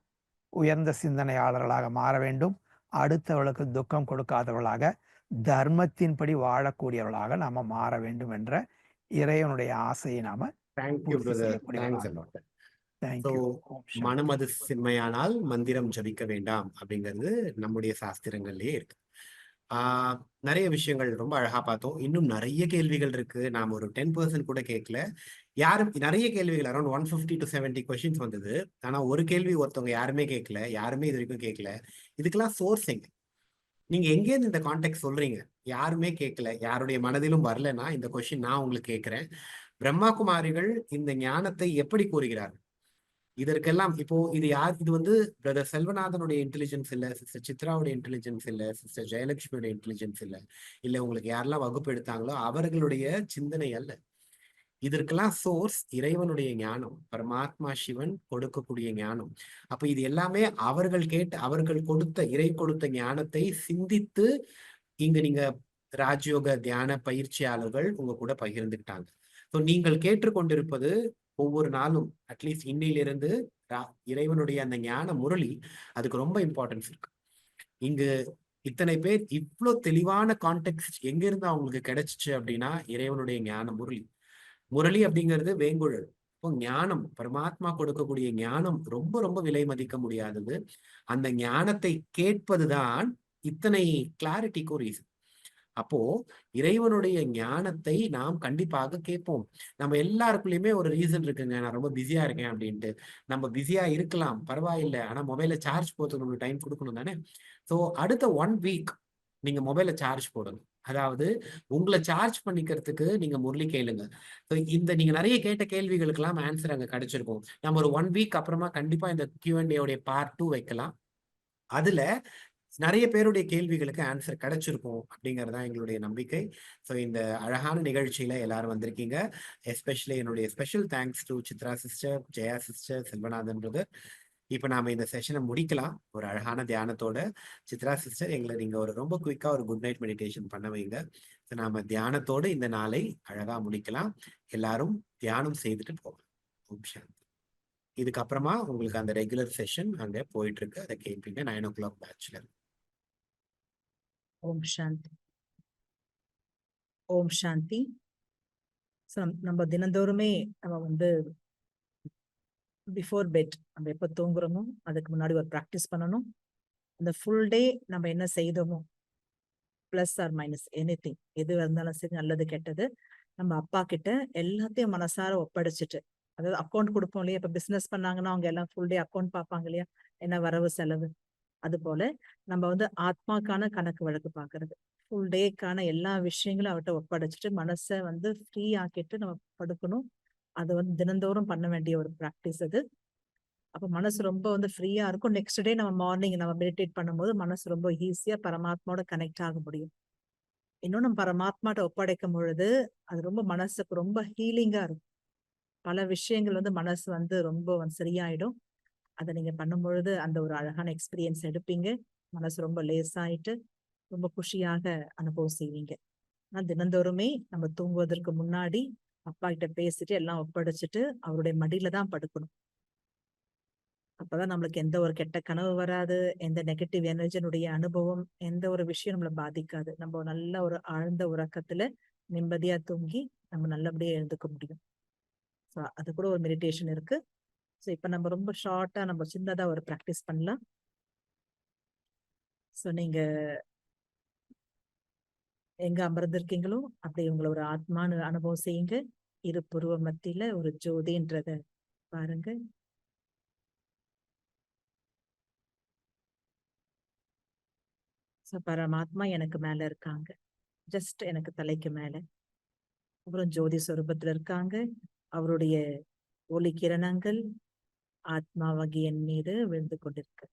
Speaker 4: உயர்ந்த சிந்தனையாளர்களாக மாற வேண்டும். அடுத்தவர்களுக்கு துக்கம் கொடுக்காதவர்களாக, தர்மத்தின்படி வாழக்கூடியவர்களாக நாம் மாற வேண்டும் என்ற இறைவனுடைய ஆசையை நாம
Speaker 1: மனமது சின்மையானால் மந்திரம் ஜபிக்க வேண்டாம் அப்படிங்கிறது நம்முடைய சாஸ்திரங்கள்லயே இருக்கு. நிறைய விஷயங்கள் ரொம்ப அழகா பார்த்தோம். இன்னும் நிறைய கேள்விகள் இருக்கு. நாம ஒரு 10% கூட கேட்கல. யாரும் நிறைய கேள்விகள் அரௌண்ட் 150 to 70 கொஸ்டின்ஸ் வந்தது. ஆனா ஒரு கேள்வி ஒருத்தவங்க யாருமே கேட்கல, யாருமே இது வரைக்கும் கேட்கல. இதுக்கெல்லாம் சோர்ஸ் எங்க? நீங்க எங்கேருந்து இந்த கான்டெக்ட் சொல்றீங்க? யாருமே கேட்கல, யாருடைய மனதிலும் வரலன்னா இந்த கொஸ்டின் நான் உங்களுக்கு கேட்கிறேன். பிரம்மா குமாரிகள் இந்த ஞானத்தை எப்படி கூறுகிறார்கள்? இதற்கெல்லாம் இப்போ இது பிரதர் செல்வநாதனுடைய இன்டெலிஜென்ஸ் இல்ல, சிஸ்டர் சித்ராவுடைய இன்டெலிஜென்ஸ் இல்ல, சிஸ்டர் ஜெயலட்சுமியோட இன்டெலிஜென்ஸ் இல்ல உங்களுக்கு யாரெல்லாம் வகுப்பு எடுத்தாங்களோ அவர்களுடைய சிந்தனை அல்ல. இதற்கெல்லாம் சோர்ஸ் இறைவனுடைய ஞானம், பரமாத்மா சிவன் கொடுக்கக்கூடிய ஞானம். அப்ப இது எல்லாமே அவர்கள் கொடுத்த இறை கொடுத்த ஞானத்தை சிந்தித்து இங்க நீங்க ராஜயோக தியான பயிற்சியாளர்கள் உங்க கூட பகிர்ந்துக்கிட்டாங்க. ஸோ நீங்கள் கேட்டுக்கொண்டிருப்பது ஒவ்வொரு நாளும் அட்லீஸ்ட் இன்னையிலிருந்து இறைவனுடைய அந்த ஞான முரளி, அதுக்கு ரொம்ப இம்பார்ட்டன்ஸ் இருக்கு. இங்கு இத்தனை பேர் இவ்வளோ தெளிவான கான்டெக்ட் எங்க இருந்து அவங்களுக்கு கிடைச்சிச்சு அப்படின்னா இறைவனுடைய ஞான முரளி அப்படிங்கிறது வேங்குழல். இப்போ ஞானம், பரமாத்மா கொடுக்கக்கூடிய ஞானம் ரொம்ப ரொம்ப விலை மதிக்க முடியாதது. அந்த ஞானத்தை கேட்பதுதான் இத்தனை கிளாரிட்டிக்கும் ரீசன். அப்போ இறைவனுடைய ஞானத்தை நாம் கண்டிப்பாக கேட்போம். நம்ம எல்லாருக்குள்ளயுமே ஒரு ரீசன் இருக்குங்க. நான் ரொம்ப பிஸியா இருக்கேன் அப்படின்ட்டு. நம்ம பிஸியா இருக்கலாம், பரவாயில்ல. ஆனா மொபைல சார்ஜ் போறதுக்கு நம்மளுக்கு டைம் கொடுக்கணும் தானே. ஸோ அடுத்த 1 வீக் நீங்க மொபைல சார்ஜ் போடுங்க. அதாவது உங்களை சார்ஜ் பண்ணிக்கிறதுக்கு நீங்க முரளி கேளுங்க. So, இந்த நீங்க நிறைய கேட்ட கேள்விகளுக்கெல்லாம் ஆன்சர் அங்க கிடைச்சிருக்கும். நம்ம ஒரு 1 வீக் அப்புறமா கண்டிப்பா இந்த Q&A உடைய பார்ட் 2 வைக்கலாம். அதுல நிறைய பேருடைய கேள்விகளுக்கு ஆன்சர் கிடைச்சிருக்கும் அப்படிங்கறதுதான் எங்களுடைய நம்பிக்கை. ஸோ இந்த அழகான நிகழ்ச்சியில எல்லாரும் வந்திருக்கீங்க. எஸ்பெஷலி என்னுடைய special thanks to Chitra sister, Jaya sister, Selvanathan brother. இப்ப நாம இந்த செஷனை முடிக்கலாம் ஒரு அழகான தியானத்தோட. சித்ரா சிஸ்டர், எங்களை நீங்க ஒரு ரொம்ப குயிக்கா ஒரு குட் நைட் மெடிடேஷன் பண்ண வைங்க. So, நாம தியானத்தோடு இந்த நாளை அழகா முடிக்கலாம். எல்லாரும் தியானம் செய்துட்டு போகலாம். ஓம் சாந்தி. இதுக்கப்புறமா உங்களுக்கு அந்த ரெகுலர் செஷன் அங்க போயிட்டு இருக்கு. அதை கேட்பீங்க 9 o'clock பேட்ச்ல.
Speaker 2: ஓம் சாந்தி. ஓம் சாந்தி. So, நம்ம தினந்தோறுமே நம்ம வந்து பிஃபோர் பெட் நம்ம எப்போ தூங்குறோமோ அதுக்கு முன்னாடி ஒரு ப்ராக்டிஸ் பண்ணணும். அந்த ஃபுல் டே நம்ம என்ன செய்தோமோ பிளஸ் ஆர் மைனஸ் எனிதிங் எது இருந்தாலும் சரி, நல்லது கெட்டது, நம்ம அப்பா கிட்ட எல்லாத்தையும் மனசார ஒப்படைச்சிட்டு, அதாவது அக்கௌண்ட் கொடுப்போம் இல்லையா, இப்ப பிசினஸ் பண்ணாங்கன்னா அவங்க எல்லாம் ஃபுல் டே அக்கௌண்ட் பார்ப்பாங்க இல்லையா, என்ன வரவு செலவு. அது போல நம்ம வந்து ஆத்மாக்கான கணக்கு வழக்கு பார்க்கறது, ஃபுல் டேக்கான எல்லா விஷயங்களும் அவர்கிட்ட ஒப்படைச்சிட்டு மனசை வந்து ஃப்ரீ ஆக்கிட்டு நம்ம படுக்கணும். அது வந்து தினந்தோறும் பண்ண வேண்டிய ஒரு ப்ராக்டிஸ் அது. அப்ப மனசு ரொம்ப வந்து ஃப்ரீயா இருக்கும். நெக்ஸ்ட் டே நம்ம மார்னிங் நம்ம மெடிடேட் பண்ணும்போது மனசு ரொம்ப ஈஸியா பரமாத்மாவோட கனெக்ட் ஆக முடியும். இன்னும் நம்ம பரமாத்மாட்ட ஒப்படைக்கும் பொழுது அது ரொம்ப மனசுக்கு ரொம்ப ஹீலிங்கா இருக்கும். பல விஷயங்கள் வந்து மனசு வந்து ரொம்ப வந்து சரியாயிடும். அதை நீங்க பண்ணும் பொழுது அந்த ஒரு அழகான எக்ஸ்பீரியன்ஸ் எடுப்பீங்க. மனசு ரொம்ப லேசாயிட்டு ரொம்ப குஷியாக அனுபவம் செய்வீங்க. ஆனா தினந்தோறுமே நம்ம தூங்குவதற்கு முன்னாடி அப்பா கிட்ட பேசிட்டு எல்லாம் ஒப்படைச்சிட்டு அவருடைய மடியில தான் படுக்கணும். அப்பதான் நம்மளுக்கு எந்த ஒரு கெட்ட கனவு வராது, எந்த நெகட்டிவ் எனர்ஜினுடைய அனுபவம், எந்த ஒரு விஷயம் நம்மளை பாதிக்காது. நம்ம நல்ல ஒரு ஆழ்ந்த உறக்கத்துல நிம்மதியா தூங்கி நம்ம நல்லபடியா எழுந்துக்க முடியும். ஸோ அது கூட ஒரு மெடிடேஷன் இருக்கு. ஸோ இப்ப நம்ம ரொம்ப ஷார்ட்டா நம்ம சின்னதா ஒரு ப்ராக்டிஸ் பண்ணலாம். ஸோ நீங்க எங்க அமர்ந்திருக்கீங்களோ அப்படி உங்களை ஒரு ஆத்மானு அனுபவம் செய்யுங்க. இரு புருவ மத்தியில ஒரு ஜோதின்றத பாருங்க. ஸோ பரமாத்மா எனக்கு மேல இருக்காங்க, ஜஸ்ட் எனக்கு தலைக்கு மேல. அப்புறம் ஜோதி சொரூபத்துல இருக்காங்க. அவருடைய ஒளி கிரணங்கள் ஆத்மாவாகி என் மீது விழுந்து கொண்டிருக்கு.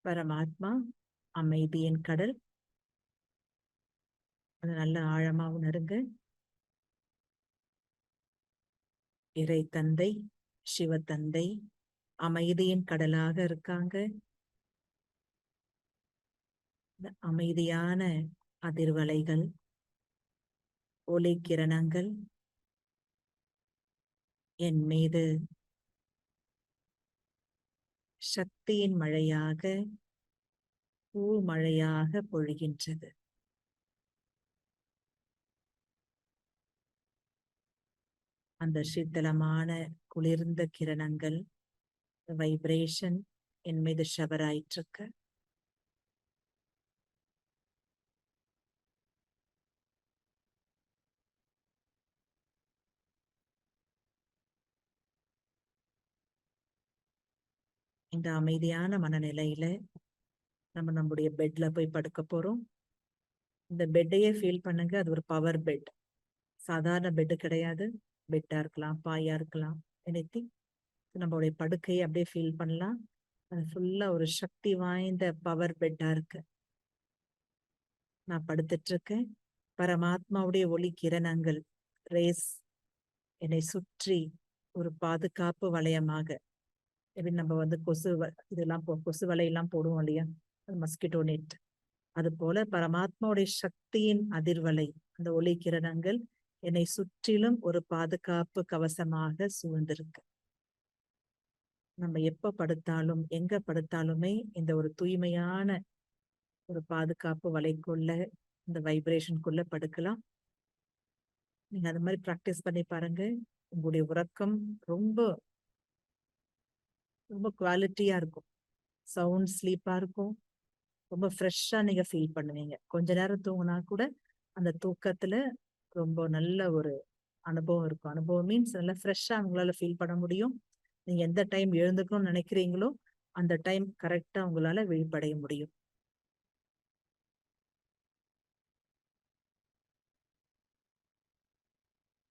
Speaker 2: பரமாத்மா அமைதியின் கடல், அது நல்ல ஆழமா உணருங்க. இறை தந்தை சிவ தந்தை அமைதியின் கடலாக இருக்காங்க. அமைதியான அதிர்வலைகள், ஒளி கிரணங்கள் என் மீது சக்தியின் மழையாக, பூ மழையாக பொழிகின்றது. அந்த சீத்தளமான குளிர்ந்த கிரணங்கள் வைப்ரேஷன் என் மீது ஷவர் ஆயிட்டிருக்கு. இந்த அமைதியான மனநிலையில நம்ம நம்முடைய பெட்ல போய் படுக்க போறோம். இந்த பெட்டையே ஃபீல் பண்ணுங்க, அது ஒரு பவர் பெட். சாதாரண பெட் கிடையாது. பெட்டா இருக்கலாம், பாயா இருக்கலாம், எனிதிங். நம்மளுடைய படுக்கையை அப்படியே ஃபீல் பண்ணலாம். அது ஃபுல்லா ஒரு சக்தி வாய்ந்த பவர் பெட்டா இருக்கு. நான் படுத்துட்டு இருக்கேன். பரமாத்மாவுடைய ஒளி கிரணங்கள் ரேஸ் என்னை சுற்றி ஒரு பாதுகாப்பு வளையமாக, எப்படி நம்ம வந்து இதெல்லாம் கொசு வலையெல்லாம் போடுவோம் இல்லையா, மஸ்கிட்டோ நெட், அது போல பரமாத்மாவுடைய சக்தியின் அதிர்வலை, அந்த ஒளி கிரணங்கள் என்னை சுற்றிலும் ஒரு பாதுகாப்பு கவசமாக சூழ்ந்திருக்கு. நம்ம எப்ப படுத்தாலும் எங்க படுத்தாலுமே இந்த ஒரு தூய்மையான ஒரு பாதுகாப்பு வலைக்குள்ள, இந்த வைப்ரேஷனுக்குள்ள படுக்கலாம். நீங்க அது மாதிரி பிராக்டிஸ் பண்ணி பாருங்க. உங்களுடைய உறக்கம் ரொம்ப ரொம்ப குவாலிட்டியா இருக்கும். சவுண்ட் ஸ்லீப்பா இருக்கும். ரொம்ப ஃப்ரெஷ்ஷா நீங்க ஃபீல் பண்ணுவீங்க. கொஞ்ச நேரம் தூங்குனா கூட அந்த தூக்கத்துல ரொம்ப நல்ல ஒரு அனுபவம் இருக்கும். அனுபவம் மீன்ஸ் நல்லா ஃப்ரெஷ்ஷா உங்களால ஃபீல் பண்ண முடியும். நீங்க எந்த டைம் எழுந்துக்கணும்னு நினைக்கிறீங்களோ அந்த டைம் கரெக்டா உங்களால விழிப்படைய முடியும்.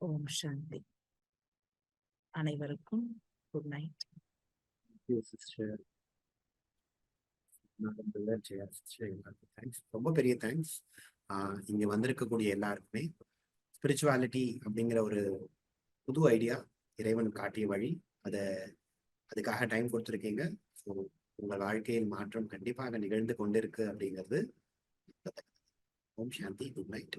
Speaker 2: ஓம் சாந்தி. அனைவருக்கும் குட் நைட்.
Speaker 1: சிஸ்டர் தேங்க்ஸ், ரொம்ப பெரிய தேங்க்ஸ். இங்க வந்திருக்கக்கூடிய எல்லாருக்குமே ஸ்பிரிச்சுவாலிட்டி அப்படிங்கிற ஒரு புது ஐடியா இறைவன் காட்டிய வழி, அதுக்காக டைம் கொடுத்துருக்கீங்க. ஸோ உங்கள் வாழ்க்கையில் மாற்றம் கண்டிப்பாக நிகழ்ந்து கொண்டிருக்கு அப்படிங்கிறது. ஓம் சாந்தி. Good night.